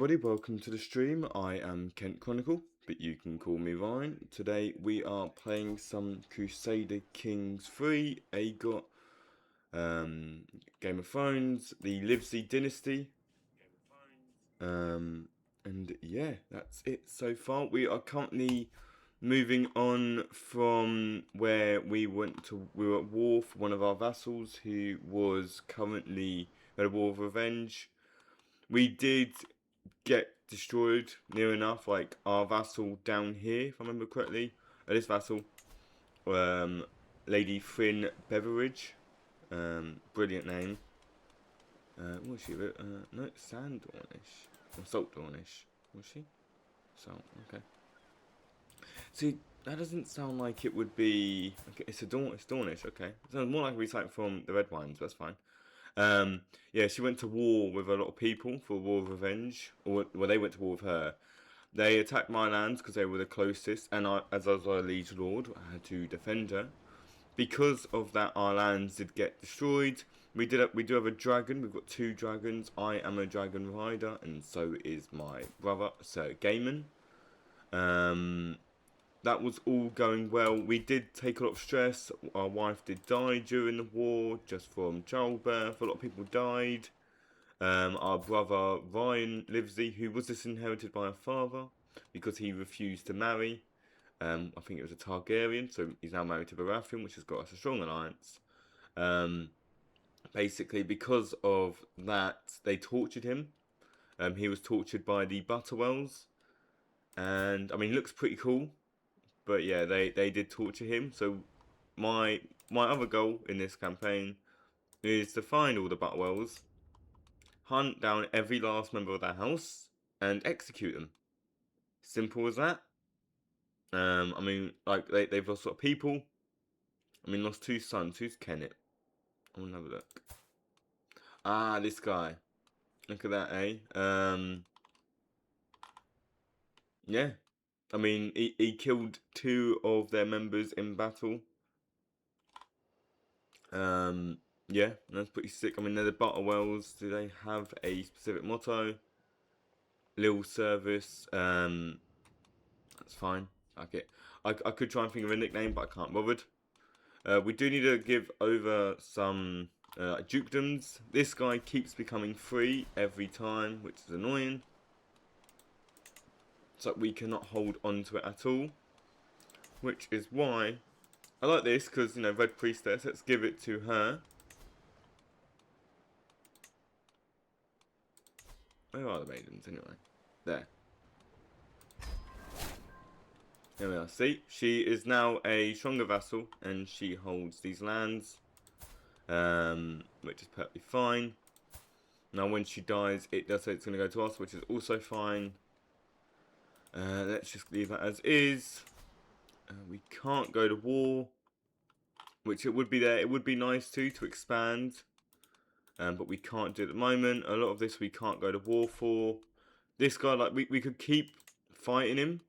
Everybody, welcome to the stream. I am Kent Chronicle, but you can call me Ryan. Today we are playing some Crusader Kings 3, AGOT, Game of Thrones, the Livesey Dynasty. And yeah, that's it so far. We are currently moving on from where we were at war for one of our vassals who was currently at a war of revenge. We did get destroyed near enough, like our vassal down here, if I remember correctly. This vassal, Lady Fryn Beveridge, brilliant name. What was she? No, Sanddornish or Saltdornish, was she? Salt, okay. See, that doesn't sound like it would be. Okay, it's Dornish, okay. It sounds more like we cite from the Red Wines, but that's fine. Yeah, she went to war with a lot of people for a war of revenge, or well, they went to war with her. They attacked my lands because they were the closest, and as I was a liege lord, I had to defend her. Because of that, our lands did get destroyed. We do have a dragon. We've got 2 dragons. I am a dragon rider, and so is my brother, Sir Gaiman. That was all going well. We did take a lot of stress. Our wife did die during the war, just from childbirth. A lot of people died. Our brother Ryan Livesey, who was disinherited by our father because he refused to marry. I think it was a Targaryen, so he's now married to Baratheon, which has got us a strong alliance. Basically, because of that, they tortured him. He was tortured by the Butterwells, and I mean, it looks pretty cool. But yeah, they did torture him. So my other goal in this campaign is to find all the Butterwells, hunt down every last member of their house, and execute them. Simple as that. I mean, like they've lost a lot of people. I mean, lost 2 sons. Who's Kenneth? I want to have a look. Ah, this guy. Look at that, eh? Yeah. I mean, he killed 2 of their members in battle. Yeah, that's pretty sick. I mean, they're the Butterwells. Do they have a specific motto? Little service. That's fine. Okay. I could try and think of a nickname, but I can't bothered. We do need to give over some dukedoms. This guy keeps becoming free every time, which is annoying. So we cannot hold on to it at all. Which is why I like this, because, you know, Red Priestess, let's give it to her. Where are the maidens, anyway? There. There we are. See, she is now a stronger vassal, and she holds these lands, which is perfectly fine. Now, when she dies, it does say it's going to go to us, which is also fine. Let's just leave that as is. We can't go to war, which it would be there. It would be nice to expand, but we can't do it at the moment. A lot of this we can't go to war for. This guy, like, we could keep fighting him,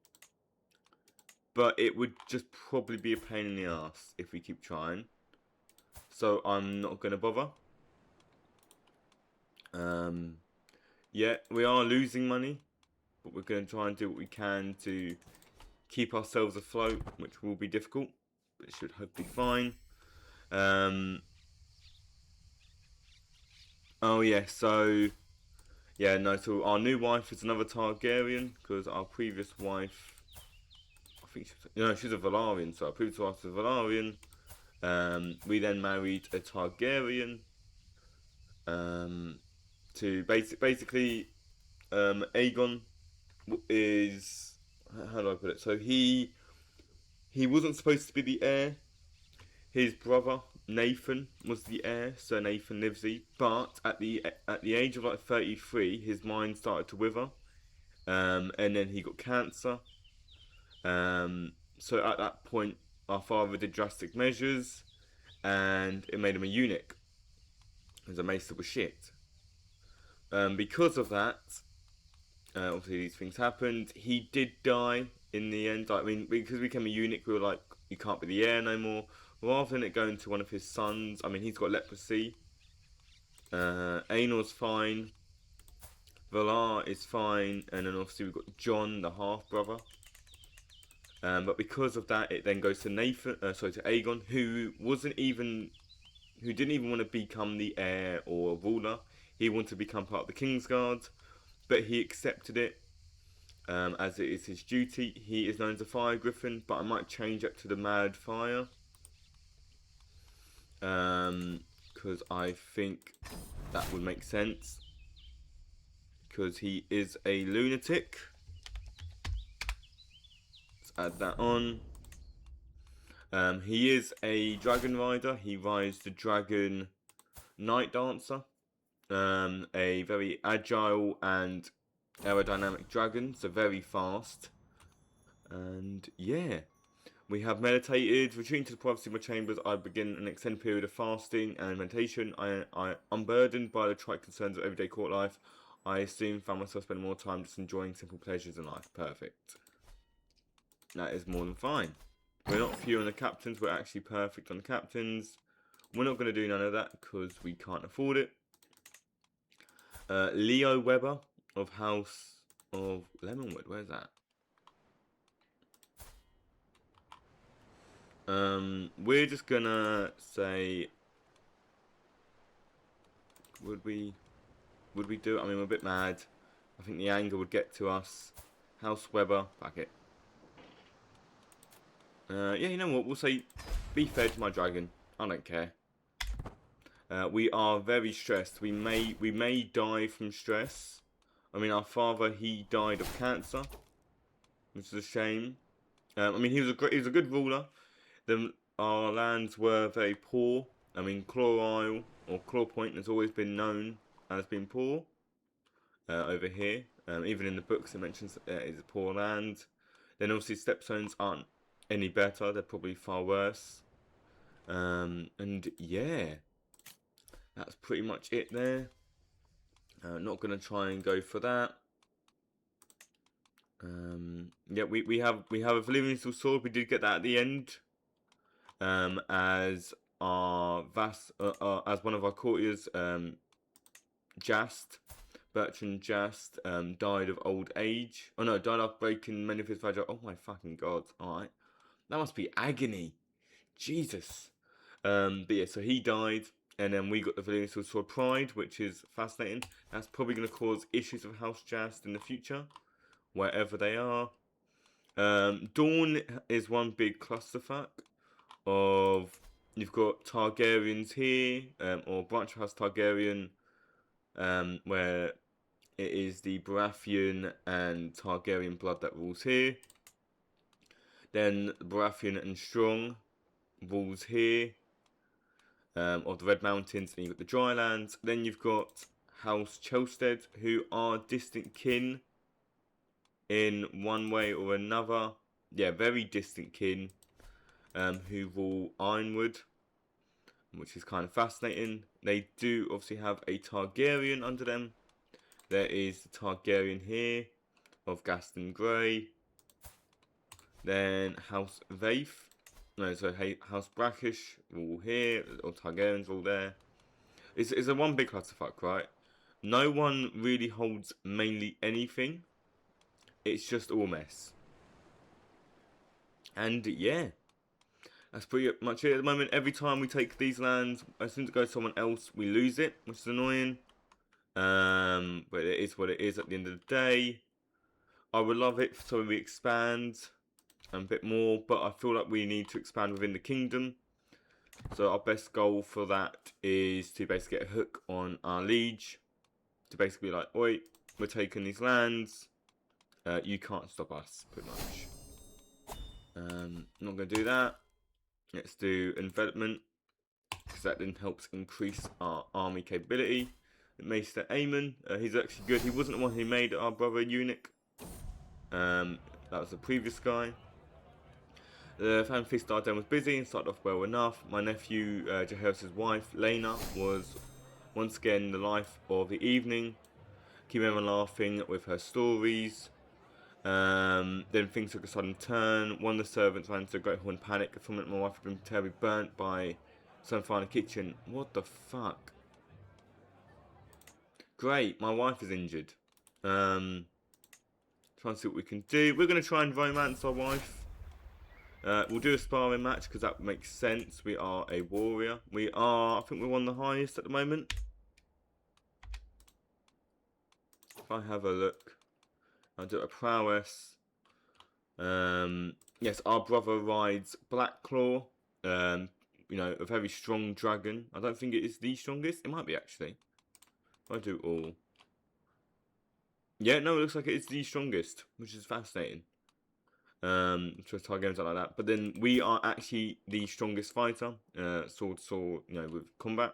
but it would just probably be a pain in the ass if we keep trying. So I'm not going to bother. Yeah, we are losing money, but we're going to try and do what we can to keep ourselves afloat, which will be difficult, but it should hopefully be fine. Oh yeah, so yeah, no, so our new wife is another Targaryen, because our previous wife, I think she's a Valarian, so our previous wife was a Valarian. We then married a Targaryen. To basically, Aegon is, how do I put it? So he wasn't supposed to be the heir. His brother Nathan was the heir, Sir Nathan Livesey. But at the age of like 33, his mind started to wither, and then he got cancer. So at that point, our father did drastic measures, and it made him a eunuch, because the maester was shit. Because of that, obviously these things happened. He did die in the end. I mean, because we became a eunuch, we were like, you can't be the heir no more. Rather than it going to one of his sons, I mean, he's got leprosy. Aenor's fine. Valar is fine, and then obviously we've got Jon, the half-brother. But because of that, it then goes to to Aegon, who didn't even want to become the heir or ruler. He wanted to become part of the Kingsguard, but he accepted it as it is his duty. He is known as a Fire Griffin, but I might change it to the Mad Fire. Because I think that would make sense. Because he is a lunatic. Let's add that on. He is a dragon rider. He rides the dragon Night Dancer. A very agile and aerodynamic dragon, so very fast. And yeah, we have meditated, retreating to the privacy of my chambers. I begin an extended period of fasting and meditation. I unburdened by the trite concerns of everyday court life. I soon found myself spending more time just enjoying simple pleasures in life. Perfect. That is more than fine. We're not few on the captains. We're actually perfect on the captains. We're not going to do none of that because we can't afford it. Leo Weber of House of Lemonwood. Where's that? We're just gonna say, would we do it? I mean, we're a bit mad. I think the anger would get to us. House Weber, back it. Yeah, you know what? We'll say, be fed, my dragon. I don't care. We are very stressed. We may die from stress. I mean, our father, he died of cancer, which is a shame. I mean, he was a good ruler. Our lands were very poor. I mean, Claw Isle or Claw Point has always been known as being poor over here. Even in the books, it mentions it's a poor land. Then obviously Stepstones aren't any better. They're probably far worse. And yeah, that's pretty much it there. Not gonna try and go for that. Yeah, we have a Valyrian sword. We did get that at the end. As one of our courtiers, Bertrand Jast, died of old age. Oh no, died after breaking many of his fragile. Oh my fucking god! All right, that must be agony. Jesus. But yeah, so he died, and then we got the Valyrian sword Pride, which is fascinating. That's probably going to cause issues of House Jast in the future, wherever they are. Dawn is one big clusterfuck of, you've got Targaryens here, or Branch of House Targaryen, where it is the Baratheon and Targaryen blood that rules here. Then Baratheon and Strong rules here, of the Red Mountains, and you've got the Drylands. Then you've got House Chelstead, who are distant kin in one way or another. Yeah, very distant kin. Who rule Ironwood, which is kind of fascinating. They do obviously have a Targaryen under them. There is the Targaryen here of Gaston Grey. Then House Vaith, House Brackish rule here, or Targaryens rule there. It's a one big clusterfuck, right? No one really holds mainly anything. It's just all mess. And yeah, that's pretty much it at the moment. Every time we take these lands, as soon as it goes to someone else, we lose it, which is annoying. But it is what it is at the end of the day. I would love it so we expand a bit more, but I feel like we need to expand within the kingdom. So our best goal for that is to basically get a hook on our liege. To basically be like, oi, we're taking these lands. You can't stop us, pretty much. I'm not going to do that. Let's do envelopment, because that then helps increase our army capability. Maester Aemon, he's actually good. He wasn't the one who made our brother eunuch. That was the previous guy. The fan feast Arden was busy and started off well enough. My nephew Jaehaerys' wife Laena was once again the life of the evening. Keep everyone laughing with her stories. Then things took a sudden turn. One of the servants ran into a great hall in panic. From it, my wife had been terribly burnt by some fire in the kitchen. What the fuck? Great, my wife is injured. Try and see what we can do. We're going to try and romance our wife. We'll do a sparring match because that makes sense. We are a warrior. I think we're one of the highest at the moment. If I have a look, I'll do a prowess. Yes, our brother rides Black Claw. You know, a very strong dragon. I don't think it is the strongest. It might be actually. I do all. Yeah, no, it looks like it is the strongest, which is fascinating. Just target games like that. But then we are actually the strongest fighter, sword, you know, with combat.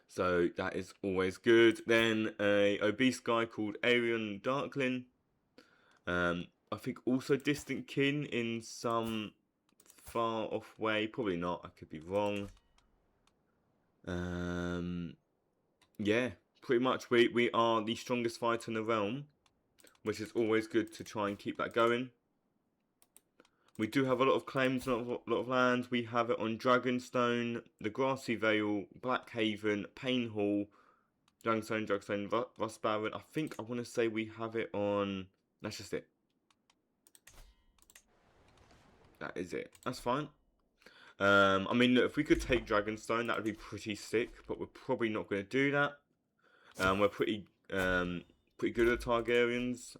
So that is always good. Then a obese guy called Arian Darkling. I think also distant kin in some far off way. Probably not. I could be wrong. Yeah, pretty much we are the strongest fighter in the realm, which is always good to try and keep that going. We do have a lot of claims, a lot of lands. We have it on Dragonstone, the Grassy Vale, Blackhaven, Pain Hall, Dragonstone, Rust Baron. I think I want to say we have it on. That's just it. That is it. That's fine. I mean, look, if we could take Dragonstone, that would be pretty sick. But we're probably not going to do that. We're pretty good at Targaryens.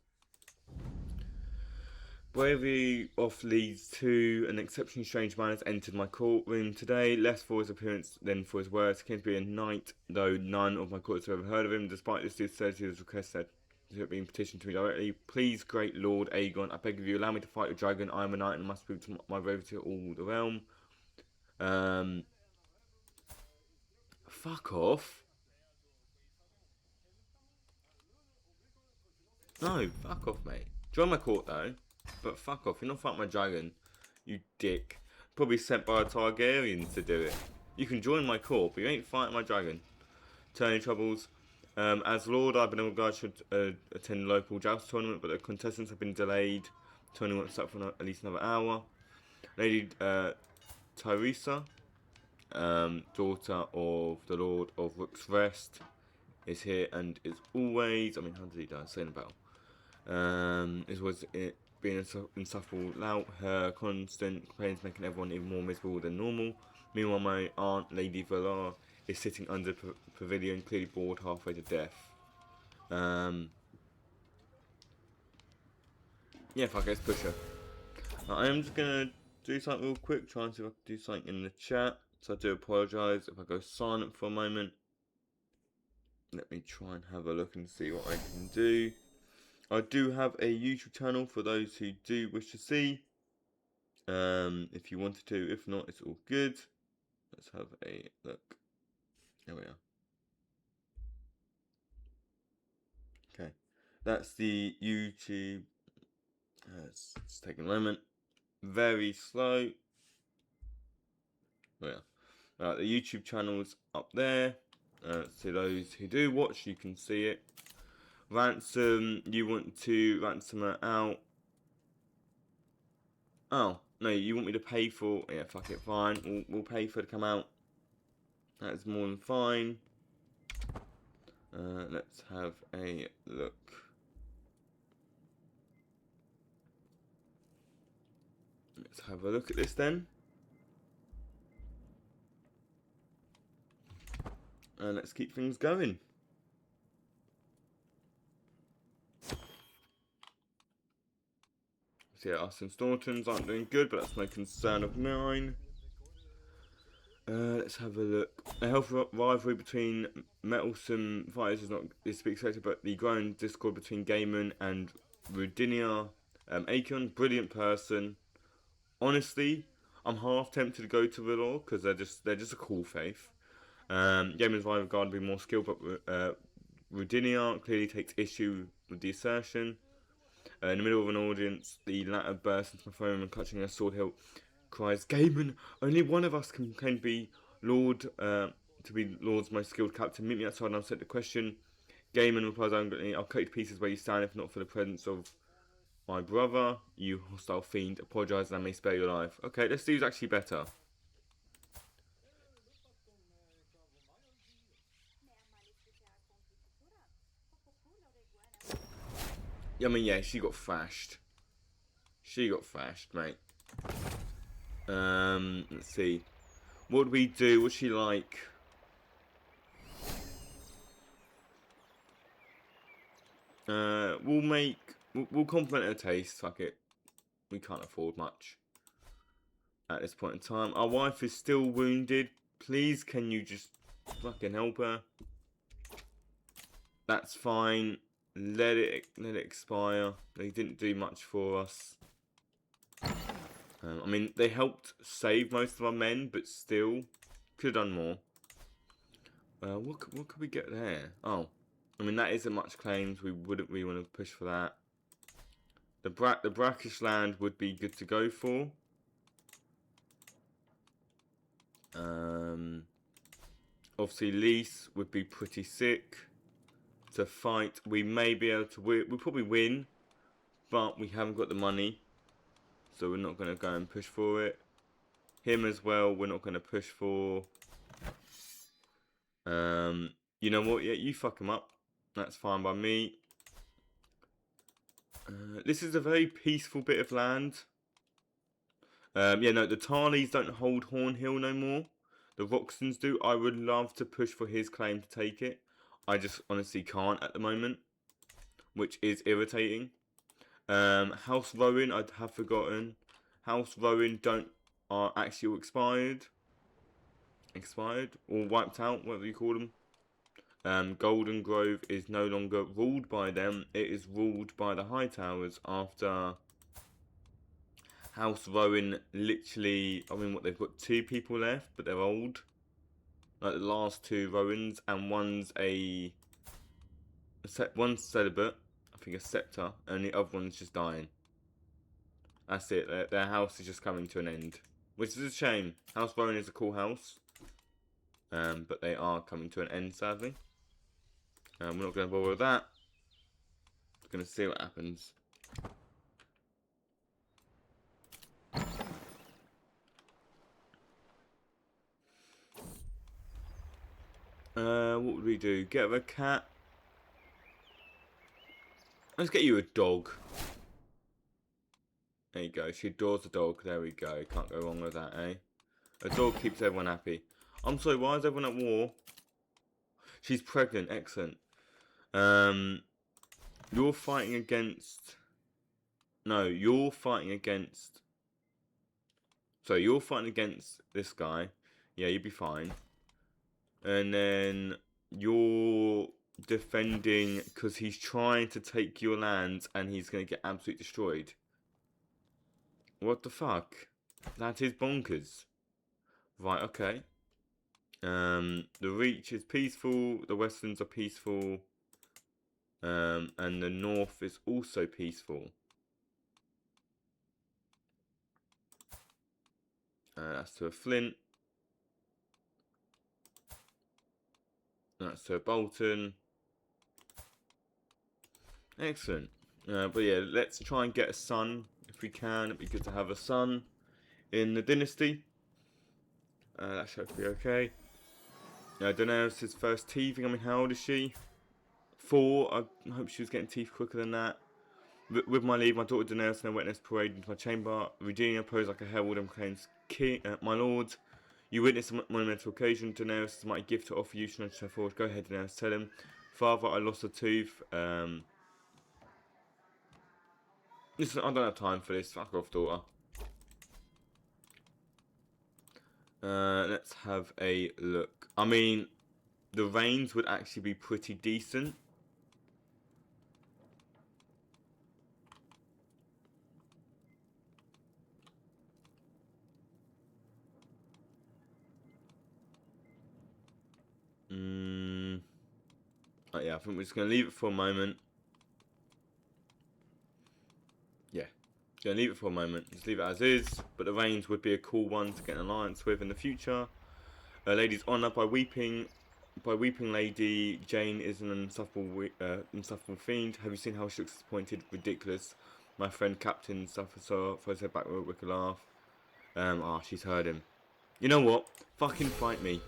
Bravery off leads to an exceptionally strange man has entered my courtroom today, less for his appearance than for his words. He claims to be a knight, though none of my courts have ever heard of him. Despite this, he says he has requested being petitioned to me directly. Please, great Lord Aegon, I beg of you, allow me to fight your dragon. I am a knight and must prove to my bravery to all the realm. Fuck off. No, fuck off, mate. Join my court, though. But fuck off. You're not fighting my dragon, you dick. Probably sent by a Targaryen to do it. You can join my court, but you ain't fighting my dragon. Turning troubles. As Lord, I've been obliged to attend the local joust tournament, but the contestants have been delayed. Tournament won't start for at least another hour. Lady Tyresa, daughter of the Lord of Rook's Rest, is here and is always. I mean, how did he die? Saying about. It was it being insufferable lout. Her constant complaints making everyone even more miserable than normal. Meanwhile, my aunt, Lady Villar, is sitting under the pavilion, clearly bored halfway to death. Yeah, fuck it, let's push her. I am just gonna do something real quick, try and see if I can do something in the chat. So I do apologise if I go silent for a moment. Let me try and have a look and see what I can do. I do have a YouTube channel for those who do wish to see. If you wanted to, if not, it's all good. Let's have a look. There we are. Okay, that's the YouTube. It's taking a moment. Very slow. There we are. The YouTube channel's up there. So those who do watch, you can see it. Ransom, you want to ransom her out. Oh, no, you want me to pay for. Yeah, fuck it, fine. We'll pay for her to come out. That is more than fine. Let's have a look. Let's have a look at this then. And let's keep things going. So yeah, us and Staunton's aren't doing good, but that's no concern of mine. Let's have a look. A healthy rivalry between metalsome fighters is not to be expected, but the growing discord between Gaiman and Rudinia. Aegon, brilliant person. Honestly, I'm half tempted to go to Vilor because they're just a cool faith. Gaiman's rival guard will be more skilled, but Rudinia clearly takes issue with the assertion. In the middle of an audience, the latter bursts into my phone and clutching her sword hilt cries, Gaiman, only one of us can be Lord, to be Lord's most skilled captain. Meet me outside and I'll set the question. Gaiman replies angrily, I'll cut you to pieces where you stand if not for the presence of my brother. You hostile fiend, apologise and I may spare your life. Okay, this dude's actually better. I mean, yeah, she got thrashed. She got thrashed, mate. Let's see. What do we do? What's she like? We'll compliment her taste. Fuck it. We can't afford much at this point in time. Our wife is still wounded. Please, can you just fucking help her? That's fine. Let it expire. They didn't do much for us. I mean, they helped save most of our men, but still could have done more. What could we get there? Oh, I mean, that isn't much claims. We wouldn't really want to push for that. The brackish land would be good to go for. Obviously, lease would be pretty sick to fight. We may be able to win. We'll probably win, but we haven't got the money, so we're not going to go and push for it. Him as well, we're not going to push for. You know what? Yeah, you fuck him up. That's fine by me. This is a very peaceful bit of land. Yeah, no, the Tarleys don't hold Hornhill no more. The Roxtons do. I would love to push for his claim to take it. I just honestly can't at the moment, which is irritating. House Rowan, I have forgotten. House Rowan are actually all expired or wiped out, whatever you call them. Golden Grove is no longer ruled by them. It is ruled by the Hightowers after House Rowan literally, I mean, what, they've got 2 people left, but they're old. Like the last 2 Rowans, and one's one's celibate, I think a scepter, and the other one's just dying. That's it, their house is just coming to an end. Which is a shame. House Rowan is a cool house. But they are coming to an end, sadly. We're not going to bother with that. We're going to see what happens. What would we do? Get her a cat. Let's get you a dog. There you go. She adores the dog. There we go. Can't go wrong with that, eh? A dog keeps everyone happy. I'm sorry, why is everyone at war? She's pregnant. Excellent. You're fighting against... No, you're fighting against... So, you're fighting against this guy. Yeah, you'd be fine. And then you're defending because he's trying to take your lands and he's going to get absolutely destroyed. What the fuck? That is bonkers. Right, okay. The Reach is peaceful, the Westerns are peaceful, and the North is also peaceful. That's to a Flint. That's to a Bolton. Excellent. But yeah, let's try and get a son if we can. It'd be good to have a son in the dynasty. That should be okay. Daenerys' first teething. I mean, how old is she? 4. I hope she was getting teeth quicker than that. With my leave, my daughter Daenerys and her witness parade into my chamber. Regina posed like a herald and proclaims, "King, my lord, you witness a monumental occasion. Daenerys is my gift to offer you. Should I forward? Go ahead, Daenerys. Tell him, Father, I lost a tooth. Listen, I don't have time for this. Fuck off, daughter. Let's have a look. I mean, the rains would actually be pretty decent. Oh, yeah, I think we're just going to leave it for a moment. Yeah, going to leave it for a moment. Just leave it as is. But the rains would be a cool one to get an alliance with in the future. Lady's Honour by Weeping Lady. Jane is an insufferable fiend. Have you seen how she looks disappointed? Ridiculous. My friend Captain suffers so throws her back with a wicked laugh. She's heard him. You know what? Fucking fight me.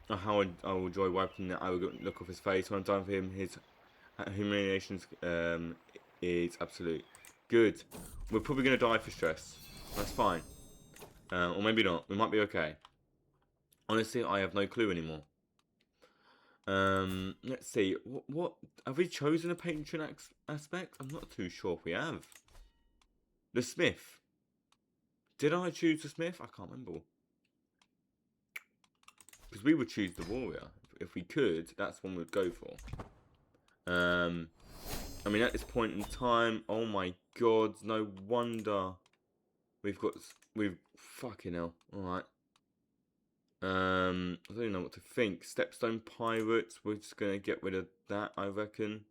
How I will enjoy wiping the arrogant look off his face when I'm done for him. His Humiliation is absolute. Good. We're probably going to die for stress. That's fine. Or maybe not. We might be okay. Honestly, I have no clue anymore. Let's see. What have we chosen a patron aspect? I'm not too sure if we have. The Smith. Did I choose the Smith? I can't remember. Because we would choose the Warrior. If we could, that's one we'd go for. I mean, at this point in time, oh my god, no wonder we've fucking hell. Alright. I don't even know what to think. Stepstone Pirates, we're just gonna get rid of that, I reckon.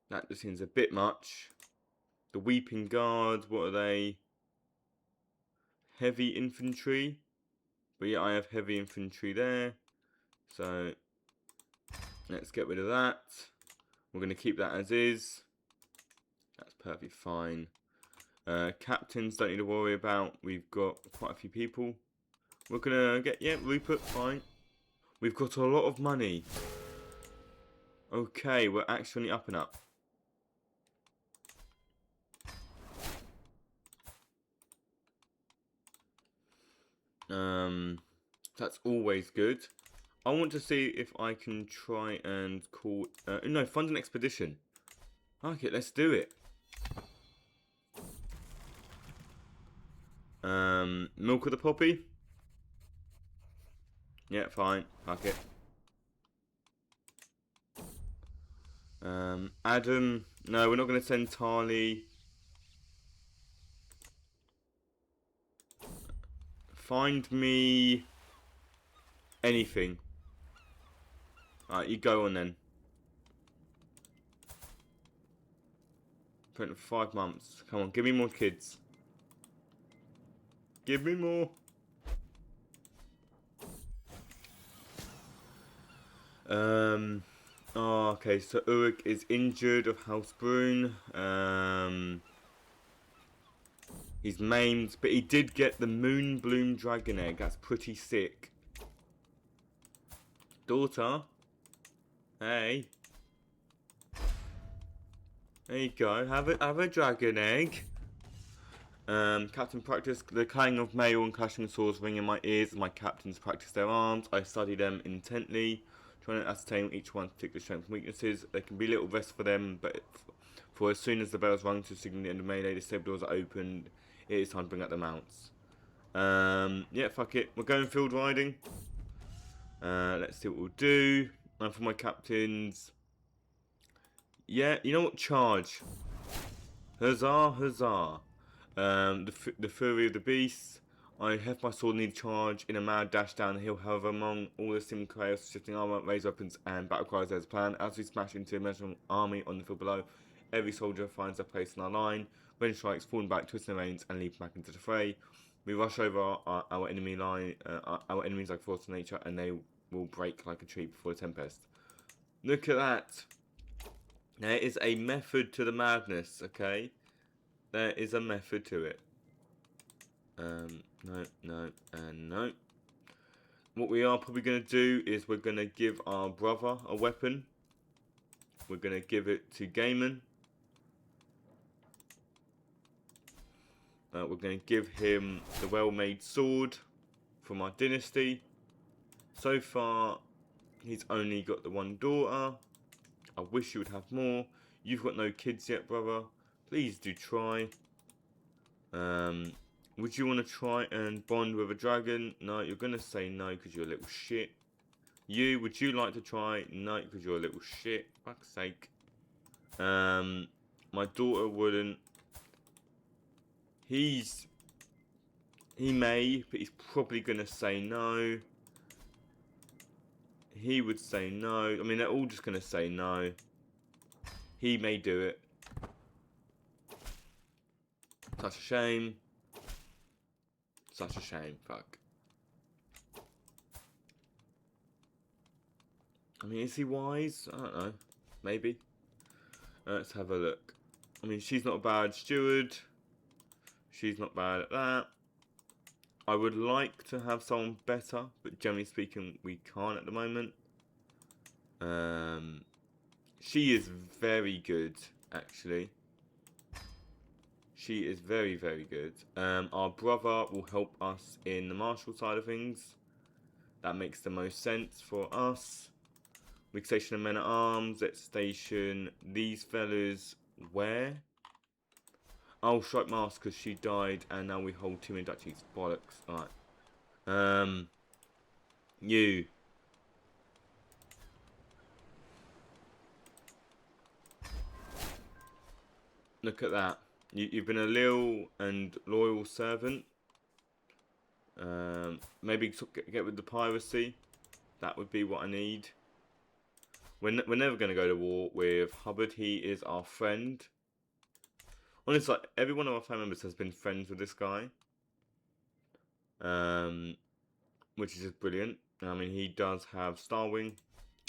That just seems a bit much. The Weeping Guard, what are they? Heavy infantry. But yeah, I have heavy infantry there. So let's get rid of that. We're going to keep that as is. That's perfectly fine. Captains, don't need to worry about. We've got quite a few people. We're going to get, yeah, Rupert, fine. We've got a lot of money. Okay, we're actually up and up. That's always good. I want to see if I can try and call... no, fund an expedition. Okay, let's do it. Milk of the Poppy? Yeah, fine. Fuck it. Adam. No, we're not going to send Tali. Find me anything. Alright, you go on then. Put it for 5 months. Come on, give me more kids. Give me more. Oh, okay, so Uruk is injured of House Brune. He's maimed, but he did get the Moonbloom Dragon Egg. That's pretty sick. Daughter. Hey. There you go. Have a dragon egg. Captain practice. The clang of mail and clashing of swords ring in my ears as my captains practice their arms. I study them intently, trying to ascertain each one's particular strengths and weaknesses. There can be little rest for them, but for as soon as the bells rung to signal the end of melee, the stable doors are opened. It is time to bring out the mounts. Yeah, fuck it. We're going field riding. Let's see what we'll do. And for my captains, yeah, you know what? Charge. Huzzah, huzzah. The fury of the beast. I have my sword need charge in a mad dash down the hill. However, among all the sim chaos, shifting armor, raised weapons, and battle cries, there's a plan. As we smash into the immeasurable army on the field below, every soldier finds their place in our line. When strikes, falling back, twisting the reins, and leap back into the fray. We rush over our enemy line. Our enemies like force of nature, and they will break like a tree before a tempest. Look at that. There is a method to the madness, okay? There is a method to it. No, no, and no. What we are probably going to do is we're going to give our brother a weapon. We're going to give it to Gaiman. We're going to give him the well-made sword from our dynasty. So far, he's only got the one daughter. I wish you would have more. You've got no kids yet, brother. Please do try. Would you want to try and bond with a dragon? No, you're going to say no because you're a little shit. Would you like to try? No, because you're a little shit. Fuck's sake. My daughter wouldn't. He may, but he's probably going to say no. He would say no. I mean, they're all just going to say no. He may do it. Such a shame. Such a shame, fuck. I mean, is he wise? I don't know. Maybe. Let's have a look. I mean, she's not a bad steward. She's not bad at that. I would like to have someone better, but generally speaking, we can't at the moment. She is very good, actually. She is very, very good. Our brother will help us in the martial side of things. That makes the most sense for us. We can station the men at arms. Let's station these fellas where? Oh, Strike Mask, because she died, and now we hold two in duchies. Bollocks. Alright. You. Look at that. You've been a loyal and loyal servant. Maybe get with the piracy. That would be what I need. We're never going to go to war with Hubbard. He is our friend. Honestly, like, every one of our family members has been friends with this guy. Which is just brilliant. I mean, he does have Starwing.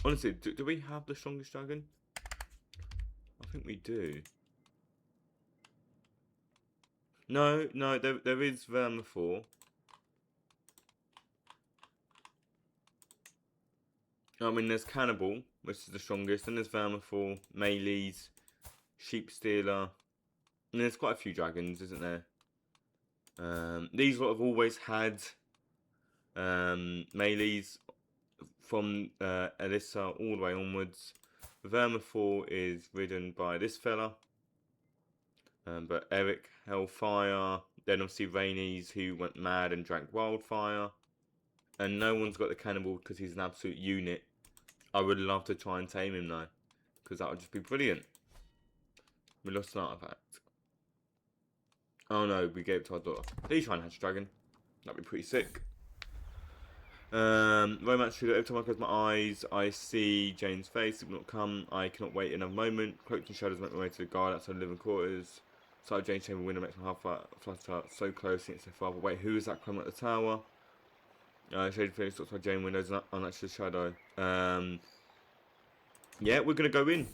Honestly, do we have the strongest dragon? I think we do. No, there is Vermithor. I mean, there's Cannibal, which is the strongest. Then there's Vermithor, Melees, Sheep Stealer. And there's quite a few dragons, isn't there? These lot have always had Melees from Alyssa all the way onwards. Vermithor is ridden by this fella. But Eric, Hellfire. Then obviously Rhaenys, who went mad and drank Wildfire. And no one's got the Cannibal because he's an absolute unit. I would love to try and tame him though, because that would just be brilliant. We lost an artifact. Oh no, we gave it to our daughter. Please try and hatch a dragon. That'd be pretty sick. Romance shooter. Every time I close my eyes, I see Jane's face. It will not come. I cannot wait another moment. Cloaked in shadows make my way to the guard outside the living quarters. Sight of Jane's chamber window makes my heart flutter. So close, it's so far. But wait, who is that climbing at the tower? Shaded face looks like Jane windows, unnatural shadow. Yeah, we're gonna go in.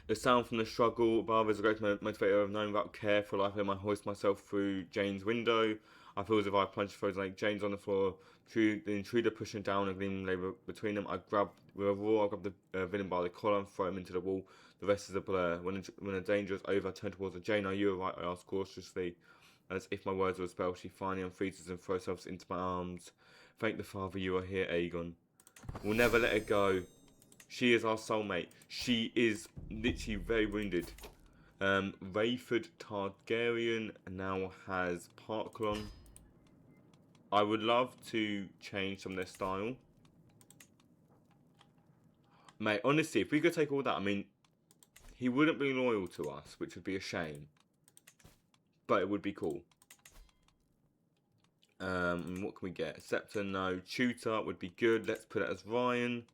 The sound from the struggle above is a great motivator of knowing without care for life. I hoist myself through Jane's window. I feel as if I plunged frozen like Jane's on the floor. The intruder pushing down a gleaming labor between them. I grab with a roar. I grab the villain by the collar and throw him into the wall. The rest is a blur. When the danger is over, I turn towards her. Jane, are you alright? I ask cautiously. As if my words were a spell, she finally unfreezes and throws herself into my arms. Thank the Father you are here, Aegon. We'll never let her go. She is our soulmate. She is literally very wounded. Rayford Targaryen now has Parklon. I would love to change some of their style. Mate, honestly, if we could take all that, I mean, he wouldn't be loyal to us, which would be a shame. But it would be cool. What can we get? Scepter, no. Tutor would be good. Let's put it as Ryan.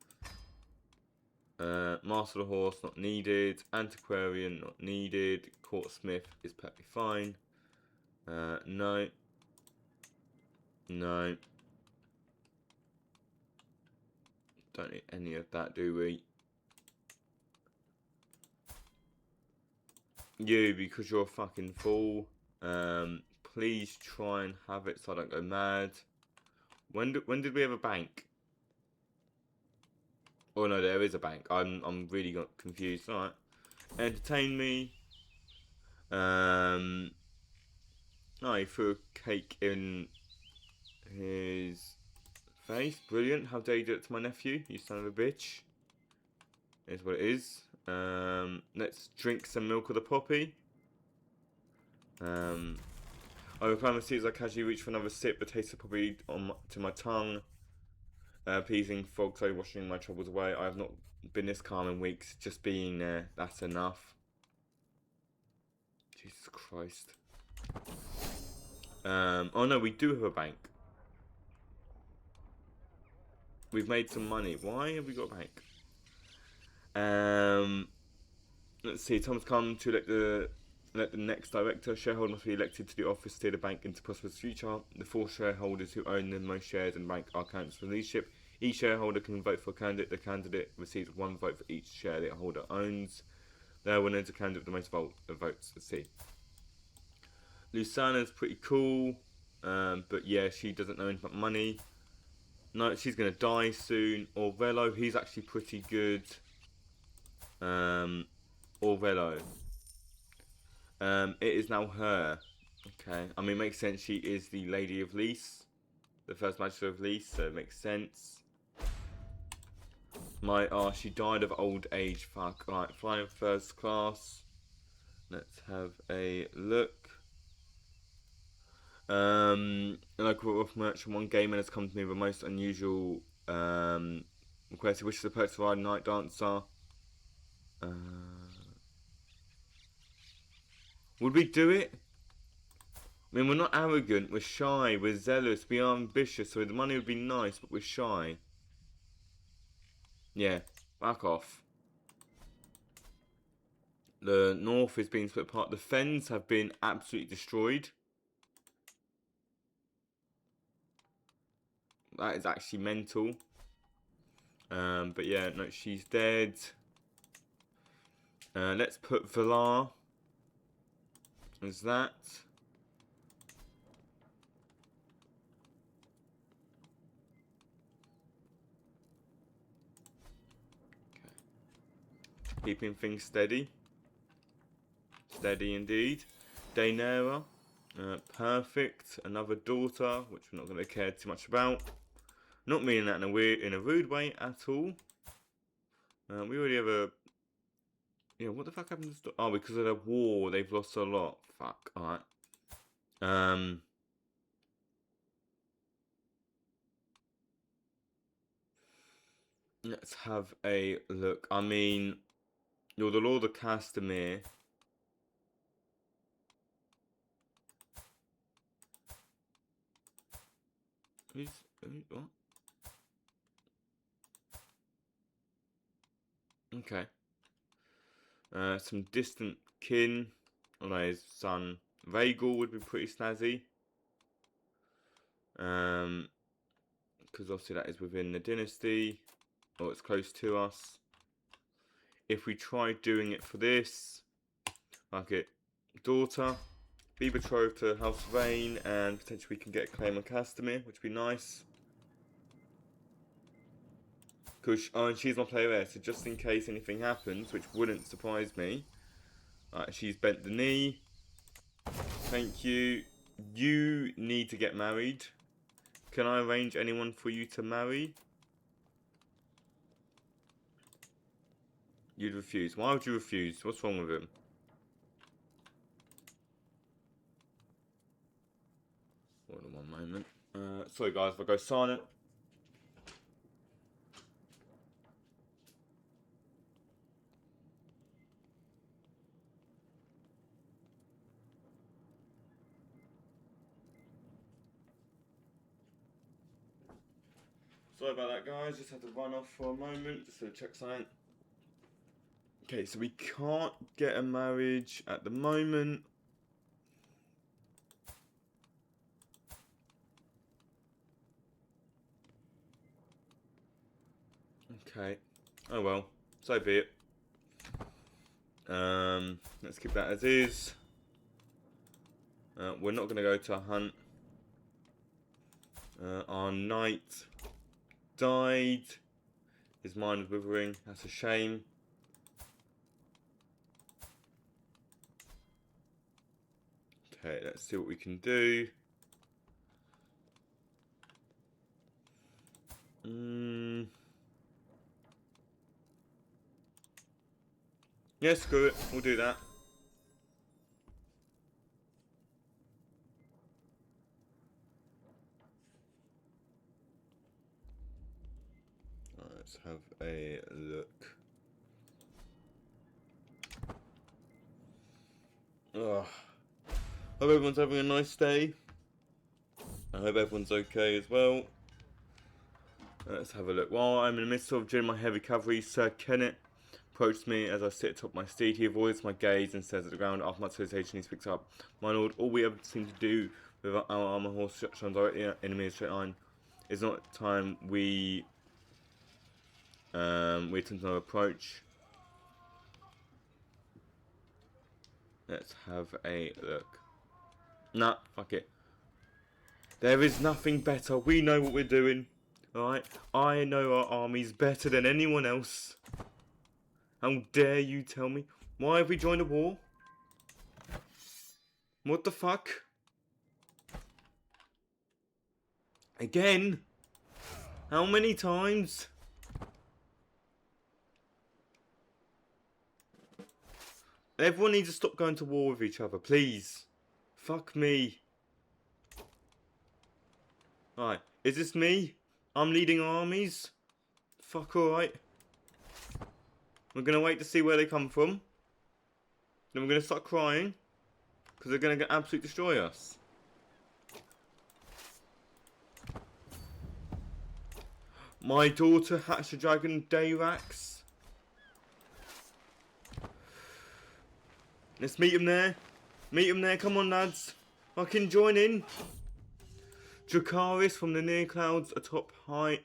Master of the Horse, not needed. Antiquarian, not needed. Courtsmith is perfectly fine. No. No. Don't need any of that, do we? You, because you're a fucking fool. Please try and have it so I don't go mad. When did we have a bank? Oh no, there is a bank. I'm really got confused. Alright. Entertain me. Oh, he threw a cake in his face. Brilliant. How dare you do it to my nephew, you son of a bitch. Is what it is. Let's drink some milk of the poppy. I recline my seat as I casually reach for another sip. The taste of poppy to my tongue. Appeasing fog, so washing my troubles away. I have not been this calm in weeks. Just being there, that's enough. Jesus Christ. Oh no, we do have a bank. We've made some money. Why have we got a bank? Let's see. Time's come to let the next director. Shareholder must be elected to the office to steer the bank into prosperous future. The 4 shareholders who own the most shares in the bank are candidates for leadership. Each shareholder can vote for a candidate. The candidate receives 1 vote for each share the holder owns. Their winner is the candidate with the most votes. Let's see. Lusana's pretty cool, but yeah, she doesn't know anything about money. No, she's going to die soon. Orvello, he's actually pretty good. Orvello. It is now her. Okay. I mean, it makes sense. She is the Lady of Lease. The first Magister of Lease, so it makes sense. She died of old age. Fuck. Alright, flying first class. Let's have a look. Local Wolf merchant, one gamer has come to me with the most unusual request. He wishes to purchase a Riding Night Dancer. Would we do it? I mean, we're not arrogant, we're shy, we're zealous, we are ambitious, so the money would be nice, but we're shy. Yeah, back off. The north is being split apart. The fens have been absolutely destroyed. That is actually mental. But yeah, no, she's dead. Let's put Valar as that. Okay. Keeping things steady. Steady indeed. Daenerys. Perfect. Another daughter, which we're not going to care too much about. Not meaning that in a rude way at all. We already have a... Yeah, what the fuck happened to... Oh, because of the war, they've lost a lot. Fuck, alright. Let's have a look. I mean, you're the Lord of Castamere. What? Okay. Some distant kin. Although his son Rhaegal would be pretty snazzy. Because obviously that is within the dynasty. Or it's close to us. If we try doing it for this, like it, daughter, be betrothed to House Vayne, and potentially we can get a claim on Castamere, which would be nice. Because and she's my player heir, so just in case anything happens, which wouldn't surprise me. She's bent the knee. Thank you. You need to get married. Can I arrange anyone for you to marry? You'd refuse. Why would you refuse? What's wrong with him? Hold on one moment. Sorry guys, if I go silent. Sorry about that guys, just had to run off for a moment just to check something. Okay, so we can't get a marriage at the moment. Okay. Oh well, so be it. Let's keep that as is. We're not going to go to a hunt. Our knight died. His mind was withering. That's a shame. Okay, let's see what we can do. Yeah, screw it. We'll do that. Let's have a look. Ugh. Hope everyone's having a nice day. I hope everyone's okay as well. Let's have a look. While I'm in the midst of doing my heavy cavalry, Sir Kenneth approached me as I sit atop my steed. He avoids my gaze and stares at the ground. After much hesitation, he speaks up. My lord, all we ever seem to do with our armor horse shone directly at enemy in a straight line. It's not time we attempt another approach. Let's have a look. Nah, fuck it. There is nothing better. We know what we're doing. Alright? I know our armies better than anyone else. How dare you tell me? Why have we joined a war? What the fuck? Again? How many times? Everyone needs to stop going to war with each other, please. Fuck me. Alright, is this me? I'm leading armies? Fuck alright. We're gonna wait to see where they come from. Then we're gonna start crying. Because they're gonna absolutely destroy us. My daughter hatched a dragon, Dayrax. Let's meet him there. Meet him there, come on lads. Fucking join in. Dracaris from the near clouds atop high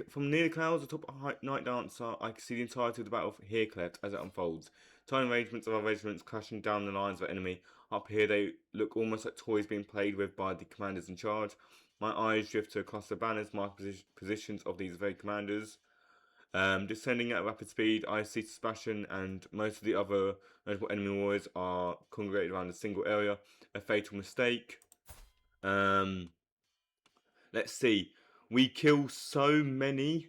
from near the clouds atop a high night dancer. I can see the entirety of the battle here cleft as it unfolds. Tiny arrangements of our regiments crashing down the lines of our enemy. Up here they look almost like toys being played with by the commanders in charge. My eyes drift to across the banners, mark positions of these very commanders. Descending at rapid speed, I see Sebastian and most of the other notable enemy warriors are congregated around a single area. A fatal mistake. Let's see. We kill so many.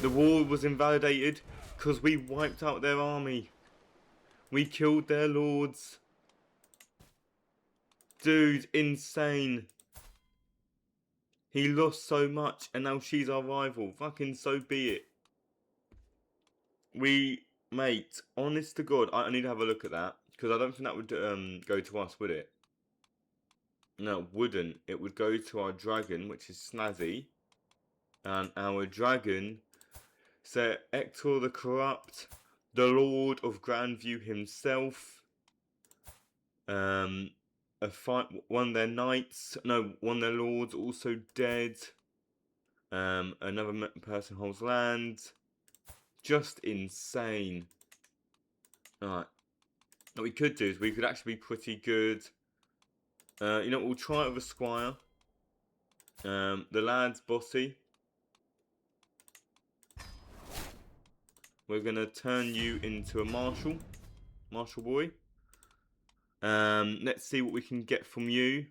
The war was invalidated because we wiped out their army. We killed their lords. Dude, insane. He lost so much and now she's our rival. Fucking so be it. Mate, honest to God, I need to have a look at that. Because I don't think that would go to us, would it? No, it wouldn't. It would go to our dragon, which is Snazzy. And our dragon, Sir Ector the Corrupt, the Lord of Grandview himself. One of their knights, no, one of their lords also dead. Another person holds land. Just insane. Alright. What we could do is we could actually be pretty good. You know, we'll try it with a squire. The lad's bossy. We're going to turn you into a marshal. Marshal boy. Let's see what we can get from you.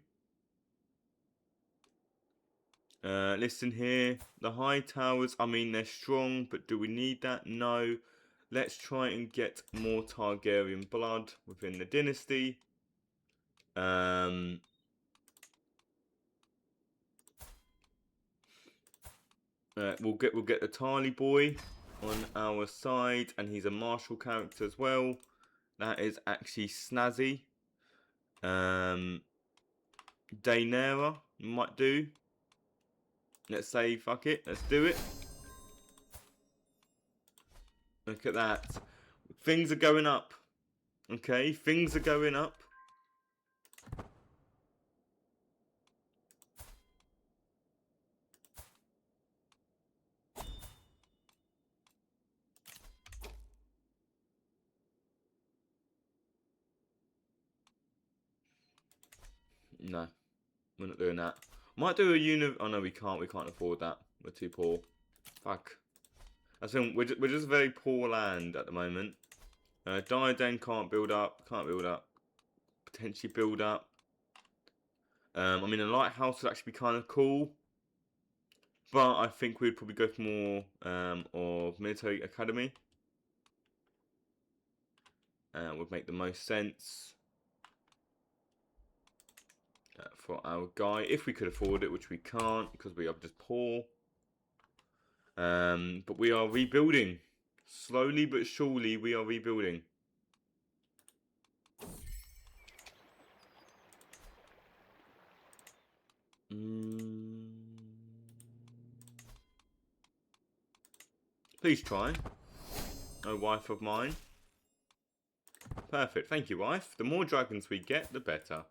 Listen here. The high towers, I mean, they're strong, but do we need that? No. Let's try and get more Targaryen blood within the dynasty. We'll get the Tarly boy on our side, and he's a martial character as well. That is actually Snazzy. Daenerys might do. Let's say fuck it. Let's do it. Look at that. Things are going up. Okay, things are going up. No, we're not doing that. Might do a Oh no, we can't. We can't afford that. We're too poor. Fuck. I think we're just very poor land at the moment. Diadem can't build up. Can't build up. Potentially build up. I mean, a lighthouse would actually be kind of cool. But I think we'd probably go for more of military academy. Would make the most sense. For our guy, if we could afford it, which we can't because we are just poor. But we are rebuilding. Slowly but surely we are rebuilding. Please try. Oh, wife of mine. Perfect, thank you, wife. The more dragons we get, the better.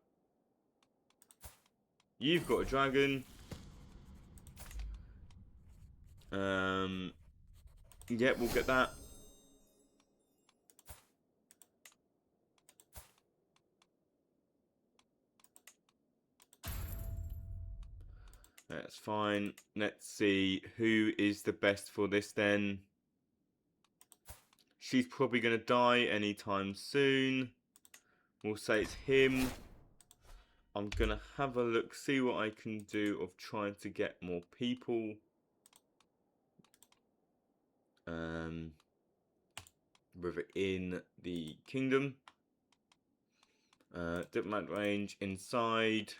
You've got a dragon. Yeah, we'll get that. That's fine. Let's see who is the best for this then. She's probably going to die anytime soon. We'll say it's him. I'm going to have a look, see what I can do of trying to get more people. Within the kingdom. Diplomat range inside.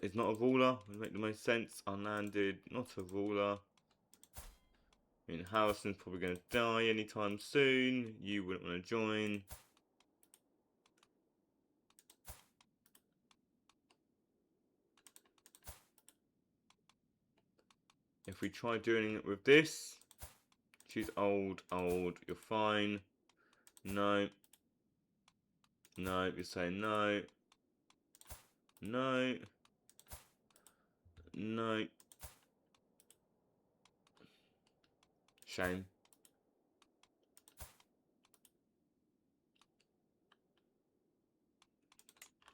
It's not a ruler. Would make the most sense. Unlanded, not a ruler. I mean, Harrison's probably going to die anytime soon. You wouldn't want to join. If we try doing it with this, she's old, you're fine. No. No, you're saying no. No. No. Shame.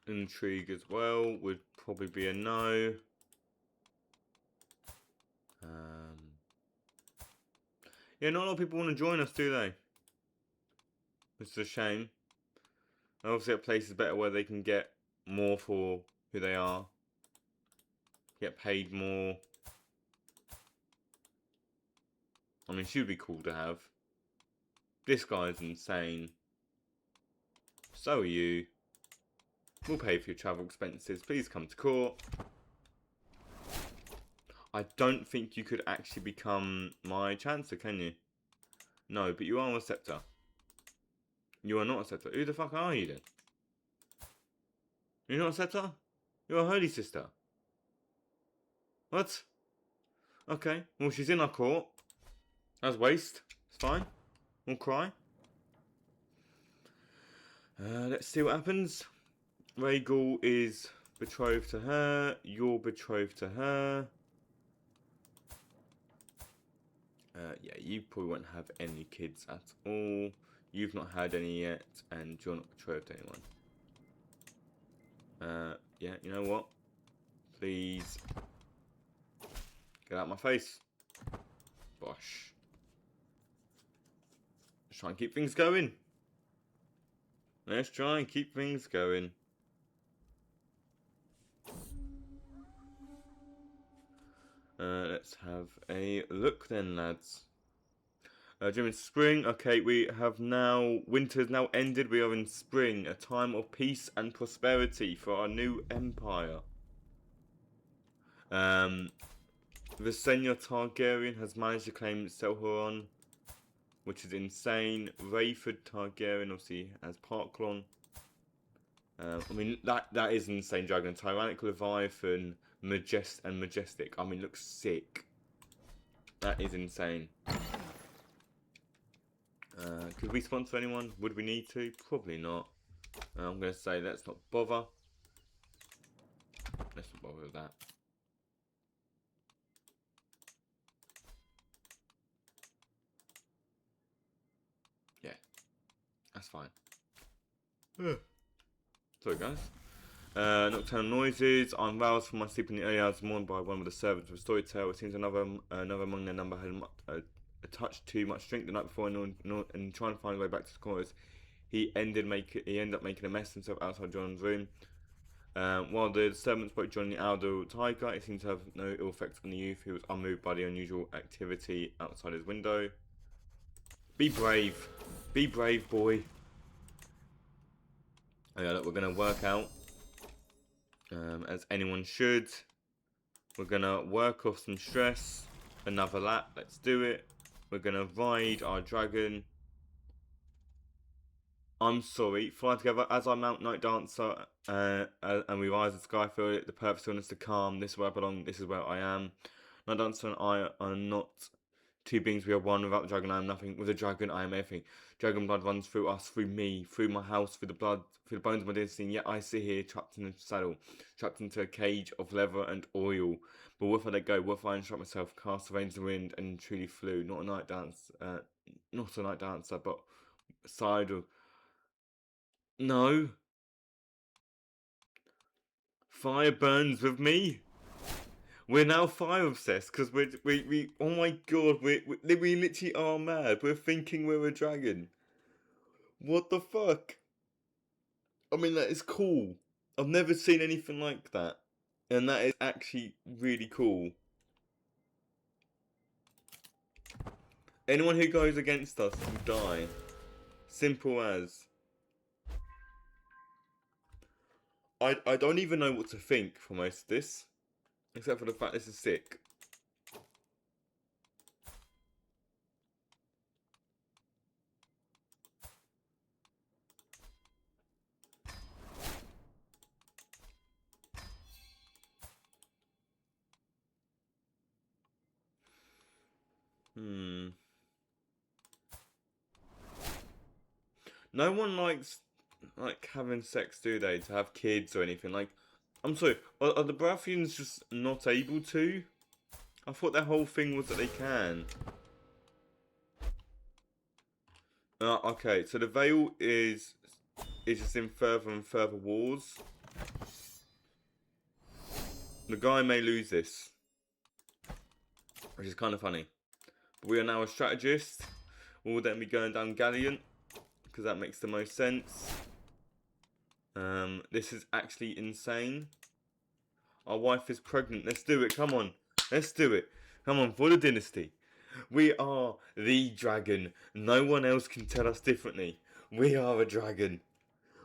Intrigue as well would probably be a no. Yeah, not a lot of people want to join us, do they? Which is a shame. Obviously, a place is better where they can get more for who they are. Get paid more. I mean, she would be cool to have. This guy's insane. So are you. We'll pay for your travel expenses. Please come to court. I don't think you could actually become my Chancellor, can you? No, but you are a Scepter. You are not a Scepter. Who the fuck are you then? You're not a Scepter? You're a Holy Sister. What? Okay, well she's in our court. That's waste. It's fine. We'll cry. Let's see what happens. Rhaegal is betrothed to her. You're betrothed to her. Yeah, you probably won't have any kids at all. You've not had any yet, and you're not betrothed to anyone. Yeah, you know what? Please get out of my face. Bosh. Let's try and keep things going. Let's try and keep things going. Let's have a look then, lads. During spring, okay, we have now, winter's now ended, we are in spring, a time of peace and prosperity for our new empire. Visenya Targaryen has managed to claim Selhoron, which is insane. Rayford Targaryen obviously has Parklon. I mean, that is an insane dragon. Tyrannic Leviathan, Majestic. I mean, looks sick. That is insane. Could we sponsor anyone? Would we need to? Probably not. I'm going to say let's not bother. Let's not bother with that. Yeah, that's fine. Sorry, guys. Nocturnal noises. I'm roused from my sleep in the early hours of the morning by one of the servants with a storyteller. It seems another among their number had a touch too much drink the night before, and trying to find a way back to the quarters, he ended up making a mess himself outside John's room. While the servants spoke John the Elder Tiger, it seemed to have no ill effect on the youth, who was unmoved by the unusual activity outside his window. Be brave. Be brave, boy. Oh yeah, look, we're going to work out, as anyone should. We're going to work off some stress. Another lap, let's do it. We're going to ride our dragon. I'm sorry, fly together as I mount Night Dancer, and we rise the Skyfield, the perfect stillness to calm. This is where I belong, this is where I am. Night Dancer and I are not two beings, we are one. Without the dragon I am nothing, with the dragon I am everything. Dragon blood runs through us, through me, through my house, through the blood, through the bones of my destiny. Yet I sit here, trapped in a saddle, trapped into a cage of leather and oil. But what if I let go? What if I instruct myself, cast the reins of the wind, and truly flew? Not a night dancer, but side of... No. Fire burns with me. We're now fire obsessed because we oh my god, we literally are mad. We're thinking we're a dragon. What the fuck? I mean, that is cool. I've never seen anything like that. And that is actually really cool. Anyone who goes against us will die. Simple as. I don't even know what to think for most of this. Except for the fact this is sick. No one likes like having sex, do they? To have kids or anything. Like, I'm sorry, are the Baratheons just not able to? I thought their whole thing was that they can. Okay, so the Vale is just in further and further wars. The guy may lose this, which is kind of funny. But we are now a strategist. We'll then be going down Galleon, because that makes the most sense. This is actually insane. Our wife is pregnant. Let's do it. Come on. Let's do it. Come on, for the dynasty. We are the dragon. No one else can tell us differently. We are a dragon.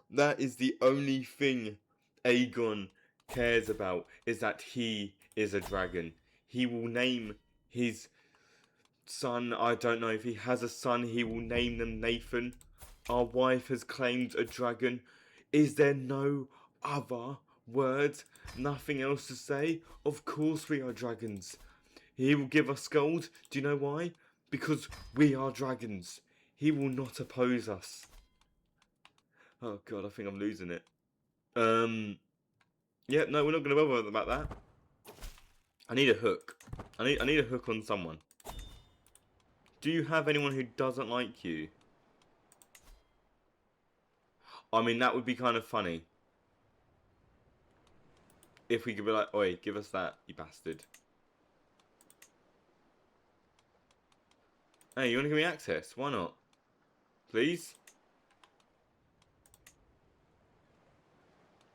That is the only thing Aegon cares about, is that he is a dragon. He will name his son, I don't know if he has a son, he will name them Nathan. Our wife has claimed a dragon. Is there no other words? Nothing else to say? Of course we are dragons. He will give us gold. Do you know why? Because we are dragons. He will not oppose us. Oh god, I think I'm losing it. Yeah, no, we're not going to bother about that. I need a hook. I need a hook on someone. Do you have anyone who doesn't like you? I mean, that would be kind of funny. If we could be like, oi, give us that, you bastard. Hey, you want to give me access? Why not? Please?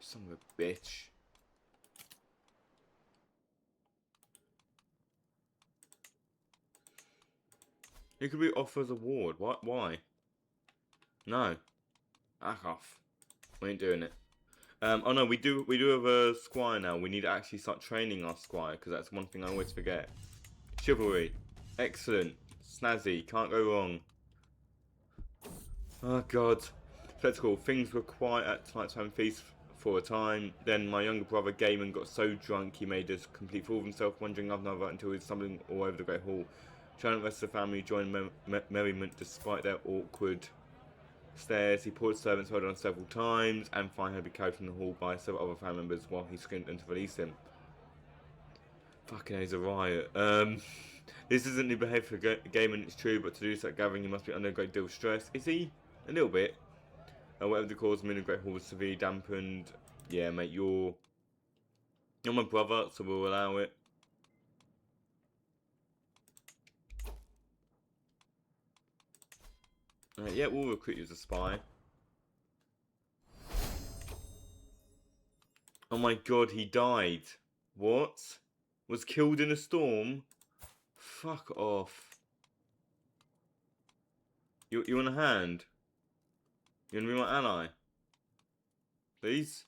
Son of a bitch. It could be offers award. Why? No. Back off. We ain't doing it. Oh no, we do have a squire now. We need to actually start training our squire, because that's one thing I always forget. Chivalry. Excellent. Snazzy. Can't go wrong. Oh god. Let's go. Things were quiet at tonight's home feast for a time. Then my younger brother Gaiman got so drunk he made a complete fool of himself, wandering up and over until he was stumbling all over the great hall. Trying to rest the family joined merriment despite their awkward stairs. He poured servants hold on several times and finally had to be carried from the hall by several other family members while he screamed them to release him. Fucking he's a riot. This isn't the behaviour for Gaiman, it's true, but to do such gathering he must be under a great deal of stress. Is he? A little bit. Whatever the cause, the Great Hall was severely dampened. Yeah, mate, you're my brother, so we'll allow it. Yeah, we'll recruit you as a spy. Oh my god, he died. What? Was killed in a storm? Fuck off. You want a hand? You want to be my ally? Please?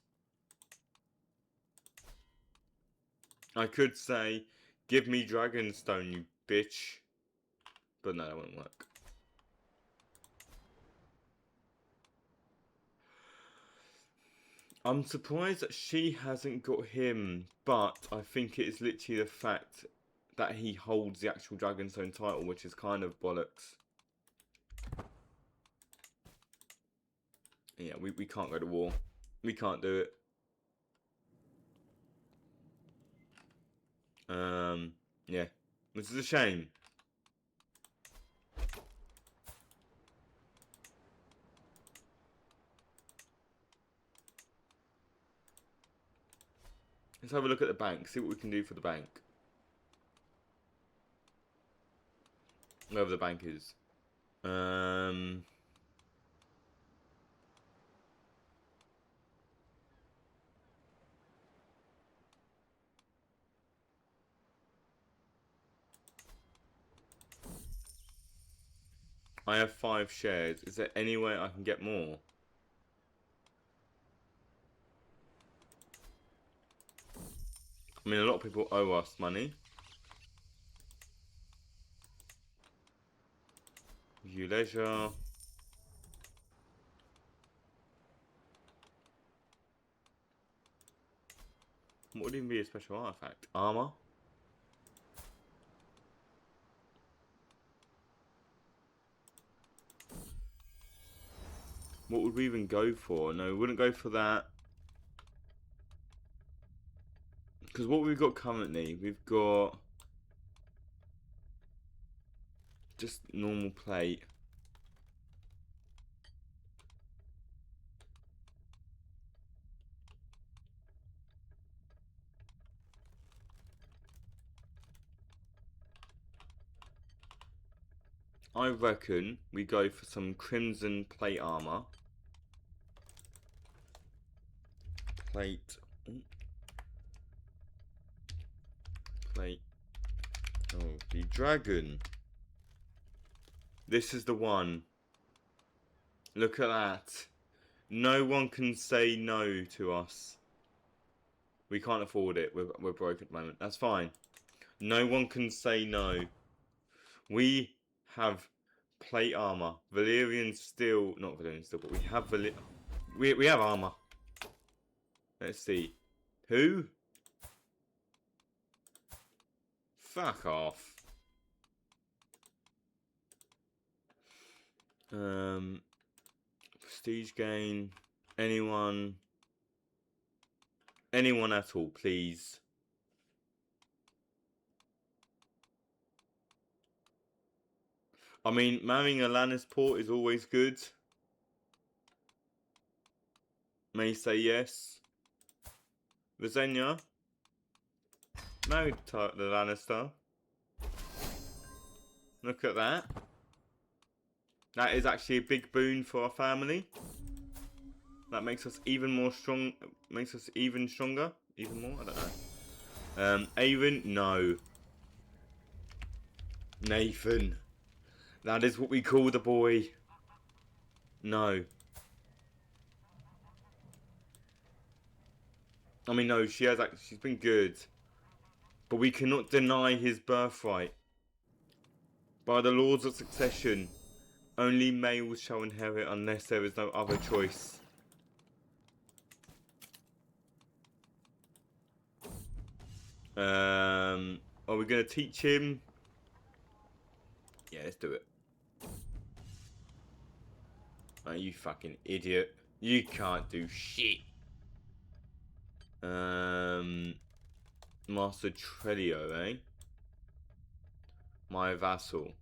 I could say, give me Dragonstone, you bitch. But no, that won't work. I'm surprised that she hasn't got him, but I think it is literally the fact that he holds the actual Dragonstone title, which is kind of bollocks. Yeah, we can't go to war. We can't do it. Yeah. Which is a shame. Let's have a look at the bank. See what we can do for the bank. Wherever the bank is. I have 5 shares. Is there any way I can get more? I mean, a lot of people owe us money. View leisure. What would even be a special artifact? Armor? What would we even go for? No, we wouldn't go for that. Because what we've got currently, we've got just normal plate. I reckon we go for some crimson plate armor. Plate. Plate. Oh, the dragon. This is the one. Look at that. No one can say no to us. We can't afford it. We're broke at the moment. That's fine. No one can say no. We have plate armor. Valyrian steel. Not Valyrian steel, but we have we have armor. Let's see. Who? Fuck off. Prestige gain. Anyone? Anyone at all, please. I mean, marrying a Lannisport is always good. May say yes. Visenya. Married to the Lannister. Look at that. That is actually a big boon for our family. That makes us even more strong. Makes us even stronger. Even more? I don't know. Avon? No. Nathan. That is what we call the boy. No. I mean, no, she's been good. But we cannot deny his birthright. By the laws of succession, only males shall inherit unless there is no other choice. Are we going to teach him? Yeah, let's do it. Oh, you fucking idiot. You can't do shit. Master Trelio, eh? My vassal.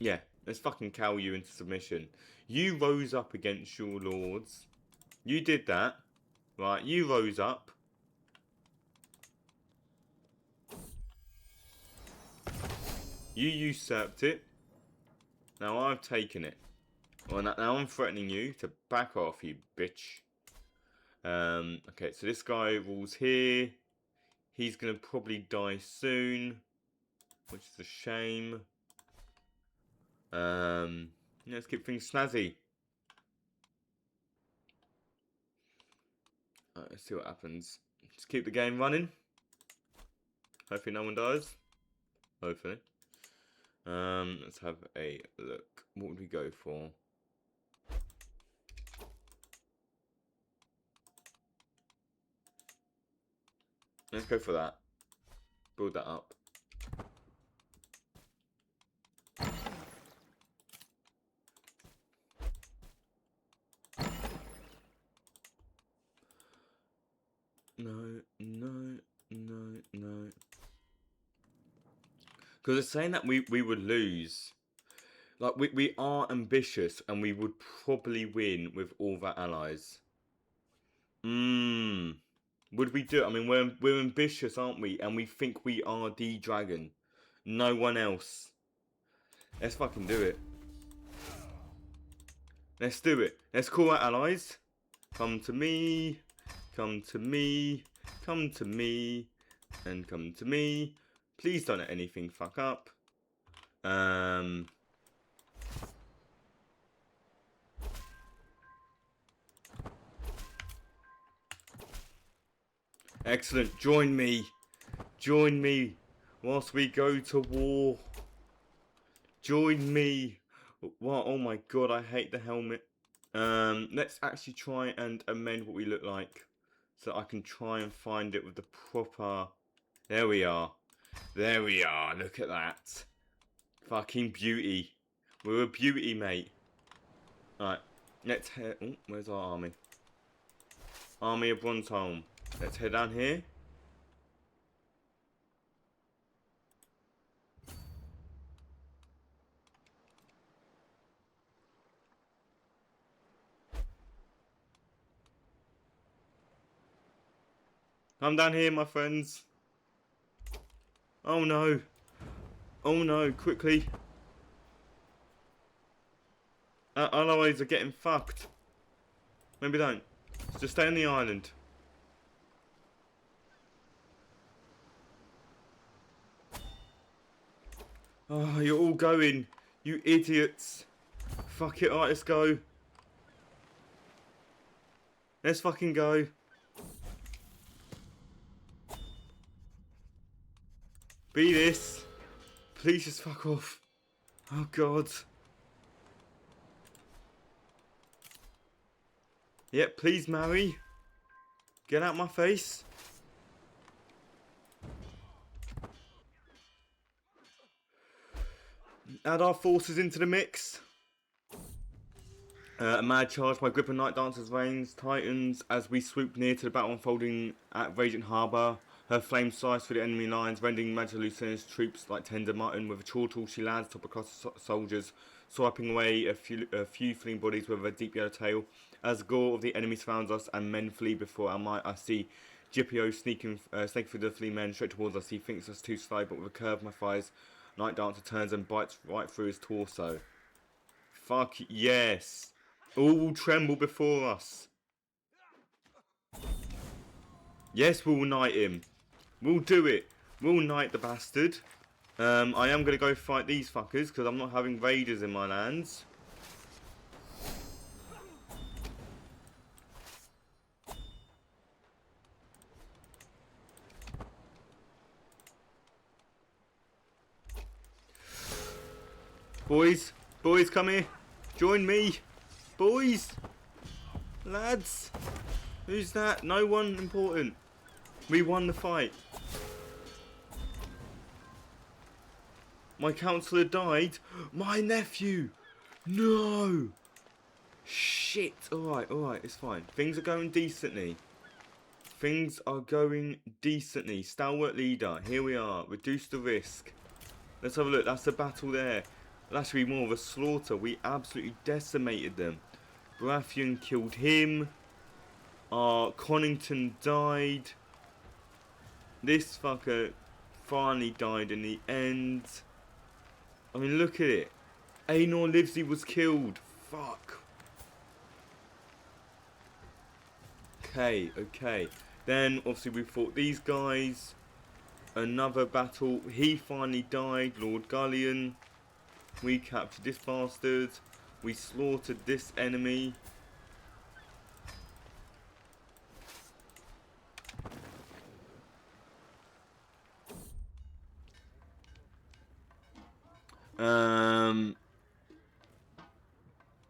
Yeah, let's fucking cow you into submission. You rose up against your lords. You did that. Right, you rose up. You usurped it. Now I've taken it. Well, now I'm threatening you to back off, you bitch. Okay, so this guy rules here. He's going to probably die soon, which is a shame. Let's keep things snazzy. Alright, let's see what happens. Just keep the game running. Hopefully no one dies. Hopefully. Let's have a look. What would we go for? Let's go for that. Build that up. No. Because it's saying that we would lose. Like, we are ambitious and we would probably win with all of our allies. Would we do it? I mean, we're ambitious, aren't we? And we think we are the dragon. No one else. Let's fucking do it. Let's do it. Let's call our allies. Come to me. Come to me. Come to me. And come to me. Please don't let anything fuck up. Excellent. Join me. Join me whilst we go to war. Join me. What? Oh my god, I hate the helmet. Let's actually try and amend what we look like. So I can try and find it with the proper... There we are. There we are. Look at that. Fucking beauty. We're a beauty, mate. Alright. Let's head... Oh, where's our army? Army of Bronzeholm. Let's head down here. Come down here, my friends. Oh no. Oh no, quickly. Our allies are getting fucked. Maybe don't. Just stay on the island. Oh, you're all going. You idiots. Fuck it, alright, let's go. Let's fucking go. Be this. Please just fuck off. Oh god. Yep, please marry. Get out my face. Add our forces into the mix. A mad charge by Gripper Night Dancers reigns Titans as we swoop near to the battle unfolding at Radiant Harbour. Her flames slice through the enemy lines, rendering Magic Luciana's troops like tender mutton. With a chortle, she lands top across the soldiers, swiping away a few fleeing bodies with a deep yellow tail. As the gore of the enemy surrounds us and men flee before our might, I see Gipio snaking through the fleeing men straight towards us. He thinks us too slow, but with a curve my fires, Night Dancer turns and bites right through his torso. Fuck yes! All will tremble before us. Yes, we'll knight him. We'll do it. We'll knight the bastard. I am going to go fight these fuckers because I'm not having raiders in my lands. Boys, come here. Join me. Boys. Lads. Who's that? No one important. We won the fight. My counsellor died. My nephew. No. Shit. Alright, it's fine. Things are going decently. Things are going decently. Stalwart leader. Here we are. Reduce the risk. Let's have a look. That's the battle there. That's actually more of a slaughter. We absolutely decimated them. Baratheon killed him. Connington died. This fucker finally died in the end. I mean, look at it. Aenor Livesey was killed. Fuck. Okay. Then, obviously, we fought these guys. Another battle. He finally died. Lord Gullion. We captured this bastard. We slaughtered this enemy.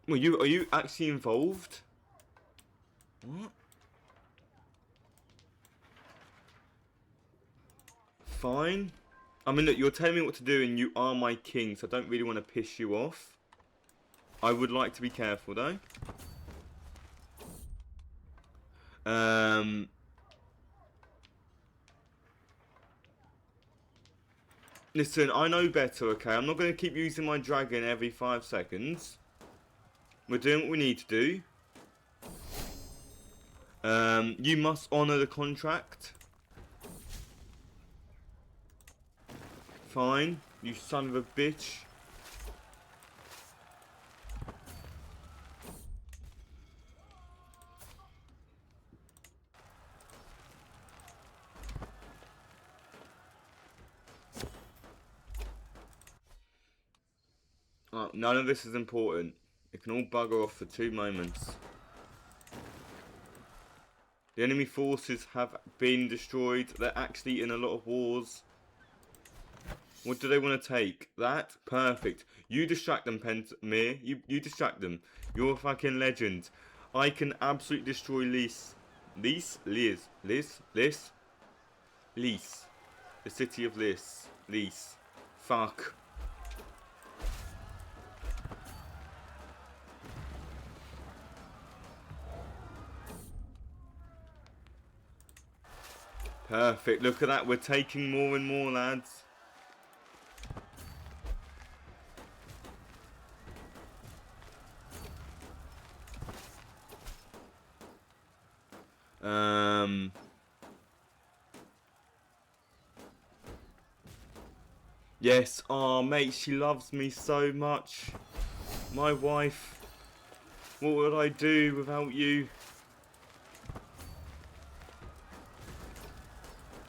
Well, are you actually involved? What? Fine. I mean, look, you're telling me what to do and you are my king, so I don't really want to piss you off. I would like to be careful, though. Listen, I know better, okay? I'm not going to keep using my dragon every 5 seconds. We're doing what we need to do. You must honour the contract. Fine, you son of a bitch. Oh, none of this is important. It can all bugger off for 2 moments. The enemy forces have been destroyed. They're actually in a lot of wars. What do they want to take? That? Perfect. You distract them, Mir. You distract them. You're a fucking legend. I can absolutely destroy Lys. Lys? Lys. Lys? Lys? Lys. The city of Lys. Lys. Fuck. Perfect. Look at that. We're taking more and more, lads. Yes. Oh, mate, she loves me so much. My wife. What would I do without you?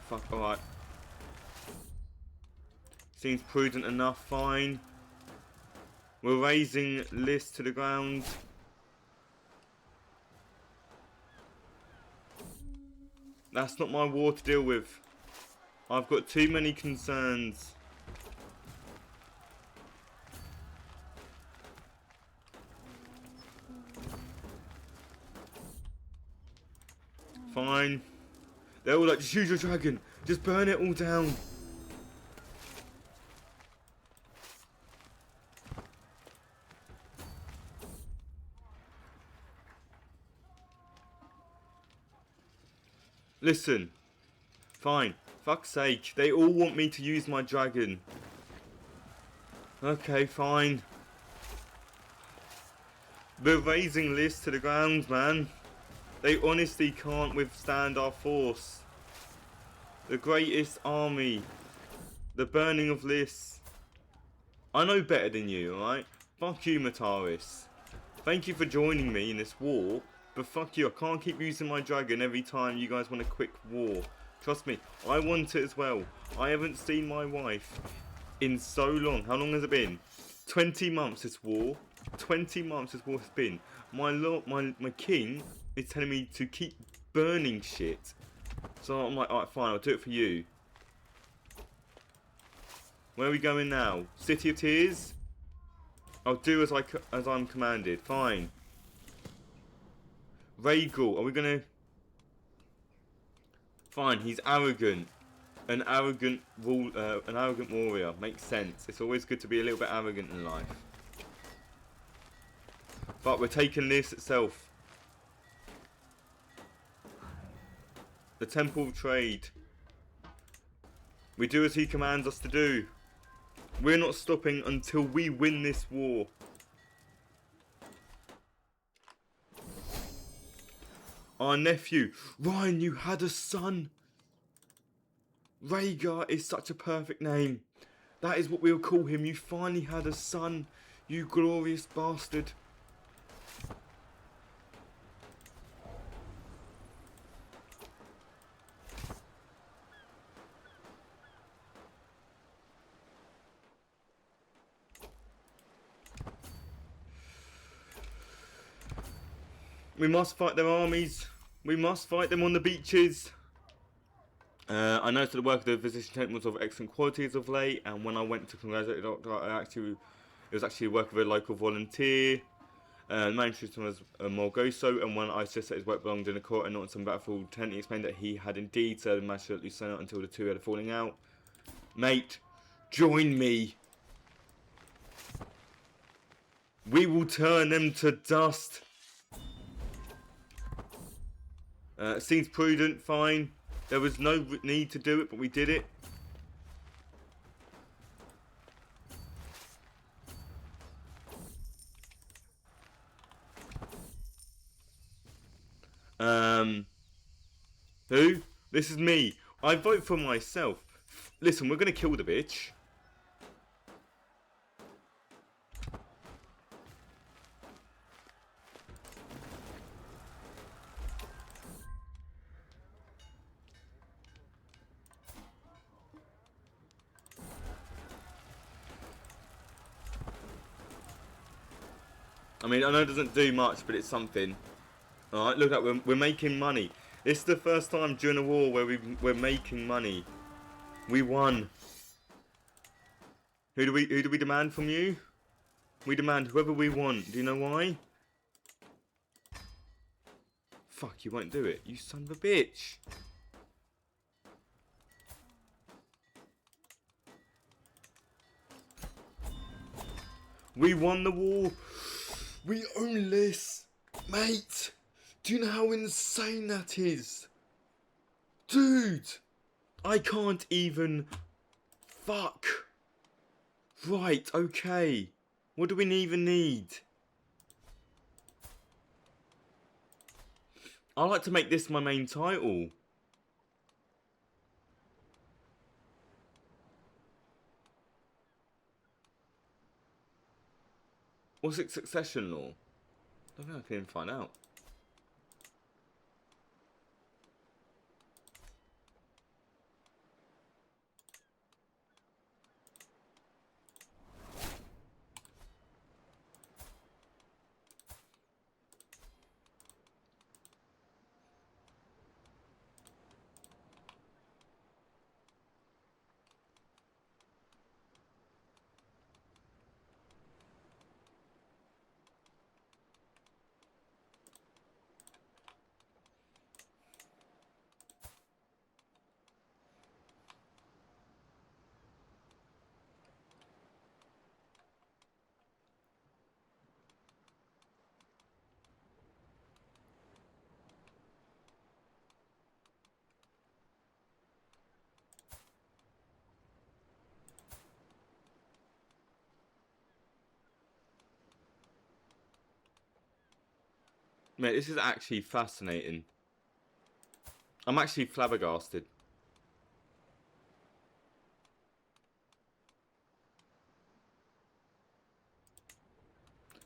Fuck, alright. Seems prudent enough, fine. We're raising Lys to the ground. That's not my war to deal with. I've got too many concerns. Fine. They're all like, just use your dragon. Just burn it all down. Listen. Fine. Fuck's sake. They all want me to use my dragon. Okay, fine. They're raising Lys to the ground, man. They honestly can't withstand our force. The greatest army. The burning of Lys. I know better than you, alright? Fuck you, Mataris. Thank you for joining me in this war, but fuck you, I can't keep using my dragon every time you guys want a quick war. Trust me, I want it as well. I haven't seen my wife in so long. How long has it been? 20 months this war. 20 months this war has been. My king is telling me to keep burning shit. So I'm like, alright, fine, I'll do it for you. Where are we going now? City of Tears? I'll do as I'm commanded. Fine. Rhaegal, are we gonna... Fine, he's arrogant. An arrogant warrior. Makes sense. It's always good to be a little bit arrogant in life. But we're taking this itself. The Temple of Trade. We do as he commands us to do. We're not stopping until we win this war. Our nephew. Ryan, you had a son. Rhaegar is such a perfect name. That is what we'll call him. You finally had a son. You glorious bastard. We must fight their armies. We must fight them on the beaches. I noticed the work of the physician tent was of excellent quality as of late, and when I went to congratulate the doctor, it was actually work of a local volunteer. The man introduced him as Morgoso, and when I suggested his work belonged in a court and not in some battlefield tent, he explained that he had indeed served the master at Lucena until the two had a falling out. Mate, join me. We will turn them to dust. Seems prudent, fine. There was no need to do it, but we did it. Who? This is me. I vote for myself. Listen, we're gonna kill the bitch. I mean, I know it doesn't do much, but it's something. Alright, look at we're making money. This is the first time during a war where we're making money. We won. Who do we demand from you? We demand whoever we want. Do you know why? Fuck, you won't do it. You son of a bitch. We won the war. We own this. Mate, do you know how insane that is? Dude, I can't even... Fuck. Right, okay. What do we even need? I like to make this my main title. What's it, succession law? I don't know if I can find out. Mate, this is actually fascinating. I'm actually flabbergasted.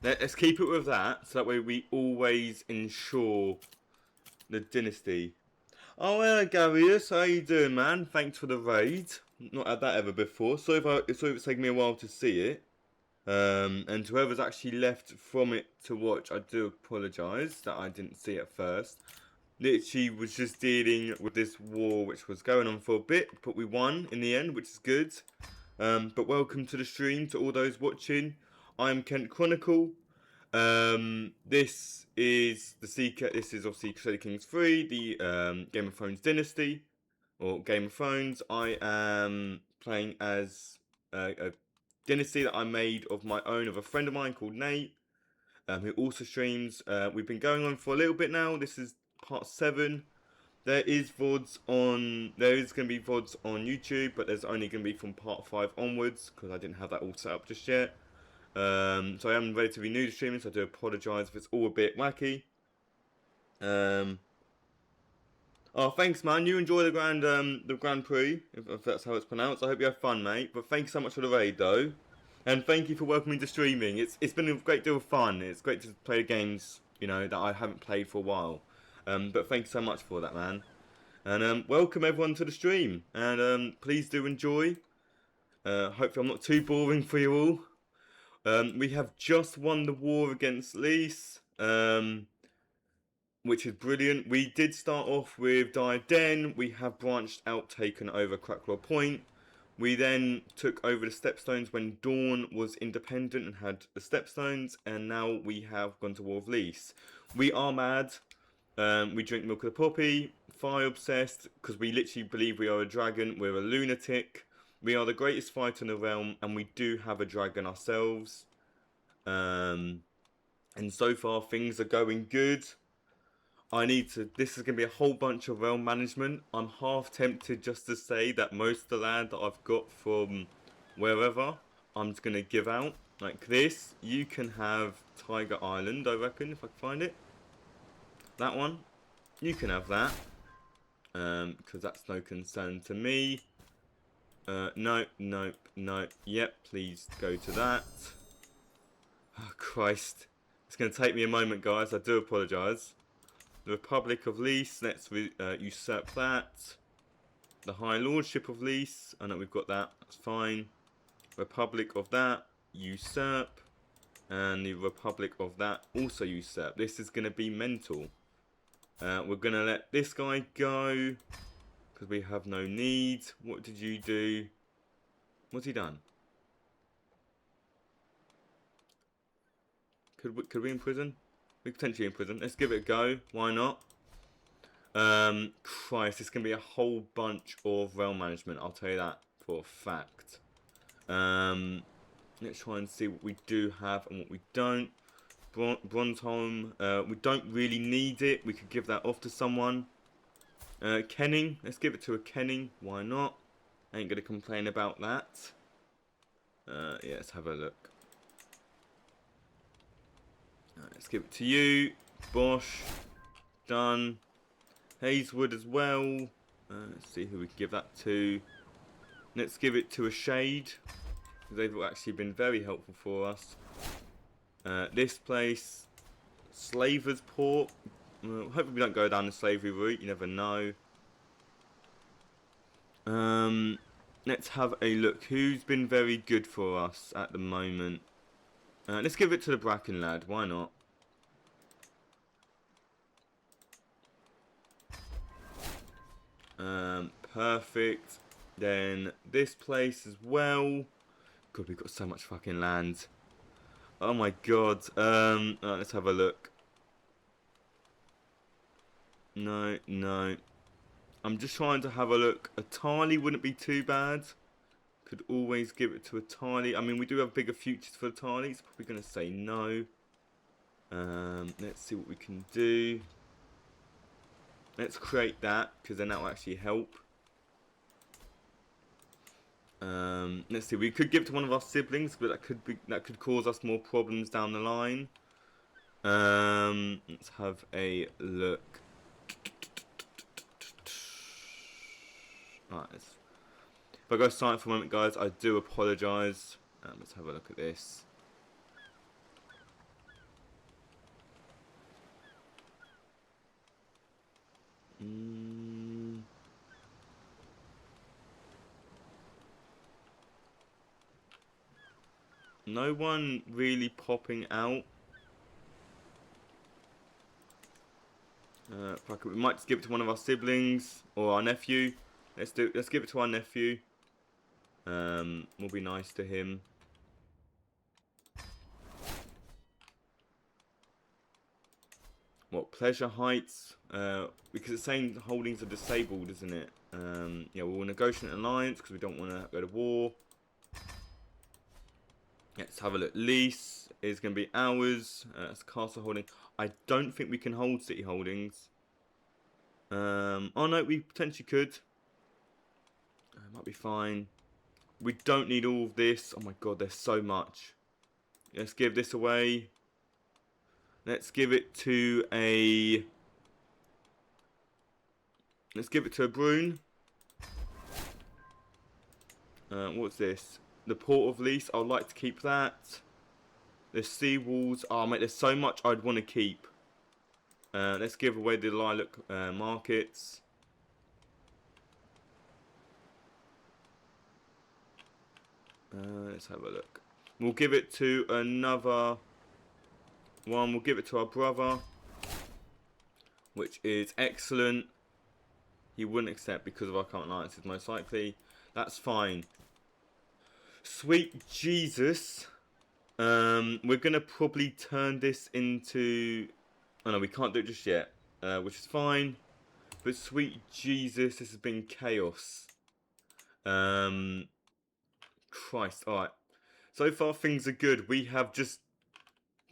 Let's keep it with that, so that way we always ensure the dynasty. Oh, hello Garius, how you doing, man? Thanks for the raid. Not had that ever before. Sorry if it's taken me a while to see it. And to whoever's actually left from it to watch, I do apologise that I didn't see it first. Literally was just dealing with this war which was going on for a bit, but we won in the end, which is good. But welcome to the stream to all those watching. I'm Kent Chronicle. This is the Seeker. This is obviously Crusader Kings 3, the Game of Thrones Dynasty, or Game of Thrones. I am playing as a dynasty that I made of my own, of a friend of mine called Nate, who also streams. We've been going on for a little bit now. This is part 7. There is going to be VODs on YouTube, but there's only going to be from part 5 onwards, because I didn't have that all set up just yet. So I am relatively new to streaming, so I do apologise if it's all a bit wacky. Oh, thanks, man. You enjoy the Grand Prix, if that's how it's pronounced. I hope you have fun, mate. But thanks so much for the raid, though, and thank you for welcoming to streaming. It's been a great deal of fun. It's great to play games, you know, that I haven't played for a while. But thanks so much for that, man. And welcome everyone to the stream. And please do enjoy. Hopefully I'm not too boring for you all. We have just won the war against Lys, which is brilliant. We did start off with Diaden. We have branched out, taken over Cracklaw Point. We then took over the Stepstones when Dawn was independent and had the Stepstones, and now we have gone to War of Lys. We are mad. We drink milk of the poppy, fire obsessed, because we literally believe we are a dragon. We're a lunatic. We are the greatest fighter in the realm, and we do have a dragon ourselves. And so far things are going good. This is going to be a whole bunch of realm management. I'm half tempted just to say that most of the land that I've got from wherever, I'm just going to give out. Like this, you can have Tiger Island, I reckon, if I can find it. That one. You can have that. Because that's no concern to me. No, nope, no. Yep, please go to that. Oh, Christ. It's going to take me a moment, guys. I do apologise. The Republic of Lease. Let's usurp that. The High Lordship of Lease. I know we've got that. That's fine. Republic of that. Usurp. And the Republic of that. Also usurp. This is going to be mental. We're going to let this guy go. Because we have no need. What did you do? What's he done? Could we imprison? We potentially imprison. Let's give it a go. Why not? Christ, it's going to be a whole bunch of realm management. I'll tell you that for a fact. Let's try and see what we do have and what we don't. Bronzeholm. We don't really need it. We could give that off to someone. Kenning. Let's give it to a Kenning. Why not? Ain't going to complain about that. Yeah, let's have a look. Let's give it to you. Bosch. Done. Hazewood as well. Let's see who we can give that to. Let's give it to a Shade. They've actually been very helpful for us. This place. Slavers Port. Hopefully we don't go down the slavery route. You never know. Let's have a look. Who's been very good for us at the moment? Let's give it to the Bracken lad. Why not? Perfect. Then this place as well. God, we've got so much fucking land. Oh my god. Let's have a look. No, no. I'm just trying to have a look. A Tali wouldn't be too bad. Could always give it to a Tali. I mean, we do have bigger futures for the Tali. It's probably going to say no. Let's see what we can do. Let's create that, because then that will actually help. Let's see. We could give it to one of our siblings, but that could cause us more problems down the line. Let's have a look. Right. If I go silent for a moment, guys, I do apologise. Let's have a look at this. No one really popping out. We might just give it to one of our siblings or our nephew. Let's give it to our nephew. We'll be nice to him. What, Pleasure Heights? Because it's saying holdings are disabled, isn't it? Yeah, we'll negotiate an alliance because we don't want to go to war. Let's have a look. Lease is going to be ours. It's castle holding. I don't think we can hold city holdings. Oh no, we potentially could. Might be fine. We don't need all of this. Oh my god, there's so much. Let's give this away. Let's give it to a... Let's give it to a Brune. What's this? The Port of Lease. I'd like to keep that. The Sea Walls. Oh mate, there's so much I'd want to keep. Let's give away the Lilac Markets. Let's have a look. We'll give it to another one. We'll give it to our brother, which is excellent. He wouldn't accept because of our current alliances, most likely. That's fine. Sweet Jesus. We're going to probably turn this into... Oh no, we can't do it just yet, which is fine. But sweet Jesus, this has been chaos. Christ, alright. So far things are good. We have just,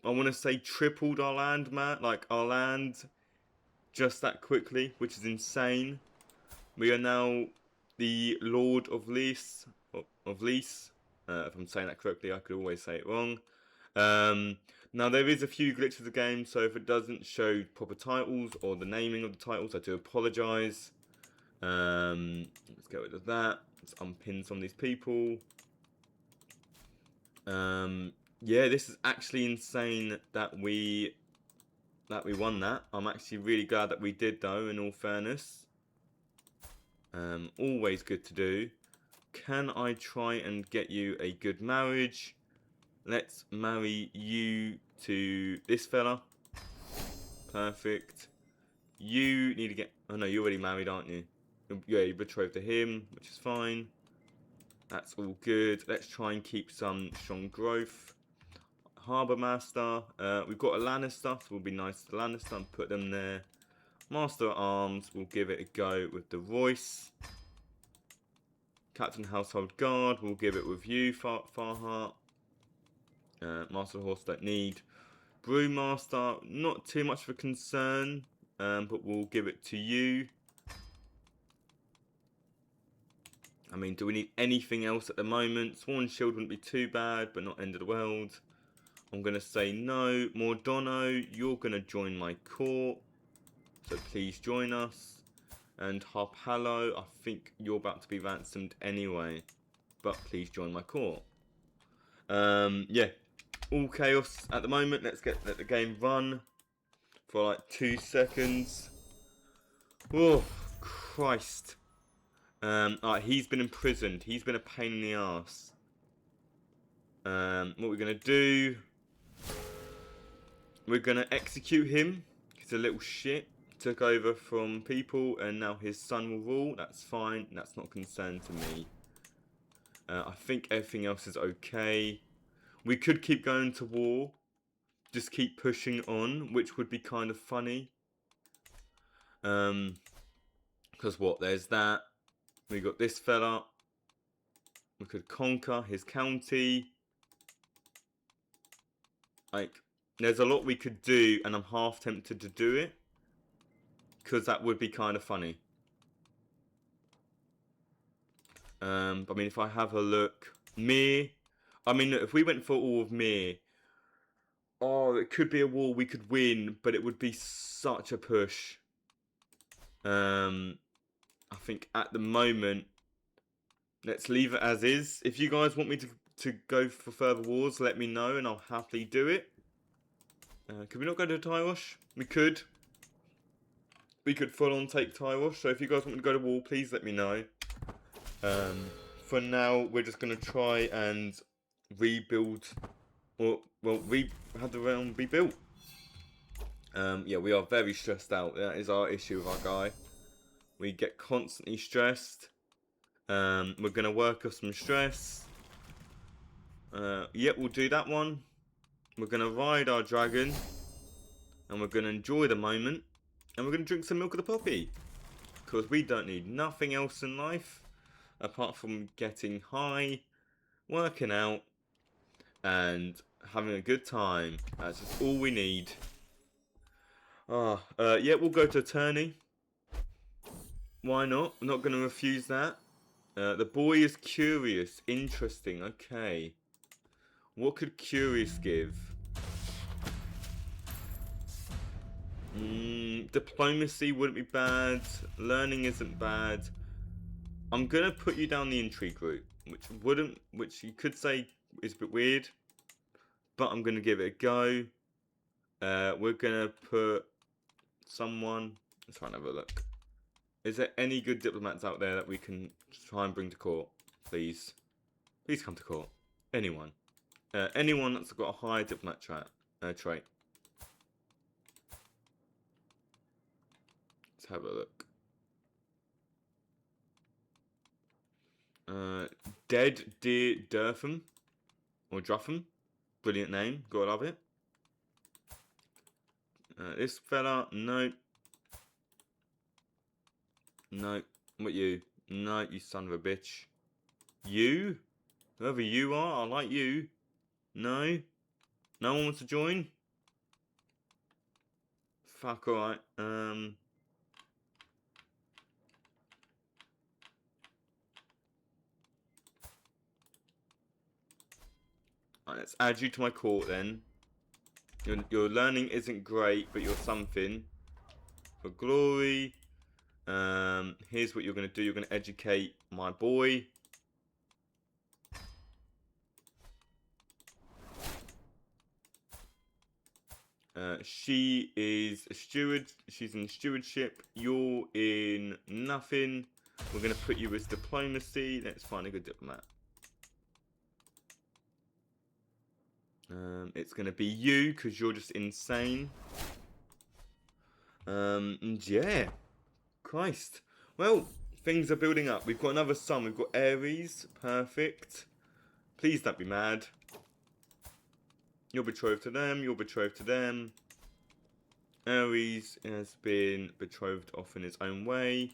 I want to say, tripled our land, Matt. Like, our land just that quickly, which is insane. We are now the Lord of Lease. If I'm saying that correctly, I could always say it wrong. Now, there is a few glitches of the game, so if it doesn't show proper titles or the naming of the titles, I do apologise. Let's get rid of that. Let's unpin some of these people. Yeah, this is actually insane that we won that. I'm actually really glad that we did, though, in all fairness. Always good to do. Can I try and get you a good marriage? Let's marry you to this fella. Perfect. You need to get... Oh, no, you're already married, aren't you? Yeah, you're betrothed to him, which is fine. That's all good. Let's try and keep some strong growth. Harbour Master. We've got a Lannister, so we'll be nice to Lannister and put them there. Master at Arms, we'll give it a go with the Royce. Captain Household Guard, we'll give it with you, Farhart. Master of Horse, don't need. Brewmaster, not too much of a concern, but we'll give it to you. I mean, do we need anything else at the moment? Sworn Shield wouldn't be too bad, but not end of the world. I'm going to say no. Mordono, you're going to join my court, so please join us. And Harpalo, I think you're about to be ransomed anyway, but please join my court. Yeah, all chaos at the moment. Let's let the game run for like 2 seconds. Oh, Christ. Alright, he's been imprisoned. He's been a pain in the ass. What we're going to do... We're going to execute him. He's a little shit. Took over from people and now his son will rule. That's fine. That's not a concern to me. I think everything else is okay. We could keep going to war. Just keep pushing on, which would be kind of funny. Because what? There's that. We got this fella. We could conquer his county. Like, there's a lot we could do, and I'm half tempted to do it. Because that would be kind of funny. I mean, if I have a look... Mir. I mean, if we went for all of Mir... Oh, it could be a war we could win, but it would be such a push. I think at the moment... Let's leave it as is. If you guys want me to go for further wars, let me know and I'll happily do it. Could we not go to Tyrosh? We could. We could full on take Tyrosh. So if you guys want me to go to war, please let me know. For now, we're just going to try and rebuild. Or, well, have the realm rebuilt. Yeah, we are very stressed out. That is our issue with our guy. We get constantly stressed. We're going to work off some stress. Yeah, we'll do that one. We're going to ride our dragon. And we're going to enjoy the moment. And we're going to drink some milk of the poppy. Because we don't need nothing else in life. Apart from getting high, working out, and having a good time. That's just all we need. Yeah, we'll go to attorney. Why not? I'm not going to refuse that. The boy is curious. Interesting. Okay. What could curious give? Diplomacy wouldn't be bad. Learning isn't bad. I'm going to put you down the intrigue route. Which you could say is a bit weird. But I'm going to give it a go. We're going to put someone... Let's try and have a look. Is there any good diplomats out there that we can try and bring to court? Please. Please come to court. Anyone. Anyone that's got a high diplomat trait. Let's have a look. Dead Deer Durtham. Or Druffam. Brilliant name. Gotta love it. This fella. Nope. No. What you? No, you son of a bitch. You? Whoever you are, I like you. No? No one wants to join? Fuck, alright. Alright, let's add you to my court then. Your learning isn't great, but you're something. For glory. Here's what you're going to do. You're going to educate my boy. She is a steward. She's in stewardship. You're in nothing. We're going to put you as diplomacy. Let's find a good diplomat. It's going to be you because you're just insane. And yeah. Christ. Well, things are building up. We've got another son. We've got Aries. Perfect. Please don't be mad. You're betrothed to them. You're betrothed to them. Aries has been betrothed off in his own way.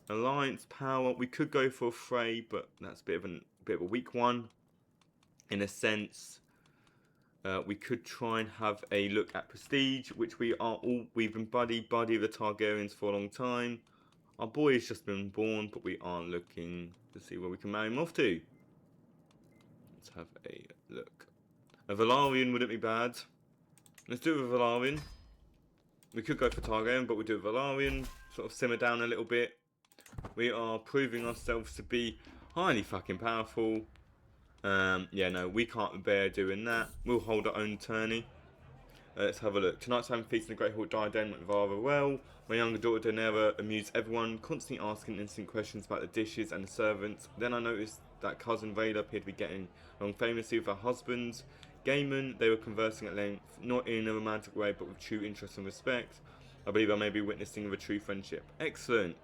Alliance power. We could go for a Frey, but that's a bit of a weak one. In a sense, we could try and have a look at prestige, which we've been buddy of the Targaryens for a long time. Our boy has just been born, but we are looking to see where we can marry him off to. Let's have a look. A Valarian wouldn't be bad. Let's do it with a Valarian. We could go for Targaryen, but we'll do a Valarian. Sort of simmer down a little bit. We are proving ourselves to be highly fucking powerful. Yeah, no, we can't bear doing that. We'll hold our own tourney. Let's have a look. Tonight's having feast in the Great Hall Diadem went rather well. My younger daughter Daenerys amused everyone, constantly asking instant questions about the dishes and the servants. Then I noticed that cousin Rhaeda appeared to be getting along famously with her husband. Gaiman, they were conversing at length, not in a romantic way, but with true interest and respect. I believe I may be witnessing of a true friendship. Excellent.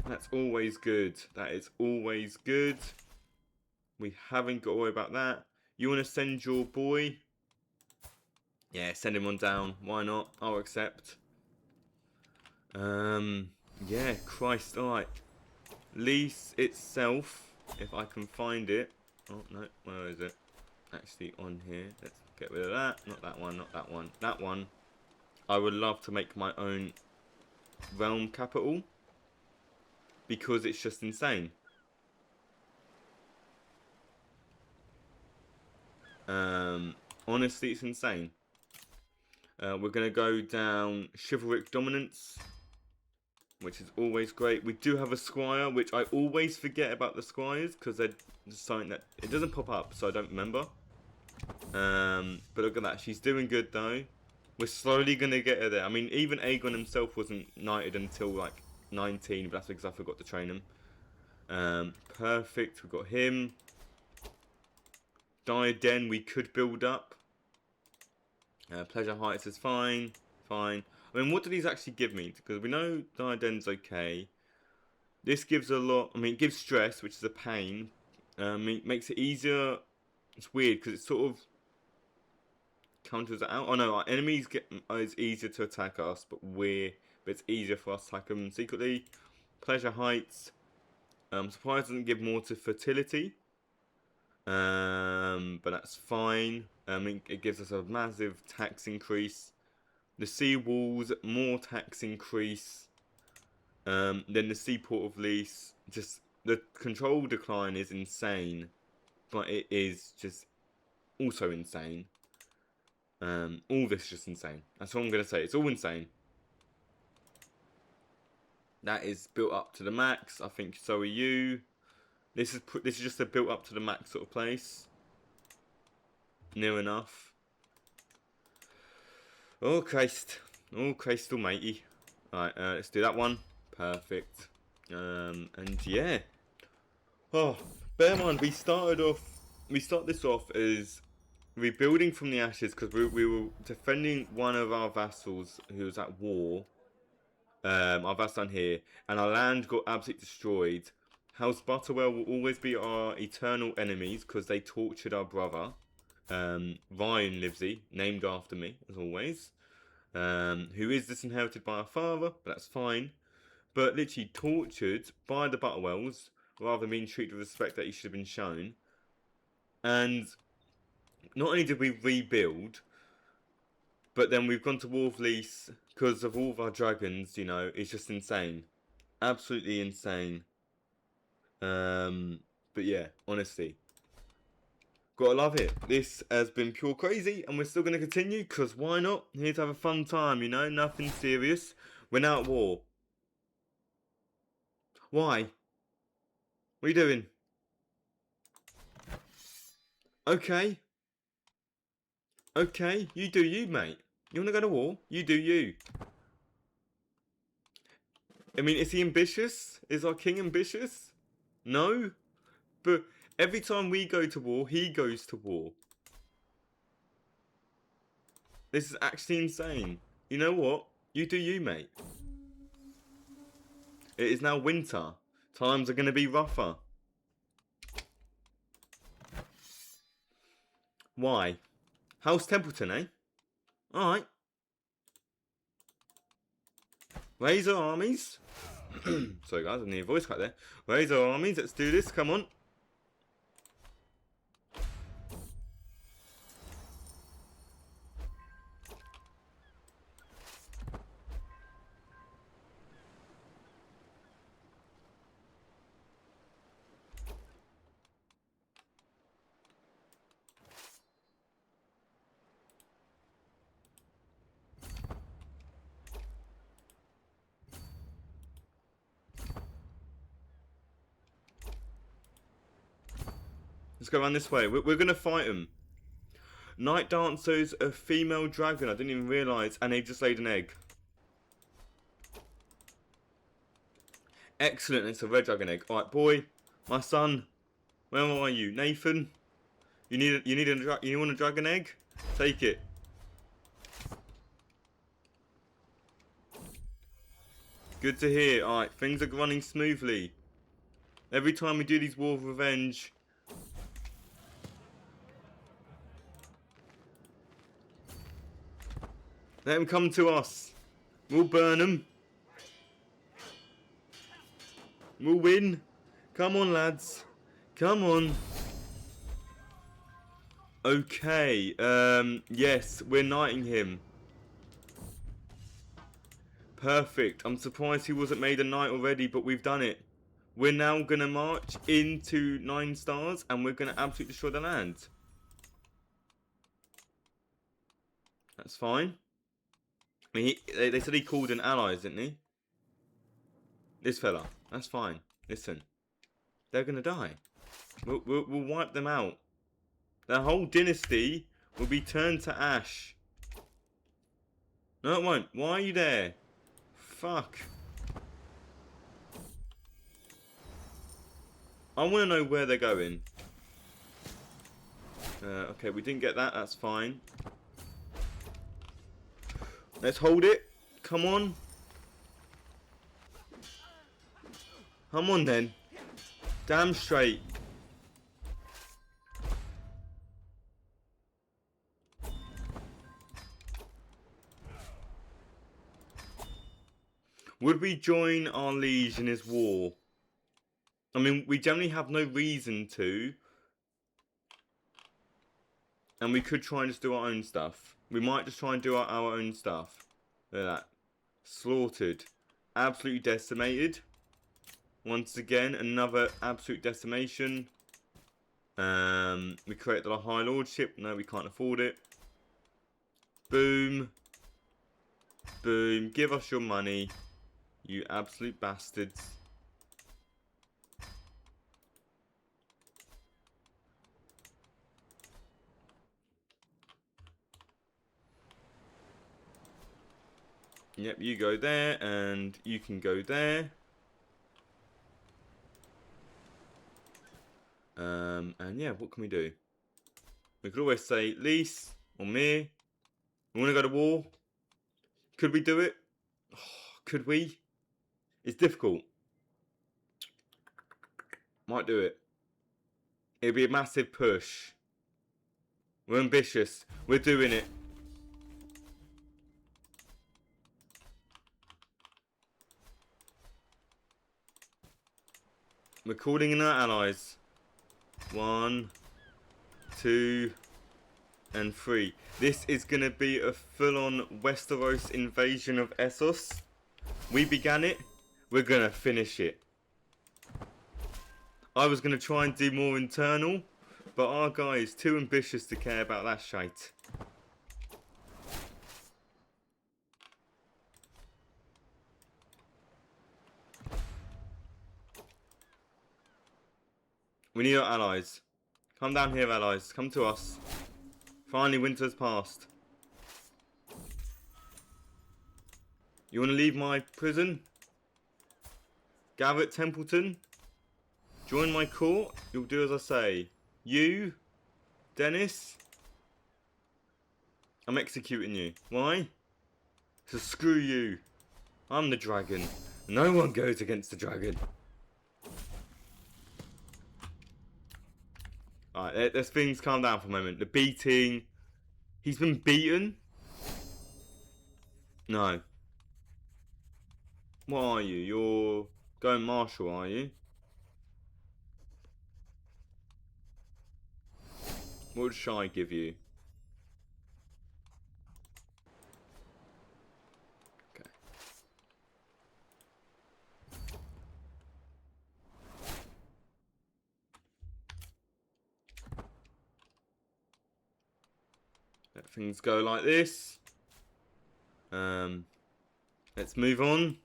That's always good. That is always good. We haven't got to worry about that. You want to send your boy? Yeah, send him on down. Why not? I'll accept. Yeah, Christ. Alright. Lease itself, if I can find it. Oh, no. Where is it? Actually on here. Let's get rid of that. Not that one, not that one. That one. I would love to make my own realm capital. Because it's just insane. Honestly, it's insane. We're going to go down chivalric dominance, which is always great. We do have a squire, which I always forget about the squires because they're something that it doesn't pop up, so I don't remember. But look at that, she's doing good though. We're slowly going to get her there. I mean, even Aegon himself wasn't knighted until like 19, but that's because I forgot to train him. Perfect, we've got him. Diadem we could build up. Pleasure Heights is fine. Fine. I mean, what do these actually give me? Because we know Diadem's okay. This gives a lot. I mean, it gives stress, which is a pain. It makes it easier. It's weird because it sort of counters it out. Oh no, our enemies it's easier to attack us, but it's easier for us to attack them secretly. Pleasure Heights. Surprise doesn't give more to fertility. But that's fine. It gives us a massive tax increase. The sea walls, more tax increase. Then the seaport of lease. Just the control decline is insane, but it is just also insane. All this is just insane. That's what I'm gonna say. It's all insane. That is built up to the max. I think so are you. This is just a built up to the max sort of place. Near enough. Oh Christ. Oh Christ almighty. Alright, let's do that one. Perfect. And yeah. Oh, bear in mind we start this off as rebuilding from the ashes because we were defending one of our vassals who was at war. Our vassal down here, and our land got absolutely destroyed. House Butterwell will always be our eternal enemies because they tortured our brother. Ryan Livesey, named after me, as always. Who is disinherited by our father, but that's fine. But literally tortured by the Butterwells, rather than being treated with respect that he should have been shown. And not only did we rebuild, but then we've gone to war with Lease because of all of our dragons, you know, it's just insane. Absolutely insane. But yeah, honestly. Gotta love it. This has been pure crazy, and we're still going to continue, because why not? Here to have a fun time, you know? Nothing serious. We're now at war. Why? What are you doing? Okay. Okay, you do you, mate. You want to go to war? You do you. I mean, is he ambitious? Is our king ambitious? No? But every time we go to war, he goes to war. This is actually insane. You know what? You do you, mate. It is now winter. Times are going to be rougher. Why? House Templeton, eh? Alright. Raise our armies. Sorry guys, I need a voice crack there. Raise our armies, let's do this, come on. Let's go around this way. We're going to fight them. Night Dancer's a female dragon. I didn't even realise. And they just laid an egg. Excellent. It's a red dragon egg. Alright, boy. My son. Where are you? Nathan? You want a dragon egg? Take it. Good to hear. Alright, things are running smoothly. Every time we do these War of Revenge... Let them come to us. We'll burn them. We'll win. Come on, lads. Come on. Okay. Yes, we're knighting him. Perfect. I'm surprised he wasn't made a knight already, but we've done it. We're now going to march into 9 stars, and we're going to absolutely destroy the land. That's fine. I mean, they said he called in allies, didn't he? This fella. That's fine. Listen. They're going to die. We'll wipe them out. Their whole dynasty will be turned to ash. No, it won't. Why are you there? Fuck. I want to know where they're going. Okay, we didn't get that. That's fine. Let's hold it. Come on. Come on then. Damn straight. Would we join our liege in his war? I mean, we generally have no reason to. And we could try and just do our own stuff. We might just try and do our own stuff. Look at that. Slaughtered. Absolutely decimated. Once again, another absolute decimation. We created a high lordship. No, we can't afford it. Boom. Boom. Give us your money. You absolute bastards. Yep, you go there, and you can go there. And yeah, what can we do? We could always say lease or me. We want to go to war. Could we do it? Oh, could we? It's difficult. Might do it. It'd be a massive push. We're ambitious. We're doing it. We're calling in our allies. 1, 2, and 3. This is going to be a full-on Westeros invasion of Essos. We began it. We're going to finish it. I was going to try and do more internal, but our guy is too ambitious to care about that shite. We need our allies. Come down here, allies. Come to us. Finally, winter's passed. You want to leave my prison? Garrett Templeton? Join my court? You'll do as I say. You? Dennis? I'm executing you. Why? So screw you. I'm the dragon. No one goes against the dragon. Alright, let's things calm down for a moment. The beating. He's been beaten? No. What are you? You're going martial, are you? What should I give you? Okay. Let things go like this. Let's move on.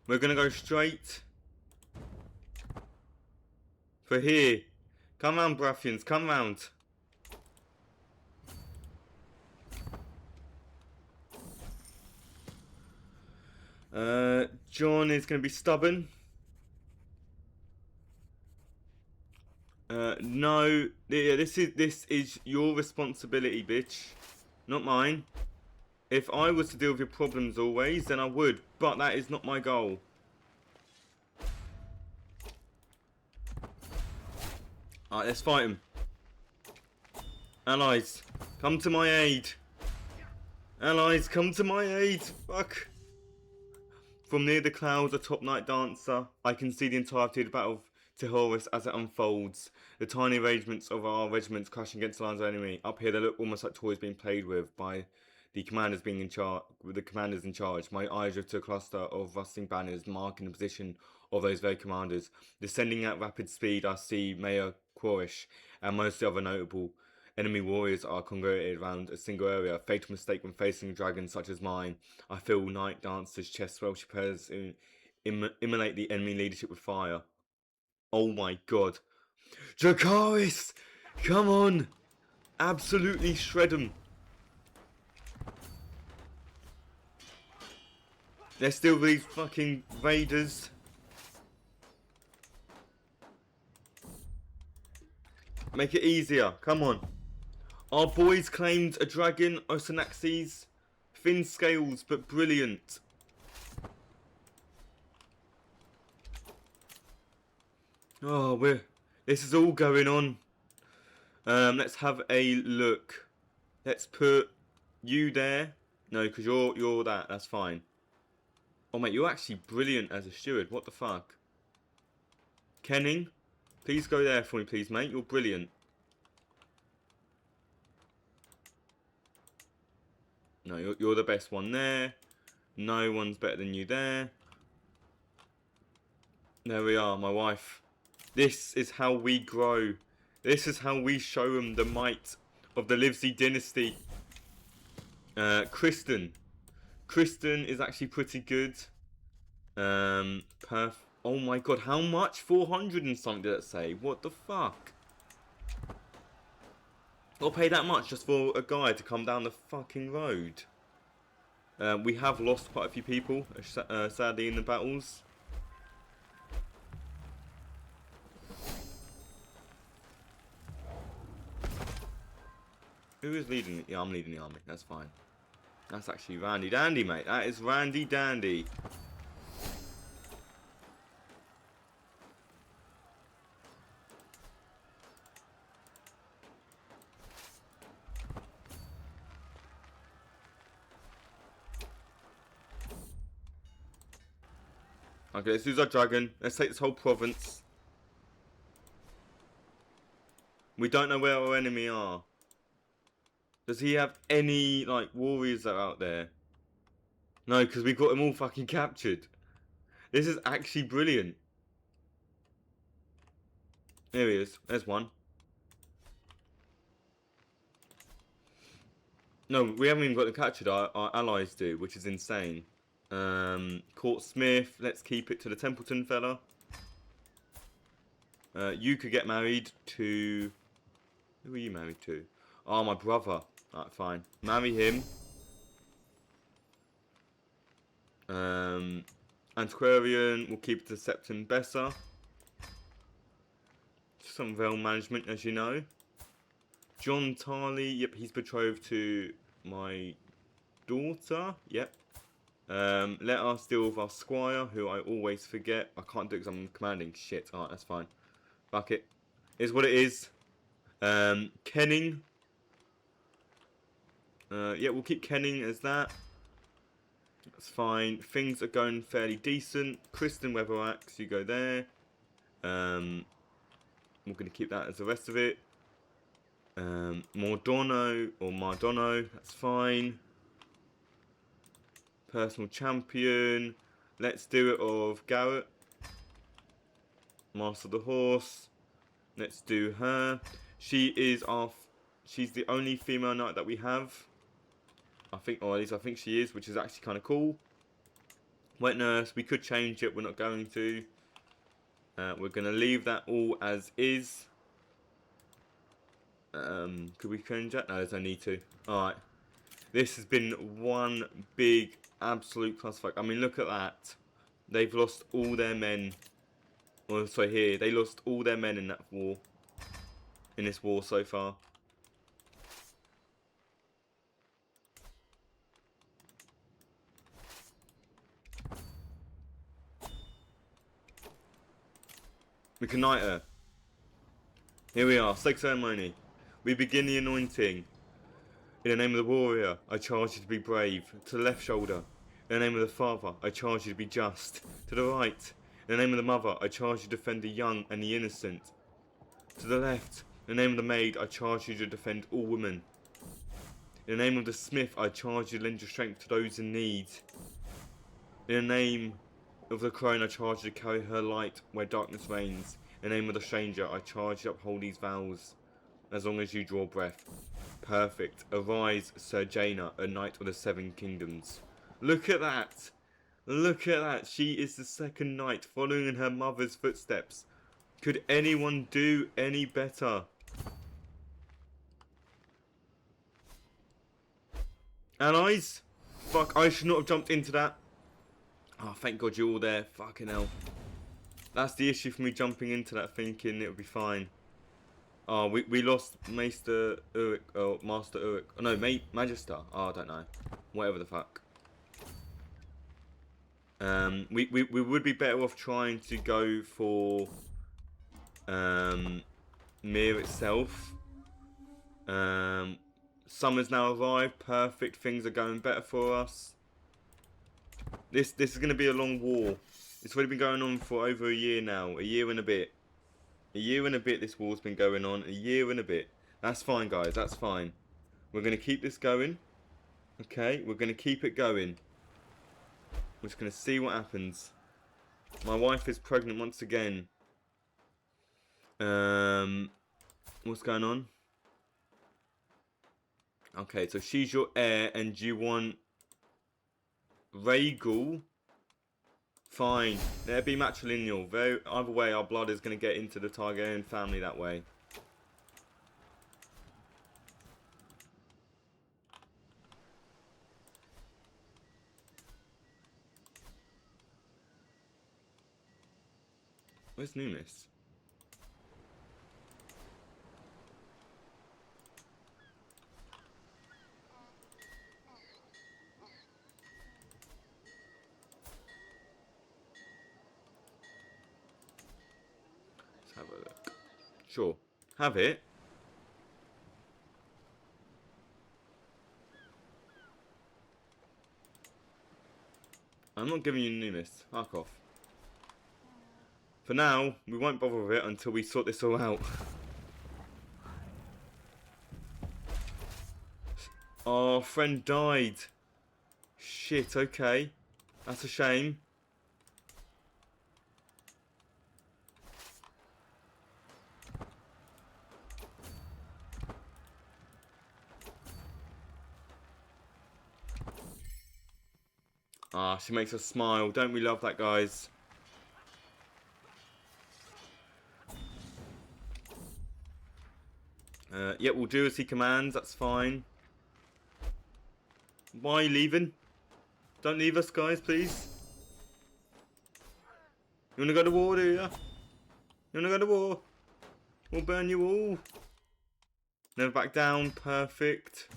We're gonna go straight for here. Come round, Brathians, come round. John is gonna be stubborn. No, yeah, this is your responsibility, bitch, not mine. If I was to deal with your problems always, then I would, but that is not my goal. Alright, let's fight him. Allies, come to my aid. Allies, come to my aid. Fuck. From near the clouds, a top night dancer, I can see the entirety of the Battle of Tihoris as it unfolds. The tiny arrangements of our regiments crashing against the lines of the enemy. Up here, they look almost like toys being played with by the commanders being in charge. With the commanders in charge, my eyes drift to a cluster of rustling banners marking the position of those very commanders. Descending at rapid speed, I see Mayor Quorish and most of the other notable enemy warriors are congregated around a single area. A fatal mistake when facing dragons such as mine. I feel night dancer's chest swell. She prepares to immolate the enemy leadership with fire. Oh my god. Dracarys! Come on! Absolutely shred them. They're still these fucking raiders. Make it easier. Come on. Our boys claimed a dragon, Osanaxes. Thin scales, but brilliant. Oh, this is all going on. Let's have a look. Let's put you there. No, because you're that. That's fine. Oh mate, you're actually brilliant as a steward. What the fuck? Kenning, please go there for me, please, mate. You're brilliant. No, you're the best one there. No one's better than you there. There we are, my wife. This is how we grow. This is how we show them the might of the Livesey Dynasty. Kristen is actually pretty good. Oh my god, how much? 400 and something did it say? What the fuck? I'll pay that much just for a guy to come down the fucking road. We have lost quite a few people, sadly, in the battles. Who is leading it? Yeah, I'm leading the army. That's fine. That's actually Randy Dandy, mate. That is Randy Dandy. Okay, let's use our dragon. Let's take this whole province. We don't know where our enemy are. Does he have any, like, warriors that are out there? No, because we got them all fucking captured. This is actually brilliant. There he is. There's one. No, we haven't even got the captured. Our allies do, which is insane. Court Smith. Let's keep it to the Templeton fella. You could get married to... Who are you married to? Oh, my brother. Alright, fine. Marry him. Antiquarian. We'll keep it to Septon Besser. Some realm management, as you know. John Tarley. Yep, he's betrothed to my daughter. Yep. Let us deal with our squire, who I always forget. I can't do it because I'm commanding. Shit. Alright, that's fine. Fuck it. Is what it is. Kenning. Yeah, we'll keep Kenning as that. That's fine. Things are going fairly decent. Kristen Weatheraxe, you go there. We're going to keep that as the rest of it. Mordono or Mardono, that's fine. Personal champion. Let's do it of Garrett. Master of the Horse. Let's do her. She is she's the only female knight that we have. I think, or at least I think she is, which is actually kind of cool. Wet Nurse, we could change it, we're not going to. We're going to leave that all as is. Could we change that? No, there's no need to. Alright. This has been one big absolute clusterfuck. I mean, look at that. They've lost all their men. Also here, they lost all their men in that war. In this war so far. We can knight her. Here we are, stake ceremony. We begin the anointing. In the name of the warrior, I charge you to be brave. To the left shoulder. In the name of the father, I charge you to be just. To the right. In the name of the mother, I charge you to defend the young and the innocent. To the left. In the name of the maid, I charge you to defend all women. In the name of the smith, I charge you to lend your strength to those in need. In the name of the crone, I charge you to carry her light where darkness reigns. In the name of the stranger, I charge you to uphold these vows, as long as you draw breath. Perfect. Arise, Sir Jaina, a knight of the Seven Kingdoms. Look at that! Look at that! She is the second knight, following in her mother's footsteps. Could anyone do any better? Allies? Fuck, I should not have jumped into that. Oh, thank God you're all there. Fucking hell. That's the issue for me jumping into that thinking it would be fine. Oh, we lost Maester Uruk, or Master Uruk. Oh, no, Magister. Oh, I don't know. Whatever the fuck. We would be better off trying to go for Mir itself. Summer's now arrived. Perfect. Things are going better for us. This is going to be a long war. It's already been going on for over a year now. A year and a bit. A year and a bit this war's been going on. A year and a bit. That's fine, guys. That's fine. We're going to keep this going. Okay? We're going to keep it going. We're just going to see what happens. My wife is pregnant once again. What's going on? Okay, so she's your heir and you want Rhaegal. Fine. There be matrilineal. Either way, our blood is going to get into the Targaryen family that way. Where's Numis? Let's have a look. Sure. Have it. I'm not giving you Numis. Fuck off. For now, we won't bother with it until we sort this all out. Our friend died. Shit, okay. That's a shame. Ah, she makes us smile. Don't we love that, guys? Yeah, we'll do as he commands. That's fine. Why are you leaving? Don't leave us, guys, please. You wanna go to war, do you? You wanna go to war? We'll burn you all. Never back down. Perfect.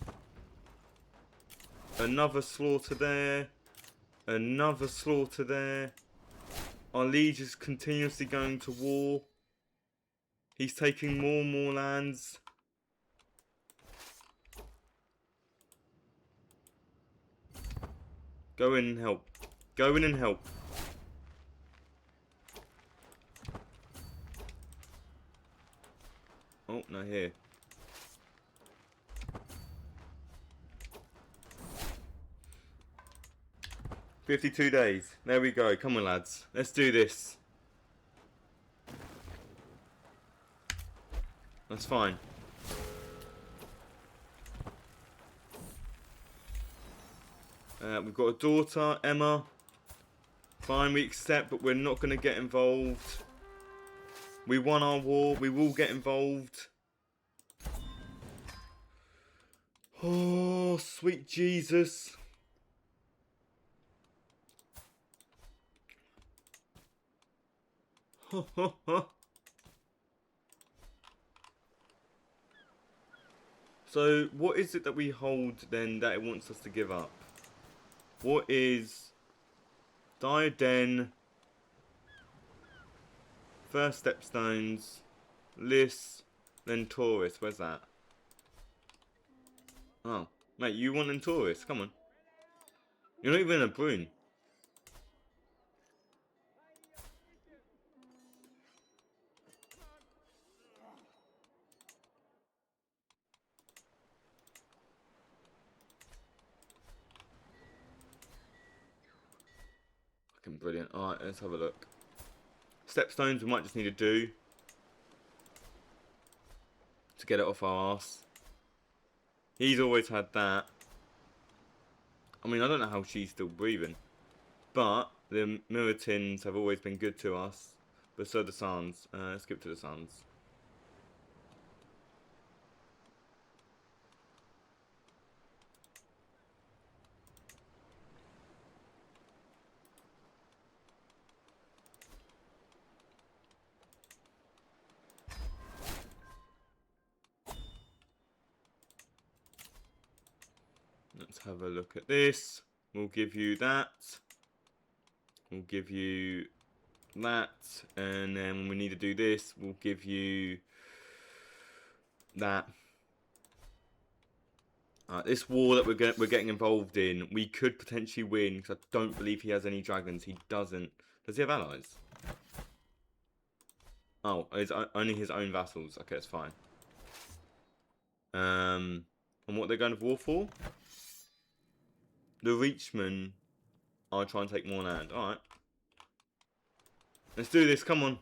Another slaughter there. Another slaughter there. Our liege is continuously going to war. He's taking more and more lands. Go in and help. Go in and help. Oh, no, here. "52 days. There we go. Come on, lads. Let's do this. That's fine. We've got a daughter, Emma. Fine, we accept, but we're not going to get involved. We won our war. We will get involved. Oh, sweet Jesus. So, what is it that we hold then that it wants us to give up? What is Diaden, first stepstones, Lys, then Taurus? Where's that? Oh, mate, you want in Taurus? Come on. You're not even a Brune. Fucking brilliant. Alright, let's have a look. Stepstones we might just need to do to get it off our arse. He's always had that. I mean, I don't know how she's still breathing. But the Muratins have always been good to us. But so the Suns. Let's skip to the Suns. Let's have a look at this. We'll give you that. We'll give you that. And then when we need to do this, we'll give you that. This war that we're getting involved in, we could potentially win because I don't believe he has any dragons. He doesn't. Does he have allies? Oh, it's only his own vassals. Okay, it's fine. And what they're going to war for? The Reachmen are trying to take more land. Alright. Let's do this. Come on.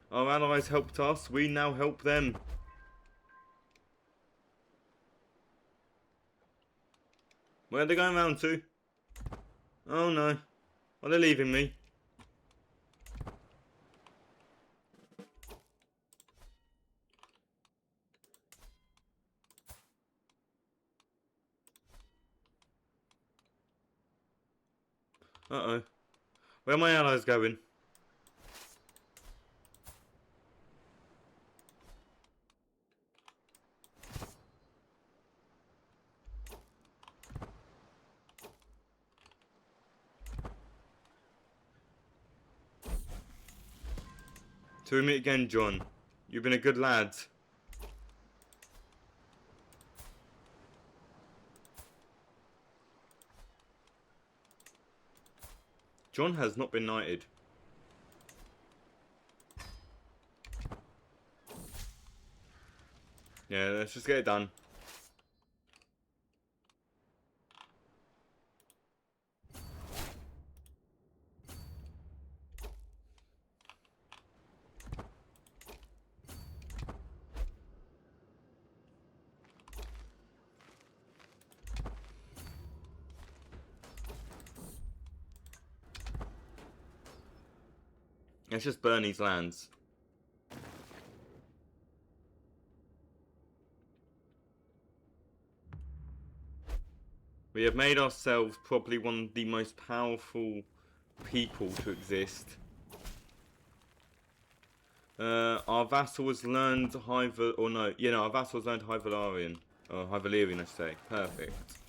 Our allies helped us. We now help them. Where are they going round to? Oh no. Are they leaving me? Uh-oh. Where are my allies going? Till we meet again, John. You've been a good lad. John has not been knighted. Yeah, let's just get it done. Let's just burn these lands. We have made ourselves probably one of the most powerful people to exist. Our vassal has learned High our vassal has learned High Valyrian. Or High Valyrian, I should say. Perfect.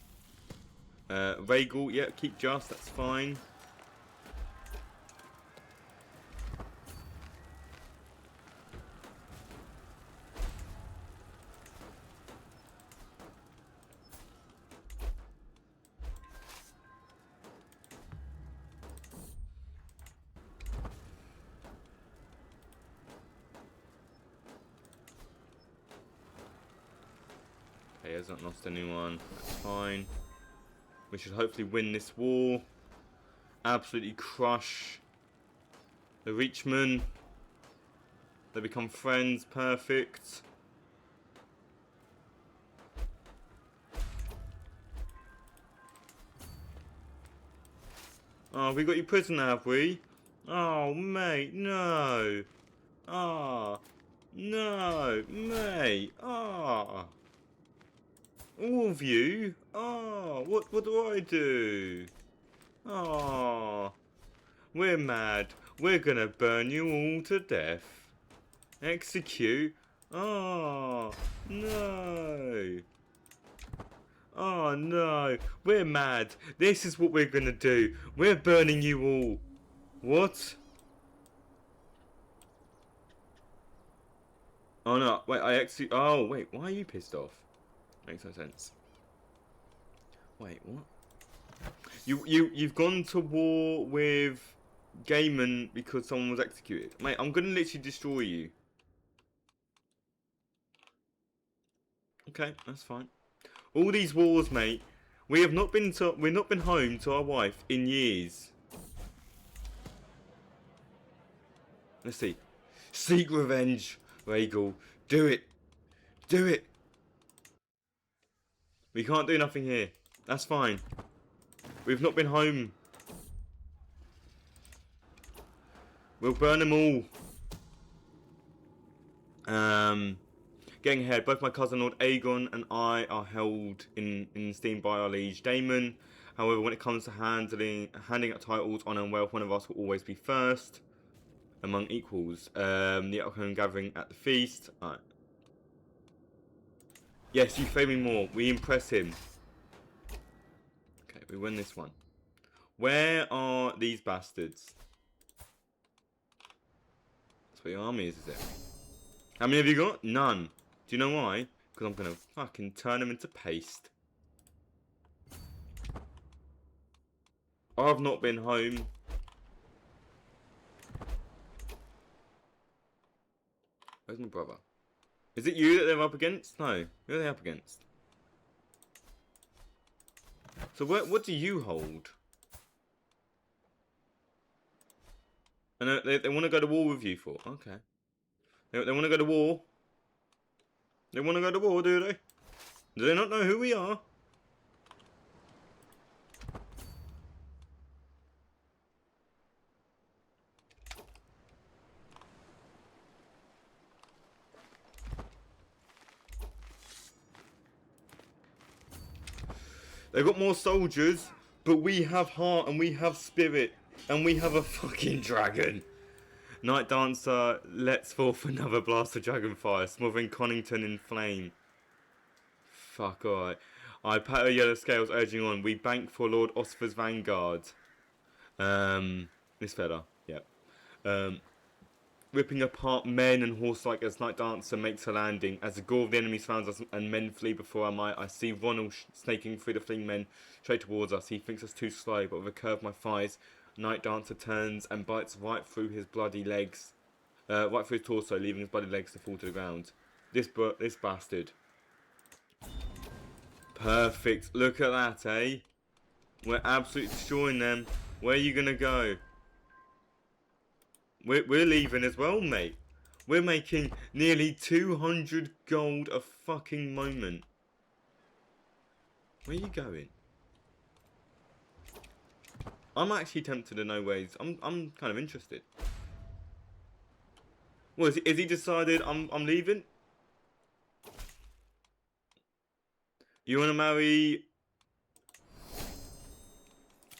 Rhaegal, yeah, keep just, that's fine. Okay, he hasn't lost anyone. That's fine. We should hopefully win this war. Absolutely crush the Reachmen. They become friends. Perfect. Oh, we got you prisoner, have we? Oh, mate, no. Ah, no, mate. Ah. All of you? Oh, what do I do? Oh, we're mad. We're gonna burn you all to death. Execute? Oh, no. Oh, no. We're mad. This is what we're gonna do. We're burning you all. What? Oh, no. Wait, oh, wait. Why are you pissed off? Makes no sense. Wait, what? You've gone to war with Gaiman because someone was executed. Mate, I'm gonna literally destroy you. Okay, that's fine. All these wars, mate. We've not been home to our wife in years. Let's see. Seek revenge, Rhaegal. Do it. Do it. We can't do nothing here. That's fine. We've not been home. We'll burn them all. Getting ahead. Both my cousin Lord Aegon and I are held in esteem by our liege Daemon. However, when it comes to handing out titles, honour and wealth, one of us will always be first among equals. The upcoming gathering at the feast. Alright. Yes, you favour me more. We impress him. Okay, we win this one. Where are these bastards? That's where your army is it? How many have you got? None. Do you know why? Because I'm going to fucking turn them into paste. I've not been home. Where's my brother? Is it you that they're up against? No. Who are they up against? So what do you hold? And they want to go to war with you for? Okay. They want to go to war? They want to go to war, do they? Do they not know who we are? They've got more soldiers, but we have heart and we have spirit. And we have a fucking dragon. Night Dancer lets forth another blast of dragonfire, smothering Connington in flame. Fuck, alright. I pat her yellow scales, urging on. We bank for Lord Osfer's vanguard. This fella, yep. Ripping apart men and horse-like as Night Dancer makes her landing. As the gore of the enemy surrounds us and men flee before our might, I see Ronald snaking through the fleeing men straight towards us. He thinks us too slow, but with a curve of my thighs, Night Dancer turns and bites right through his bloody legs. Right through his torso, leaving his bloody legs to fall to the ground. This bastard. Perfect. Look at that, eh? We're absolutely destroying them. Where are you going to go? We're leaving as well, mate. We're making nearly 200 gold a fucking moment. Where are you going? I'm actually tempted to know ways. I'm kind of interested. What is he decided I'm leaving? You wanna marry?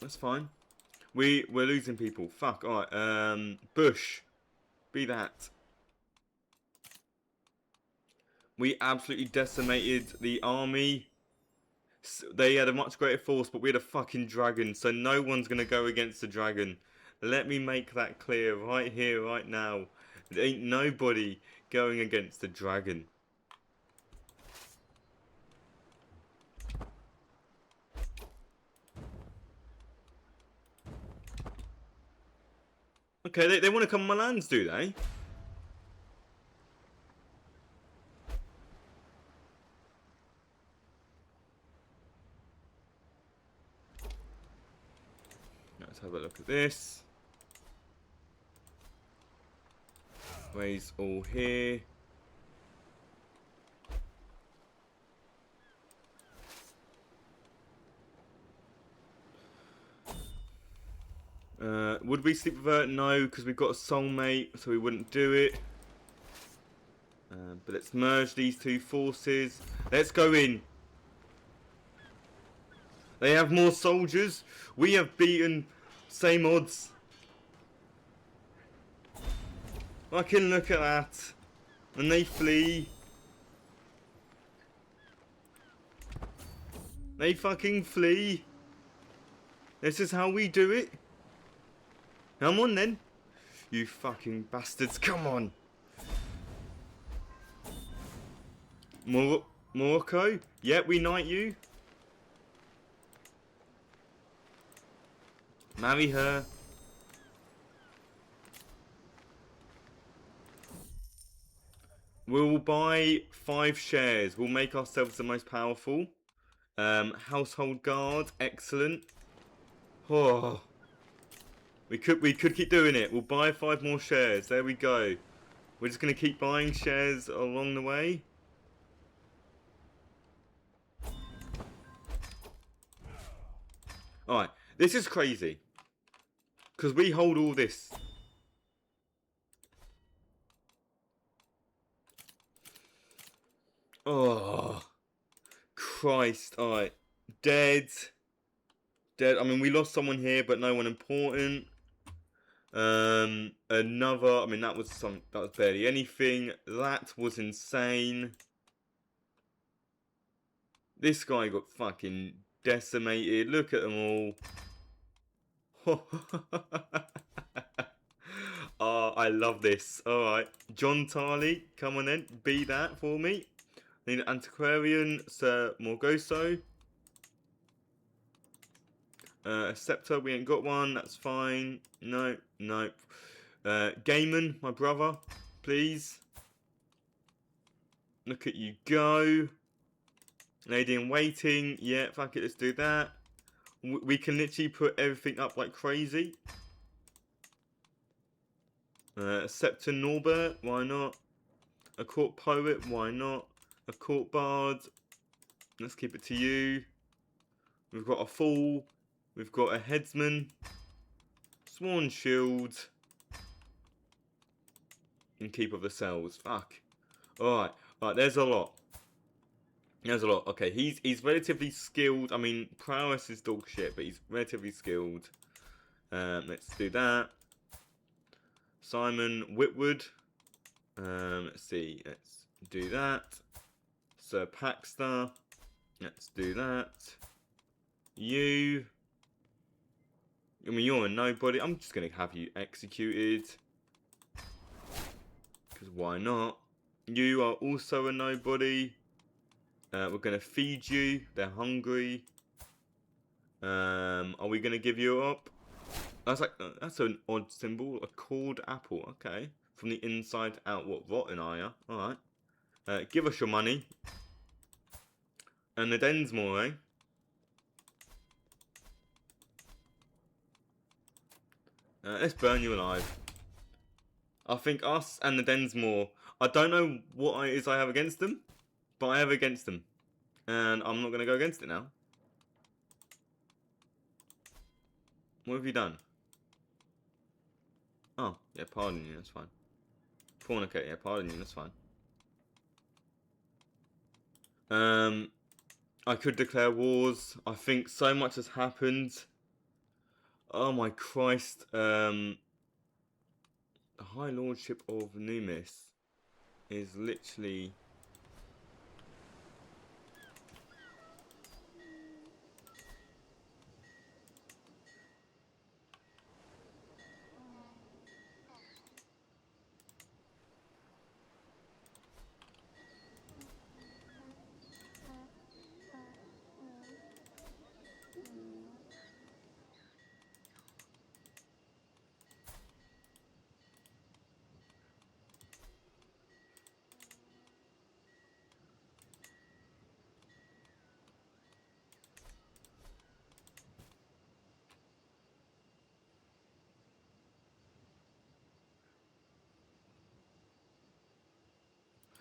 That's fine. We're losing people. Fuck. Alright, Bush. Be that. We absolutely decimated the army. They had a much greater force, but we had a fucking dragon, so no one's gonna go against the dragon. Let me make that clear right here, right now. There ain't nobody going against the dragon. Okay, they want to come on my lands, do they? Let's have a look at this. Ways all here. Would we sleep with her? No, because we've got a soulmate, so we wouldn't do it. But let's merge these two forces. Let's go in. They have more soldiers. We have beaten same odds. I can look at that. And they flee. They fucking flee. This is how we do it. Come on then. You fucking bastards. Come on. Morocco? Yeah, we knight you. Marry her. We'll buy 5 shares. We'll make ourselves the most powerful. Household guard, excellent. Oh, we could keep doing it. We'll buy 5 more shares. There we go. We're just gonna keep buying shares along the way. All right, this is crazy because we hold all this. Oh, Christ! All right, dead. I mean, we lost someone here, but no one important. Another. I mean, that was barely anything. That was insane. This guy got fucking decimated. Look at them all. Oh, I love this. Alright. John Tarley, come on then. Be that for me. Need an antiquarian, Sir Morgoso. A scepter, we ain't got one. That's fine. No. Gaiman, my brother. Please. Look at you go. Lady in waiting. Yeah, fuck it, let's do that. We can literally put everything up like crazy. A scepter Norbert, why not? A court poet, why not? A court bard, let's keep it to you. We've got a fool. We've got a headsman. Sworn shield. And keep of the cells. Fuck. Alright, there's a lot. Okay, he's relatively skilled. I mean, prowess is dog shit, but he's relatively skilled. Let's do that. Simon Whitwood. Let's see. Let's do that. Sir Paxter. Let's do that. You. I mean, you're a nobody. I'm just going to have you executed. Because why not? You are also a nobody. We're going to feed you. They're hungry. Are we going to give you up? That's an odd symbol. A cord apple. Okay. From the inside out. What, rotten are you? Alright. Give us your money. And the Densmore, eh? Let's burn you alive. I think us and the Densmore. I don't know what it is I have against them. But I have against them. And I'm not going to go against it now. What have you done? Oh, yeah, pardon you, that's fine. Fornicate, yeah, pardon you, that's fine. I could declare wars. I think so much has happened. Oh my Christ. The High Lordship of Numis is literally...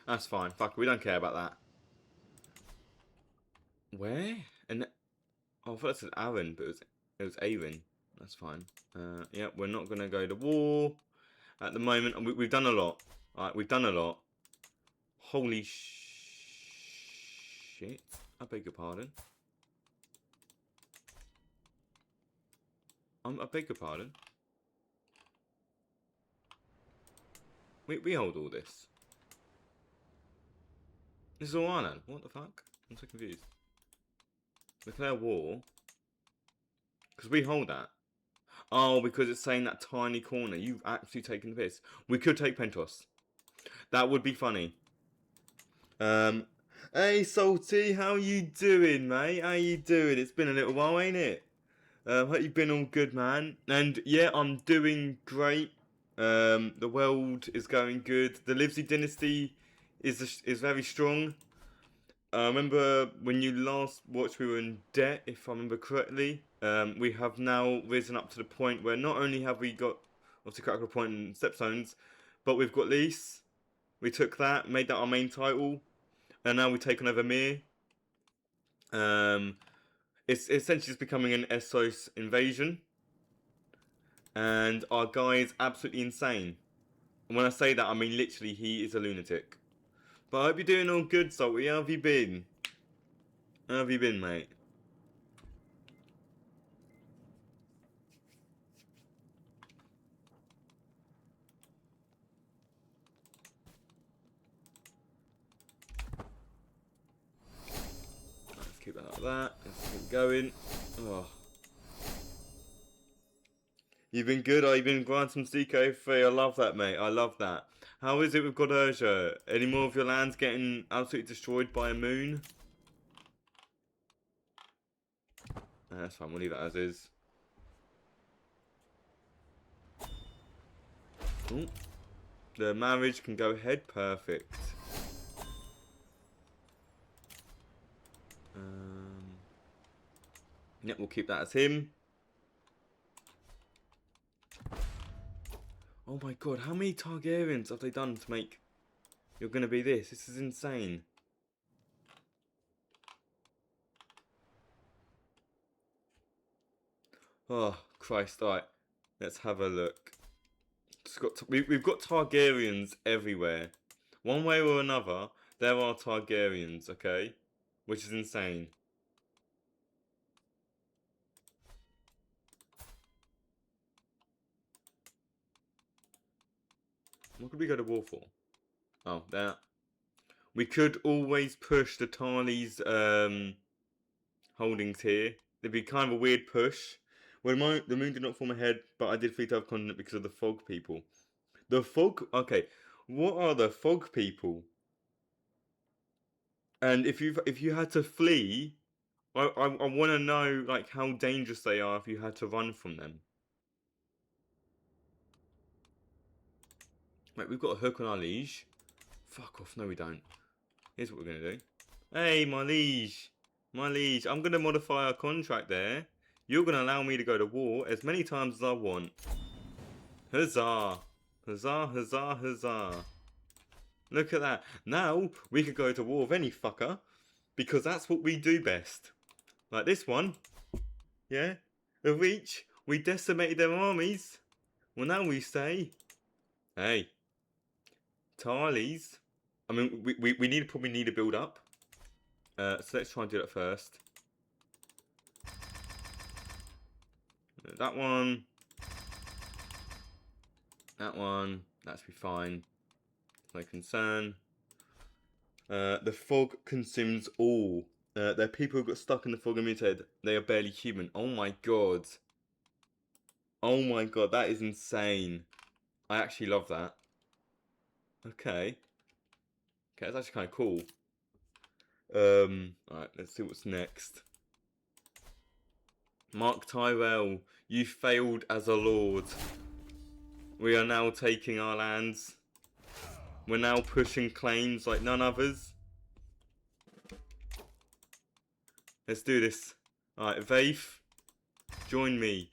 That's fine. Fuck, we don't care about that. Where? And oh, I thought it said Aaron, but it was Aaron. That's fine. Yeah, we're not gonna go to war at the moment. We've done a lot. Alright, we've done a lot. Holy shit! I beg your pardon. I beg your pardon. We hold all this. This is all our land. What the fuck? I'm so confused. Declare war. Because we hold that. Oh, because it's saying that tiny corner. You've actually taken the piss. We could take Pentos. That would be funny. Hey Salty, how you doing, mate? How you doing? It's been a little while, ain't it? Hope you've been all good, man. And yeah, I'm doing great. The world is going good. The Livesey Dynasty is very strong. I remember when you last watched, we were in debt, if I remember correctly. We have now risen up to the point where not only have we got, obviously, Crackle Point and Stepstones, but we've got Lease. We took that, made that our main title, and now we've taken over Mir. It's essentially just becoming an Essos invasion, and our guy is absolutely insane. And when I say that, I mean literally, he is a lunatic. But I hope you're doing all good, Salty. How have you been? How have you been, mate? Let's keep that like that. Let's keep going. Oh. You've been good. Oh, you've been grinding some CK3. I love that, mate. I love that. How is it with God Urger? Any more of your lands getting absolutely destroyed by a moon? That's fine. We'll leave that as is. Ooh. The marriage can go ahead. Perfect. Yep, we'll keep that as him. Oh my god, how many Targaryens have they done to make you're gonna be this? This is insane. Oh, Christ, alright. Let's have a look. We've got Targaryens everywhere. One way or another, there are Targaryens, okay? Which is insane. What could we go to war for? Oh, that. We could always push the Tarly's holdings here. It'd be kind of a weird push. Well, the moon did not form ahead, but I did flee to our continent because of the fog people. The fog? Okay. What are the fog people? And if you had to flee, I want to know like how dangerous they are if you had to run from them. Wait, we've got a hook on our liege. Fuck off. No, we don't. Here's what we're going to do. Hey, my liege. My liege. I'm going to modify our contract there. You're going to allow me to go to war as many times as I want. Huzzah. Huzzah, huzzah, huzzah. Look at that. Now, we could go to war with any fucker. Because that's what we do best. Like this one. Yeah. The Reach. We decimated their armies. Well, now we say... Hey. Tarlies. I mean, we probably need a build up. So let's try and do that first. That one. That one. That should be fine. No concern. The fog consumes all. There are people who got stuck in the fog and mutated. They are barely human. Oh my god. Oh my god, that is insane. I actually love that. Okay. Okay, that's actually kind of cool. Alright, let's see what's next. Mark Tyrell, you failed as a lord. We are now taking our lands. We're now pushing claims like none others. Let's do this. Alright, Vaith, join me.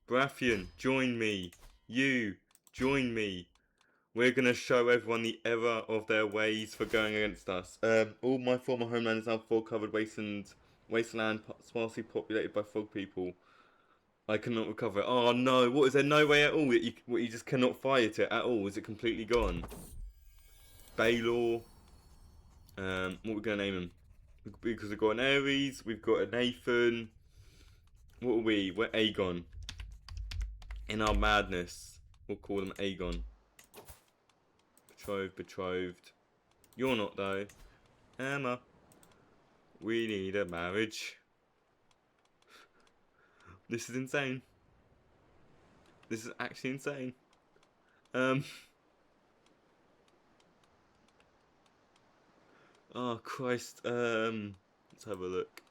Brathian, join me. You, join me. We're going to show everyone the error of their ways for going against us. All my former homeland is now fog-covered wasteland, sparsely populated by fog people. I cannot recover it. Oh no, what, is there no way at all that you just cannot fight it at all? Is it completely gone? Baylor. What are we going to name him? Because we've got an Ares, we've got a Nathan. What are we? We're Aegon. In our madness, we'll call them Aegon. Betrothed. You're not though. Emma. We need a marriage. This is insane. This is actually insane. Oh Christ. Let's have a look.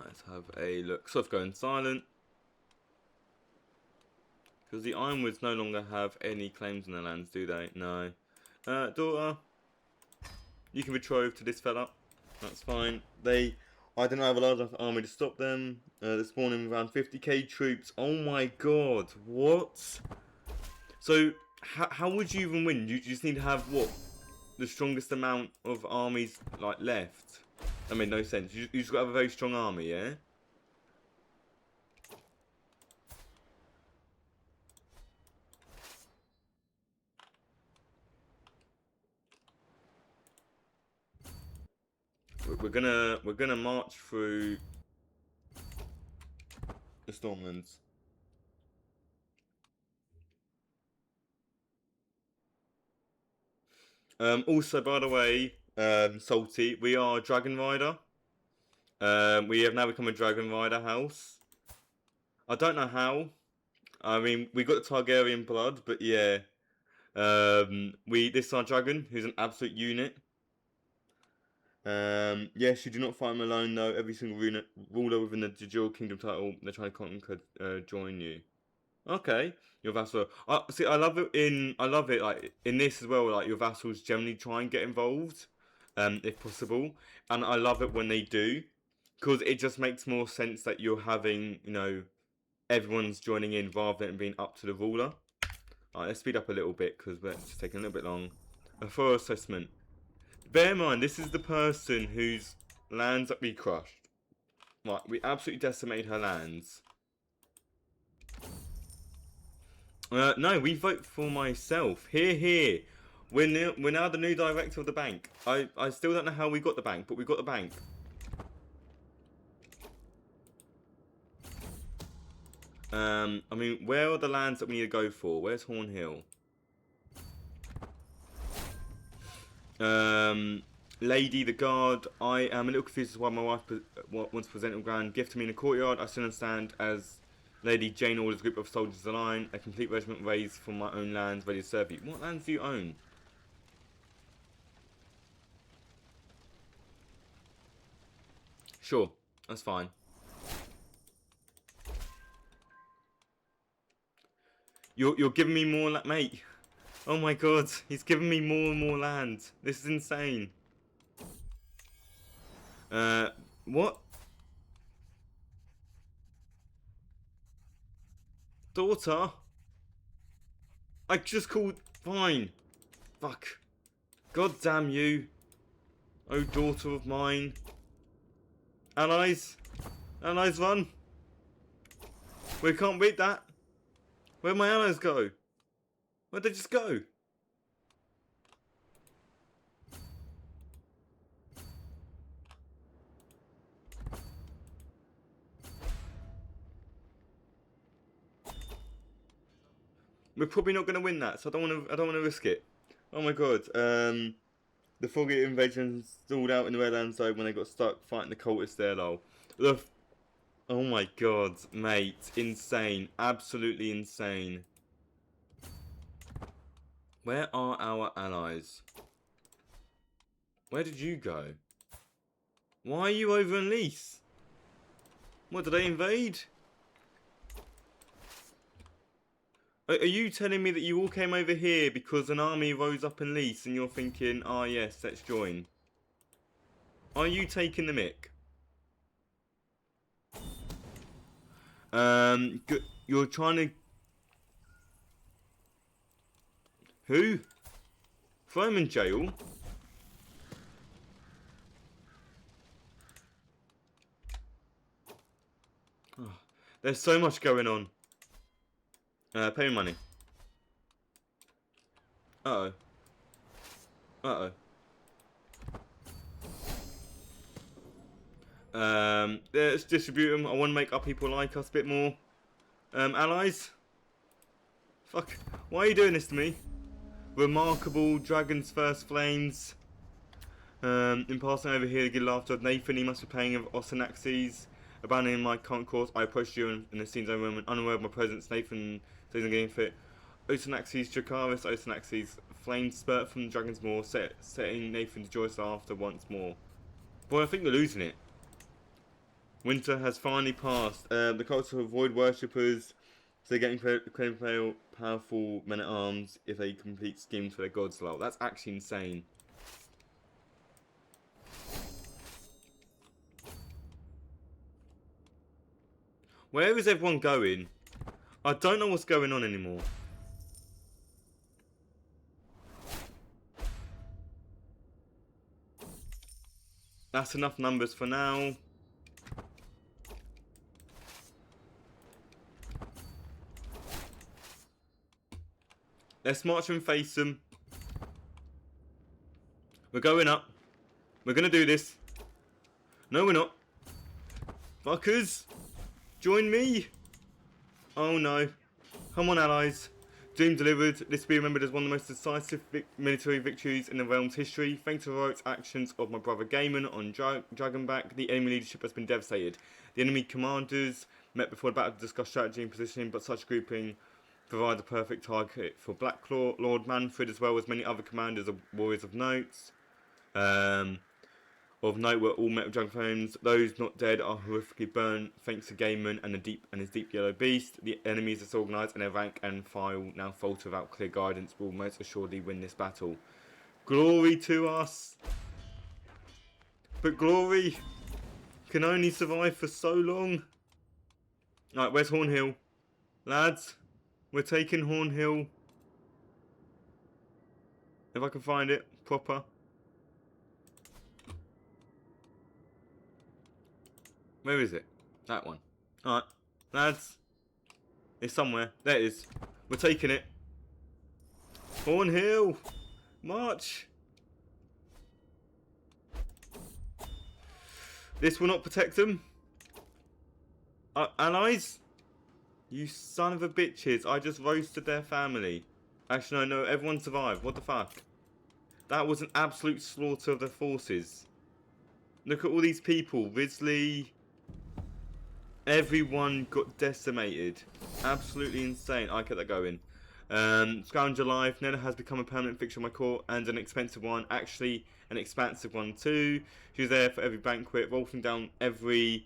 Let's have a look. So I've gone silent. Because the Ironwoods no longer have any claims on their lands, do they? No. Daughter, you can betroth to this fella. That's fine. I don't have a large enough army to stop them. This morning around 50k troops. Oh my god, what? So, how would you even win? You just need to have, what? The strongest amount of armies, like, left? That made no sense. You just got to have a very strong army, yeah? We're gonna march through the Stormlands. Also, by the way, Salty, we are Dragon Rider. We have now become a Dragon Rider house. I don't know how. I mean, we got the Targaryen blood, but yeah. This is our dragon, who's an absolute unit. Yes, you do not fight him alone though. Every single ruler within the Jejil Kingdom title they're trying to conquer join you. Okay, your vassal. See, I love it like in this as well. Like your vassals generally try and get involved, if possible, and I love it when they do, because it just makes more sense that you're having, everyone's joining in rather than being up to the ruler. Alright, let's speed up a little bit because it's just taking a little bit long. A thorough assessment. Bear in mind, this is the person whose lands that we crushed. Right, we absolutely decimated her lands. No, we vote for myself. Here. We're now the new director of the bank. I still don't know how we got the bank, but we got the bank. I mean, where are the lands that we need to go for? Where's Hornhill? Lady the guard, I am a little confused as why my wife wants to present a grand gift to me in the courtyard. I still understand as Lady Jane orders a group of soldiers align, a complete regiment raised from my own lands ready to serve you. What lands do you own? Sure, that's fine. You're giving me more mate. Oh my god, he's giving me more and more land. This is insane. What? Daughter? I just called... Fine. Fuck. God damn you. Oh, daughter of mine. Allies. Allies, run. We can't beat that. Where'd my allies go? Where'd they just go? We're probably not going to win that, so I don't want to risk it. Oh my god. The Froggy invasion stalled out in the Red Land side when they got stuck fighting the cultists there, lol. Oh my god, mate. Insane. Absolutely insane. Where are our allies? Where did you go? Why are you over in Lease? What, did they invade? Are you telling me that you all came over here because an army rose up in Lease and you're thinking, ah yes, let's join? Are you taking the mick? You're trying to... Who? Throw him in jail? Oh, there's so much going on. Pay me money. Uh-oh. Uh-oh. Let's distribute them. I want to make our people like us a bit more. Allies? Fuck. Why are you doing this to me? Remarkable Dragon's First Flames. In passing over here to get laughter of Nathan, he must be paying of Osanaxes. Abandoning my current course, I approached you in the scene's own moment, unaware of my presence. Nathan says I'm getting fit. Osanaxes, Dracaris, Osanaxes, flames spurt from the Dragon's Maw, setting Nathan's joyous laughter once more. Boy, I think we're losing it. Winter has finally passed. The cults will avoid worshippers, so they're getting incredibly powerful men-at-arms if they complete schemes for their gods. Lol. That's actually insane. Where is everyone going? I don't know what's going on anymore. That's enough numbers for now. Let's march and face them. We're going up. We're going to do this. No, we're not. Fuckers. Join me. Oh no. Come on, allies. Doom delivered. This will be remembered as one of the most decisive military victories in the realm's history. Thanks to the heroic actions of my brother Gaiman on Dragonback, the enemy leadership has been devastated. The enemy commanders met before the battle to discuss strategy and positioning, but such grouping provides a perfect target for Blackclaw, Lord Manfred, as well as many other commanders of warriors of note. Of note were all met with dragon flames. Those not dead are horrifically burned thanks to Gaiman and his deep yellow beast. The enemies are disorganized and their rank and file now falter without clear guidance. Will most assuredly win this battle. Glory to us! But glory can only survive for so long. Alright, where's Hornhill? Lads, we're taking Hornhill. If I can find it proper. Where is it? That one. Alright. Lads. It's somewhere. There it is. We're taking it. Hornhill. March. This will not protect them. Allies? You son of a bitches. I just roasted their family. Actually, no, everyone survived. What the fuck? That was an absolute slaughter of their forces. Look at all these people. Risley... Everyone got decimated. Absolutely insane. I kept that going. Scoundrel Life. Nella has become a permanent fixture of my court and an expensive one. Actually, an expansive one too. She was there for every banquet, vaulting down everything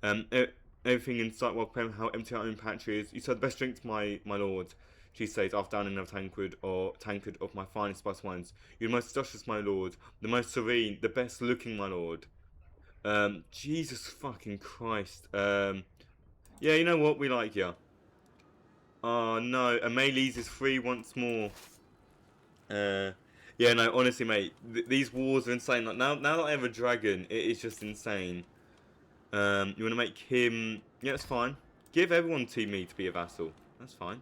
in sight while playing how empty our own pantry is. You serve the best drinks, my lord, she says, after downing a tankard of my finest spice wines. You're the most luscious, my lord. The most serene, the best looking, my lord. Jesus fucking Christ. Yeah, you know what? We like you. Oh no, Amelie's is free once more. Yeah, no, honestly, mate, these wars are insane. Like now that I have a dragon, it is just insane. You want to make him? Yeah, that's fine. Give everyone to me to be a vassal. That's fine.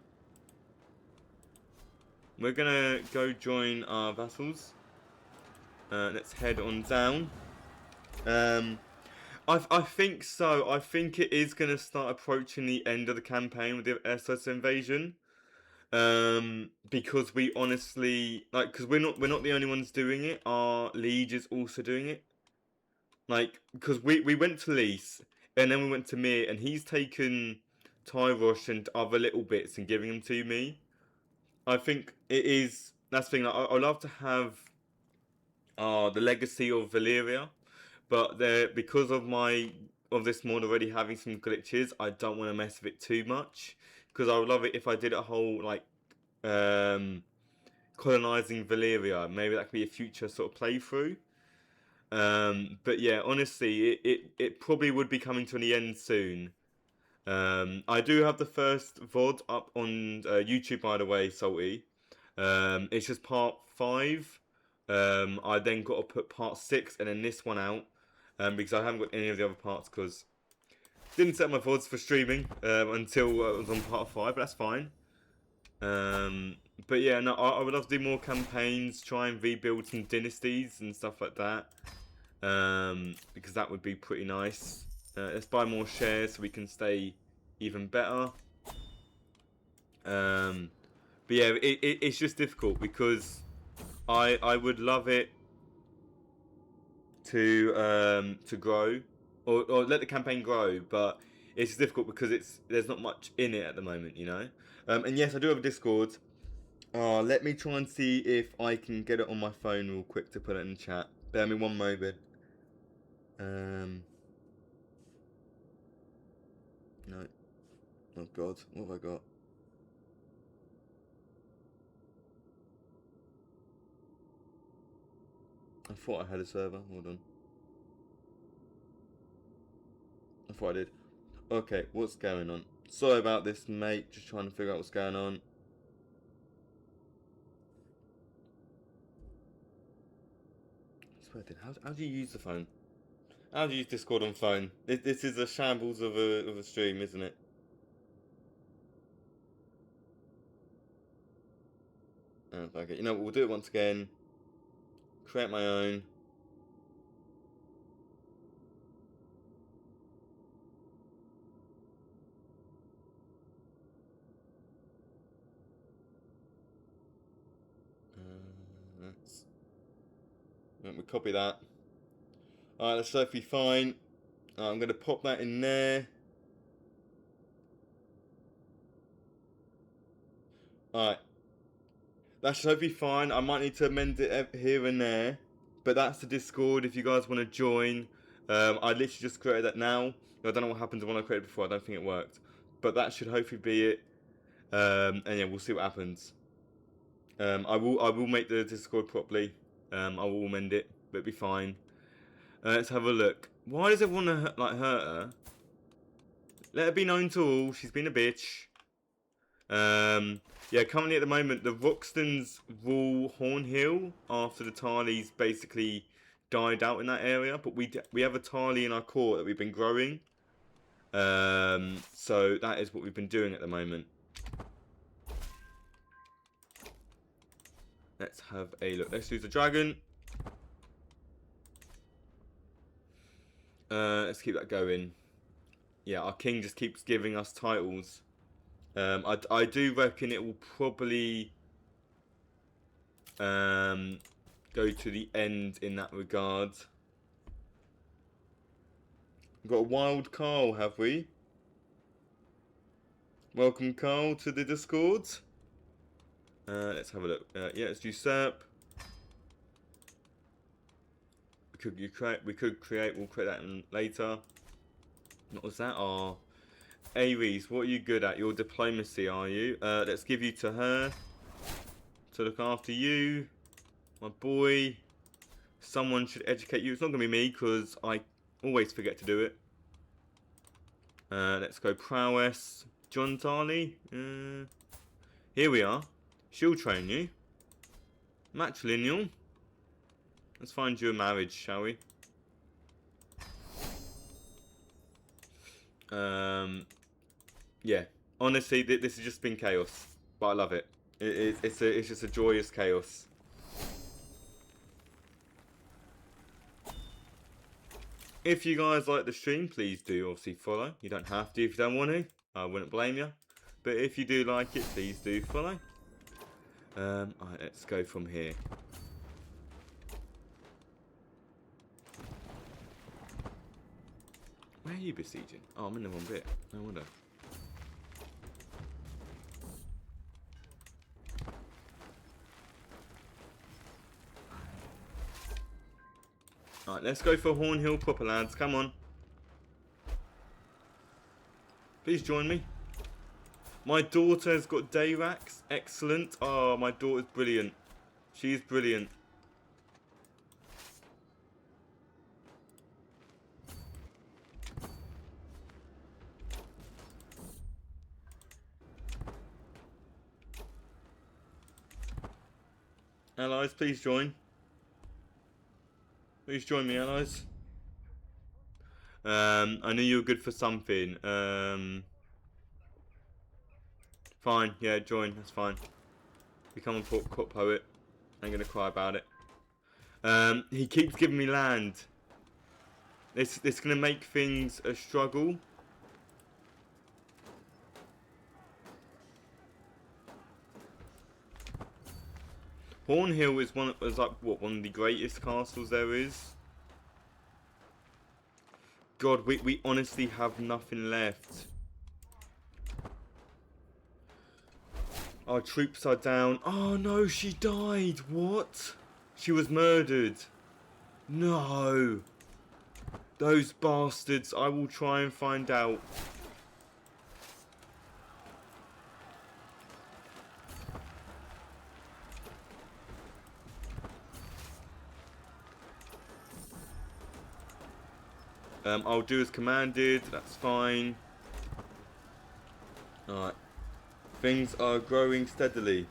We're gonna go join our vassals. Let's head on down. Um, I think so. I think it is gonna start approaching the end of the campaign with the SS invasion. Because we honestly because we're not the only ones doing it. Our liege is also doing it. Like, because we went to Lys, and then we went to Mir, and he's taken Tyrosh and other little bits and giving them to me. I think it is that's the thing. Like, I love to have the legacy of Valyria, but there because of this mod already having some glitches, I don't want to mess with it too much because I would love it if I did a whole um, colonizing Valyria. Maybe that could be a future sort of playthrough. But yeah, honestly, it probably would be coming to an end soon. I do have the first VOD up on YouTube, by the way, Salty. It's just part 5. I then got to put part 6 and then this one out. Because I haven't got any of the other parts because didn't set my VODs for streaming until I was on part 5, but that's fine. But yeah, no, I would love to do more campaigns, try and rebuild some dynasties and stuff like that. Because that would be pretty nice. Let's buy more shares so we can stay even better. But yeah, it's just difficult because I would love it to grow or let the campaign grow, but it's difficult because there's not much in it at the moment, you know. And yes, I do have a Discord. Let me try and see if I can get it on my phone real quick to put it in the chat. Bear me one moment. No. Oh god, what have I got? I thought I had a server. Hold on. I thought I did. Okay, what's going on? Sorry about this, mate. Just trying to figure out what's going on. I swear, how do you use the phone? How do you use Discord on phone? This is a shambles of a stream, isn't it? Okay, you know what? We'll do it once again. Create my own. Let me copy that. Alright, that's perfectly fine. I'm going to pop that in there. Alright. That should be fine. I might need to amend it here and there. But that's the Discord if you guys want to join. I literally just created that now. I don't know what happened to one I created before. I don't think it worked. But that should hopefully be it. And yeah, we'll see what happens. I will make the Discord properly. I will amend it, but it'll be fine. Let's have a look. Why does everyone hurt her? Let her be known to all. She's been a bitch. Yeah, currently at the moment, the Roxtons rule Hornhill after the Tarleys basically died out in that area. But we have a Tarley in our court that we've been growing. So that is what we've been doing at the moment. Let's have a look. Let's use the dragon. Let's keep that going. Yeah, our king just keeps giving us titles. I do reckon it will probably go to the end in that regard. We've got a wild Carl, have we? Welcome, Carl, to the Discord. Let's have a look. Yeah, let's usurp. We'll create that later. What was that? Oh, Aries, what are you good at? Your diplomacy, are you? Let's give you to her to look after you, my boy. Someone should educate you. It's not gonna be me because I always forget to do it. Let's go prowess. John Tarley. Here we are. She'll train you. Matrilineal. Let's find you a marriage, shall we? Yeah. Honestly, this has just been chaos, but I love it. It's just a joyous chaos. If you guys like the stream, please do obviously follow. You don't have to if you don't want to. I wouldn't blame you. But if you do like it, please do follow. Alright, let's go from here. Where are you besieging? Oh, I'm in the wrong bit. No wonder. Alright, let's go for Hornhill proper, lads. Come on. Please join me. My daughter has got day racks. Excellent. Oh, my daughter's brilliant. She's brilliant. Allies, please join. Please join me, allies. I knew you were good for something. Fine, yeah, join. That's fine. Become a court poet. I'm gonna cry about it. He keeps giving me land. This gonna make things a struggle. Hornhill is one of the greatest castles there is. God, we honestly have nothing left. Our troops are down. Oh no, she died. What? She was murdered. No. Those bastards. I will try and find out. I'll do as commanded. That's fine. Alright. Things are growing steadily.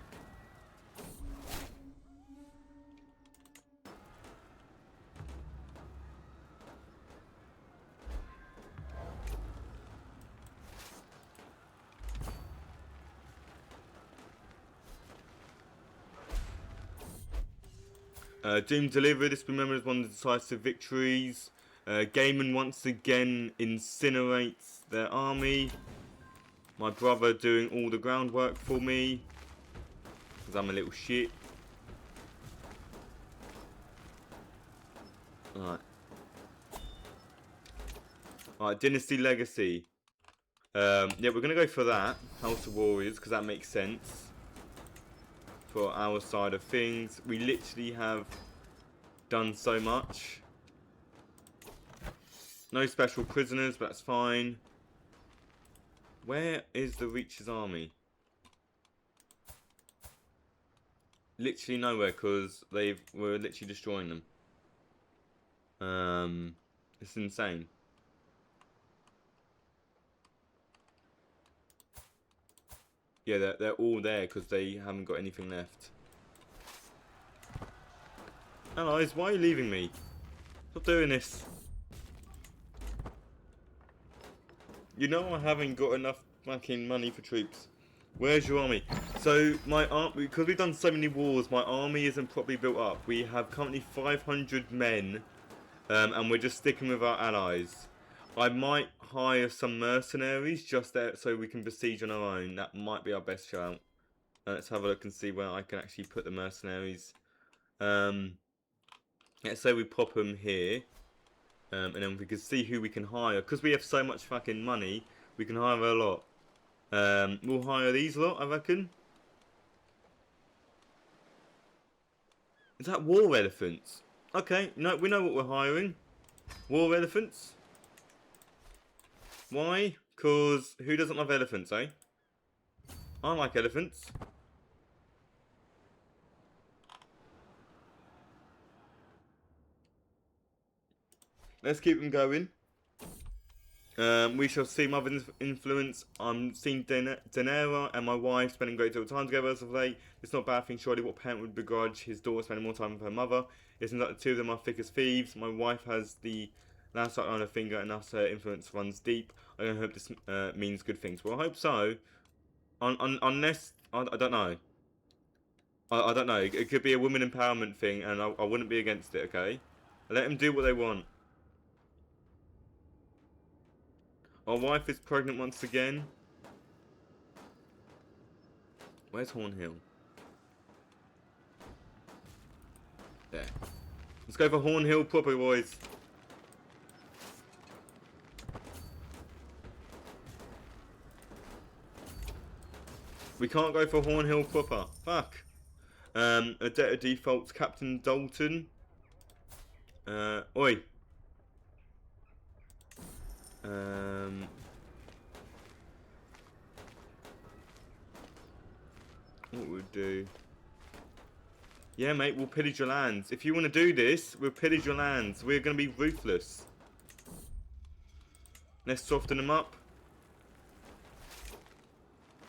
Doom delivered. This remembered as one of the decisive victories. Gaiman once again incinerates their army. My brother doing all the groundwork for me. Because I'm a little shit. Alright. Alright, Dynasty Legacy. Yeah, we're going to go for that. House of Warriors, because that makes sense. For our side of things. We literally have done so much. No special prisoners, but that's fine. Where is the Reacher's army? Literally nowhere, because we're literally destroying them. It's insane. Yeah, they're all there because they haven't got anything left. Allies, why are you leaving me? Stop doing this. You know I haven't got enough fucking money for troops. Where's your army? So my army, because we've done so many wars, my army isn't properly built up. We have currently 500 men, and we're just sticking with our allies. I might hire some mercenaries just there so we can besiege on our own. That might be our best shout. Let's have a look and see where I can actually put the mercenaries. Let's say we pop them here. And then we can see who we can hire. Because we have so much fucking money, we can hire a lot. We'll hire these lot, I reckon. Is that war elephants? Okay, no, we know what we're hiring. War elephants. Why? Because who doesn't love elephants, eh? I like elephants. Let's keep them going. We shall see mother's influence. I'm seeing Daenerys and my wife spending great deal of time together as of late. It's not a bad thing, surely. What parent would begrudge his daughter spending more time with her mother? It seems like the two of them are thick as thieves. My wife has the last sight on her finger, and thus her influence runs deep. I don't hope this means good things. Well, I hope so. Unless I don't know. I don't know. It could be a women empowerment thing, and I wouldn't be against it. Okay, let them do what they want. Our wife is pregnant once again. Where's Hornhill? There. Let's go for Hornhill proper, boys. We can't go for Hornhill proper. Fuck. A debtor defaults Captain Dalton. Oi. What we'll do? Yeah, mate, we'll pillage your lands. If you want to do this, we'll pillage your lands. We're going to be ruthless. Let's soften them up.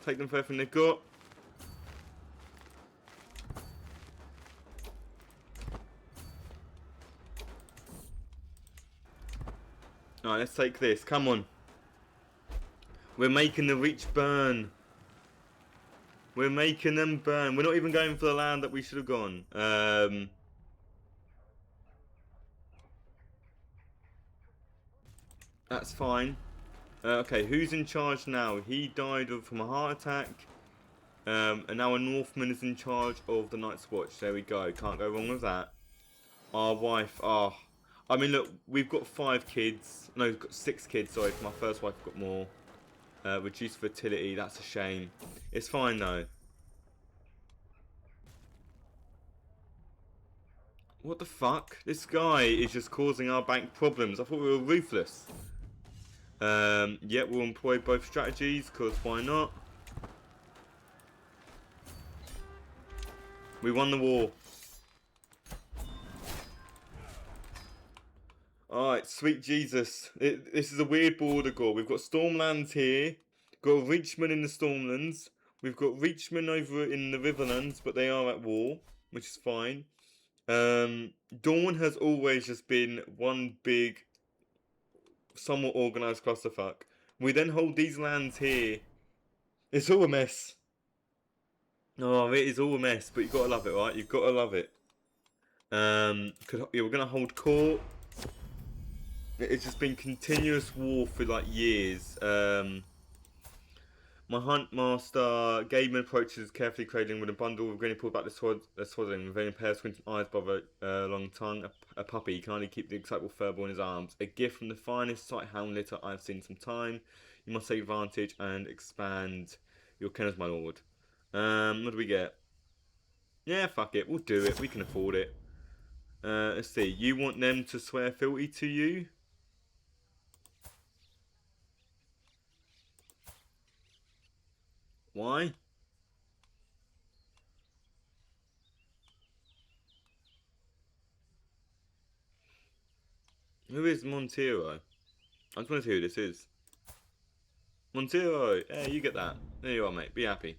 Take them for everything they've got. Alright, let's take this. Come on. We're making the Reach burn. We're making them burn. We're not even going for the land that we should have gone. That's fine. Okay, who's in charge now? He died from a heart attack. And now a Northman is in charge of the Night's Watch. There we go. Can't go wrong with that. Our wife. I mean, look, we've got 5 kids. No, we've got 6 kids. Sorry, my first wife got more. Reduced fertility. That's a shame. It's fine though. What the fuck? This guy is just causing our bank problems. I thought we were ruthless. Yeah, we'll employ both strategies, because why not? We won the war. Alright, sweet Jesus. This is a weird border gore. We've got Stormlands here. Got Reachman in the Stormlands. We've got Reachman over in the Riverlands, but they are at war, which is fine. Dawn has always just been one big, somewhat organised clusterfuck. We then hold these lands here. It's all a mess. Oh, it is all a mess, but you've got to love it, right? You've got to love it. Yeah, we're going to hold court. It's just been continuous war for like years. My hunt master Gaben approaches carefully cradling with a bundle of granny pulled back the swaddling with a pair of squinting eyes above a long tongue. A puppy can only keep the excitable furball in his arms. A gift from the finest sight hound litter I've seen in some time. You must take advantage and expand your kennels, my lord. What do we get? Yeah, fuck it. We'll do it. We can afford it. Let's see. You want them to swear fealty to you? Why? Who is Montero? I just want to see who this is. Montero! Hey, you get that. There you are, mate. Be happy.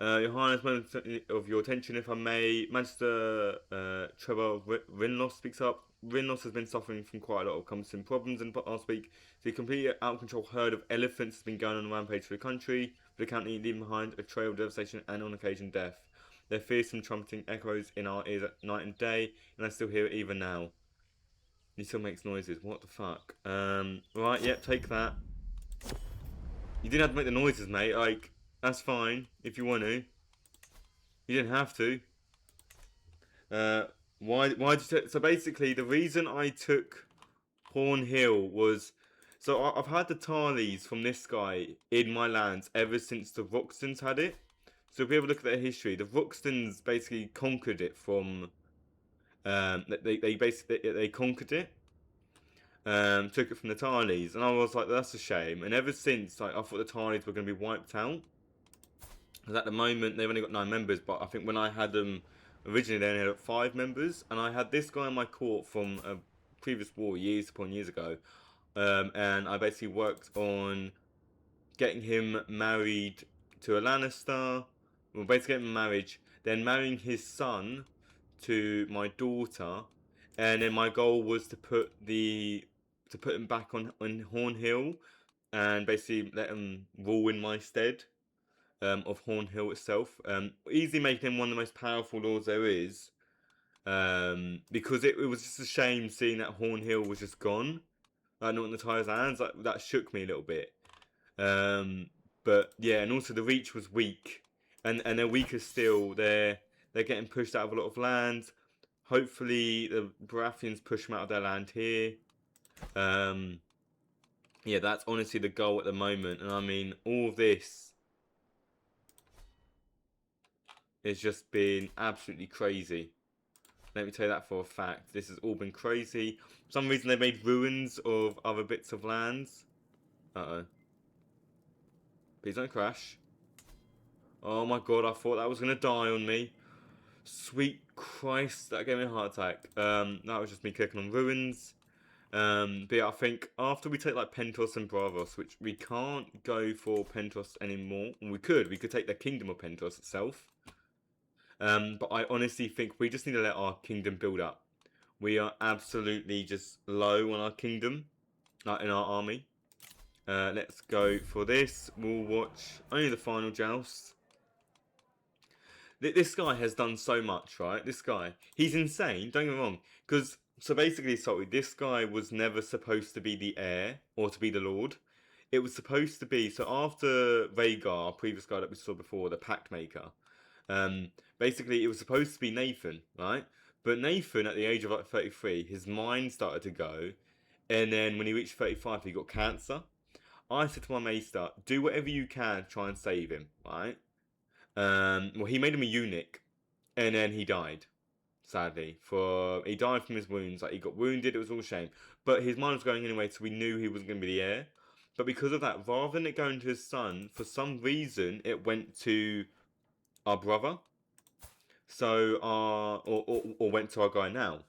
Your Highness, moment of your attention, if I may. Magister Trevor Rinlos speaks up. Rinlos has been suffering from quite a lot of cumbersome problems in the past week. The completely out-of-control herd of elephants has been going on a rampage through the country, with the county leaving behind a trail of devastation and, on occasion, death. Their fearsome trumpeting echoes in our ears at night and day, and I still hear it even now. He still makes noises. What the fuck? Right, yep, take that. You didn't have to make the noises, mate. Like, that's fine if you want to. You didn't have to. Why did you so basically, the reason I took Hornhill was... So I've had the Tarleys from this guy in my lands ever since the Roxtons had it. So if we have a look at their history, the Roxtons basically conquered it from... They basically conquered it. Took it from the Tarleys, and I was like, that's a shame. And ever since, like, I thought the Tarleys were going to be wiped out. Because at the moment, they've only got 9 members, but I think when I had them originally, they only had 5 members. And I had this guy in my court from a previous war, years upon years ago. and I basically worked on getting him married to a Lannister. Well, basically getting marriage, then marrying his son to my daughter, and then my goal was to put him back on Horn Hill, and basically let him rule in my stead of Horn Hill itself. Easily making him one of the most powerful lords there is. Because it was just a shame seeing that Horn Hill was just gone, like not in the Tyre's hands. Like that shook me a little bit. But yeah, and also the Reach was weak, and they're weaker still. They're getting pushed out of a lot of land. Hopefully the Baratheons push them out of their land here. Yeah, that's honestly the goal at the moment, and I mean all of this has just been absolutely crazy. Let me tell you that for a fact. This has all been crazy. For some reason they made ruins of other bits of lands. Uh-oh. Please don't crash. Oh my god, I thought that was going to die on me. Sweet Christ, that gave me a heart attack. That was just me clicking on ruins. But yeah, I think after we take like Pentos and Bravos, which we can't go for Pentos anymore. We could take the Kingdom of Pentos itself. But I honestly think we just need to let our kingdom build up. We are absolutely just low on our kingdom, like in our army. Let's go for this. We'll watch only the final joust. This guy has done so much, right? This guy, he's insane. Don't get me wrong. Because so basically, sorry, this guy was never supposed to be the heir or to be the lord. It was supposed to be so after Rhaegar, our previous guy that we saw before, the Pact Maker. Basically, it was supposed to be Nathan, right? But Nathan, at the age of like 33, his mind started to go, and then when he reached 35, he got cancer. I said to my maester, do whatever you can to try and save him, right? Well, he made him a eunuch, and then he died. Sadly, he died from his wounds. Like he got wounded, it was all a shame. But his mind was going anyway, so we knew he wasn't going to be the heir. But because of that, rather than it going to his son, for some reason it went to our brother. So or went to our guy now.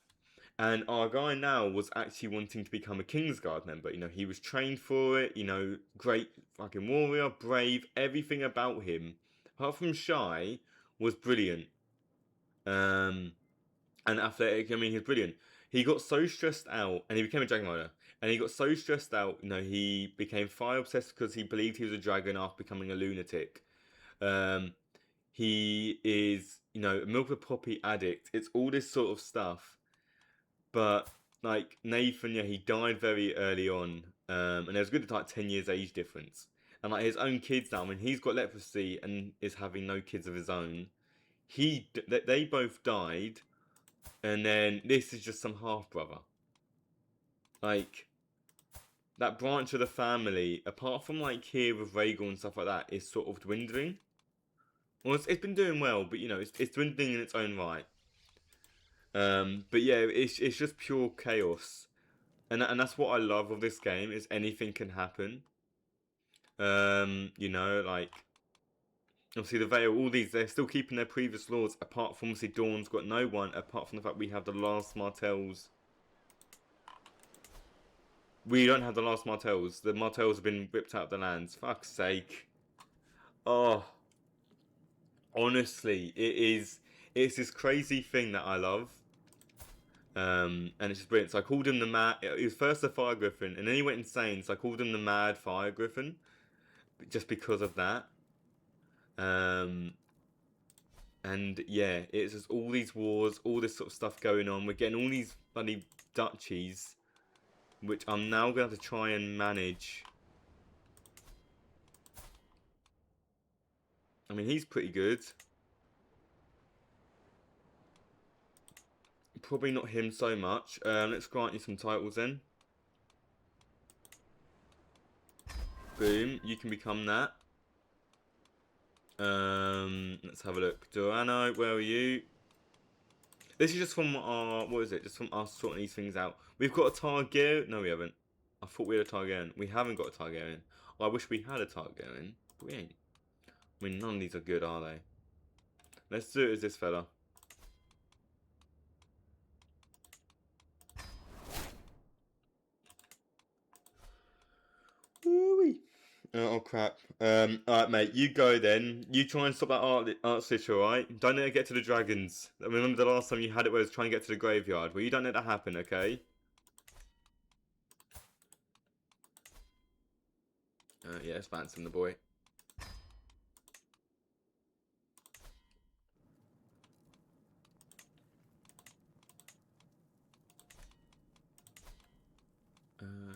And our guy now was actually wanting to become a Kingsguard member. You know, he was trained for it. You know, great fucking warrior, brave. Everything about him, apart from shy, was brilliant. And athletic. I mean, he's brilliant. He got so stressed out, and he became a dragon rider. And he got so stressed out, you know, he became fire obsessed because he believed he was a dragon after becoming a lunatic. Um, he is, you know, a milk of poppy addict. It's all this sort of stuff. But like Nathan, yeah, he died very early on, and there was a good like 10 years age difference. And like his own kids now, I mean, he's got leprosy and is having no kids of his own. They both died, and then this is just some half brother. Like that branch of the family, apart from like here with Rhaegar and stuff like that, is sort of dwindling. Well, it's been doing well, but you know, it's dwindling in its own right. But yeah, it's just pure chaos, and that's what I love of this game is anything can happen. You know, like obviously the Vale, all these they're still keeping their previous lords. Apart from obviously Dawn's got no one. Apart from the fact we have the last Martells. We don't have the last Martells. The Martells have been ripped out of the lands. Fuck's sake. Oh, honestly, it's this crazy thing that I love. And it's just brilliant. So I called him the Mad. He was first the Fire Griffin, and then he went insane. So I called him the Mad Fire Griffin, just because of that. And yeah, it's just all these wars, all this sort of stuff going on. We're getting all these bloody duchies, which I'm now going to have to try and manage. I mean, he's pretty good. Probably not him so much. Let's grant you some titles then. Boom, you can become that. Let's have a look. Durano, where are you? This is just from our, what is it? Just from us sorting these things out. We've got a Targaryen. No, we haven't. I thought we had a Targaryen. We haven't got a Targaryen. I wish we had a Targaryen, but we ain't. I mean, none of these are good, are they? Let's do it as this fella. crap. Alright, mate, you go then. You try and stop that art stitch, alright? Don't let it get to the dragons. I remember the last time you had it where it was trying to get to the graveyard. Well, you don't let that happen, okay? Yeah, it's Ransom the boy.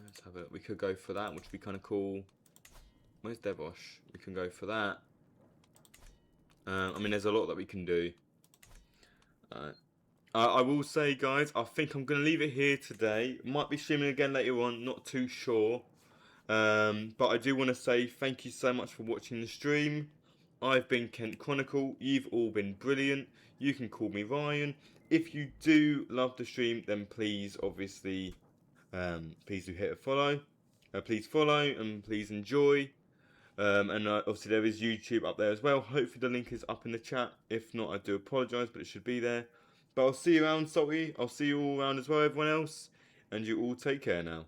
Let's have a look. We could go for that, which would be kind of cool. Where's Devosh? We can go for that. I mean, there's a lot that we can do. I will say, guys, I think I'm going to leave it here today. Might be streaming again later on, not too sure. But I do want to say thank you so much for watching the stream. I've been Kent Chronicle. You've all been brilliant. You can call me Ryan. If you do love the stream, then please, obviously, please do hit a follow. Please follow and please enjoy. And obviously there is YouTube up there as well. Hopefully the link is up in the chat. If not, I do apologise, but it should be there. But I'll see you around, Salty. I'll see you all around as well, everyone else. And you all take care now.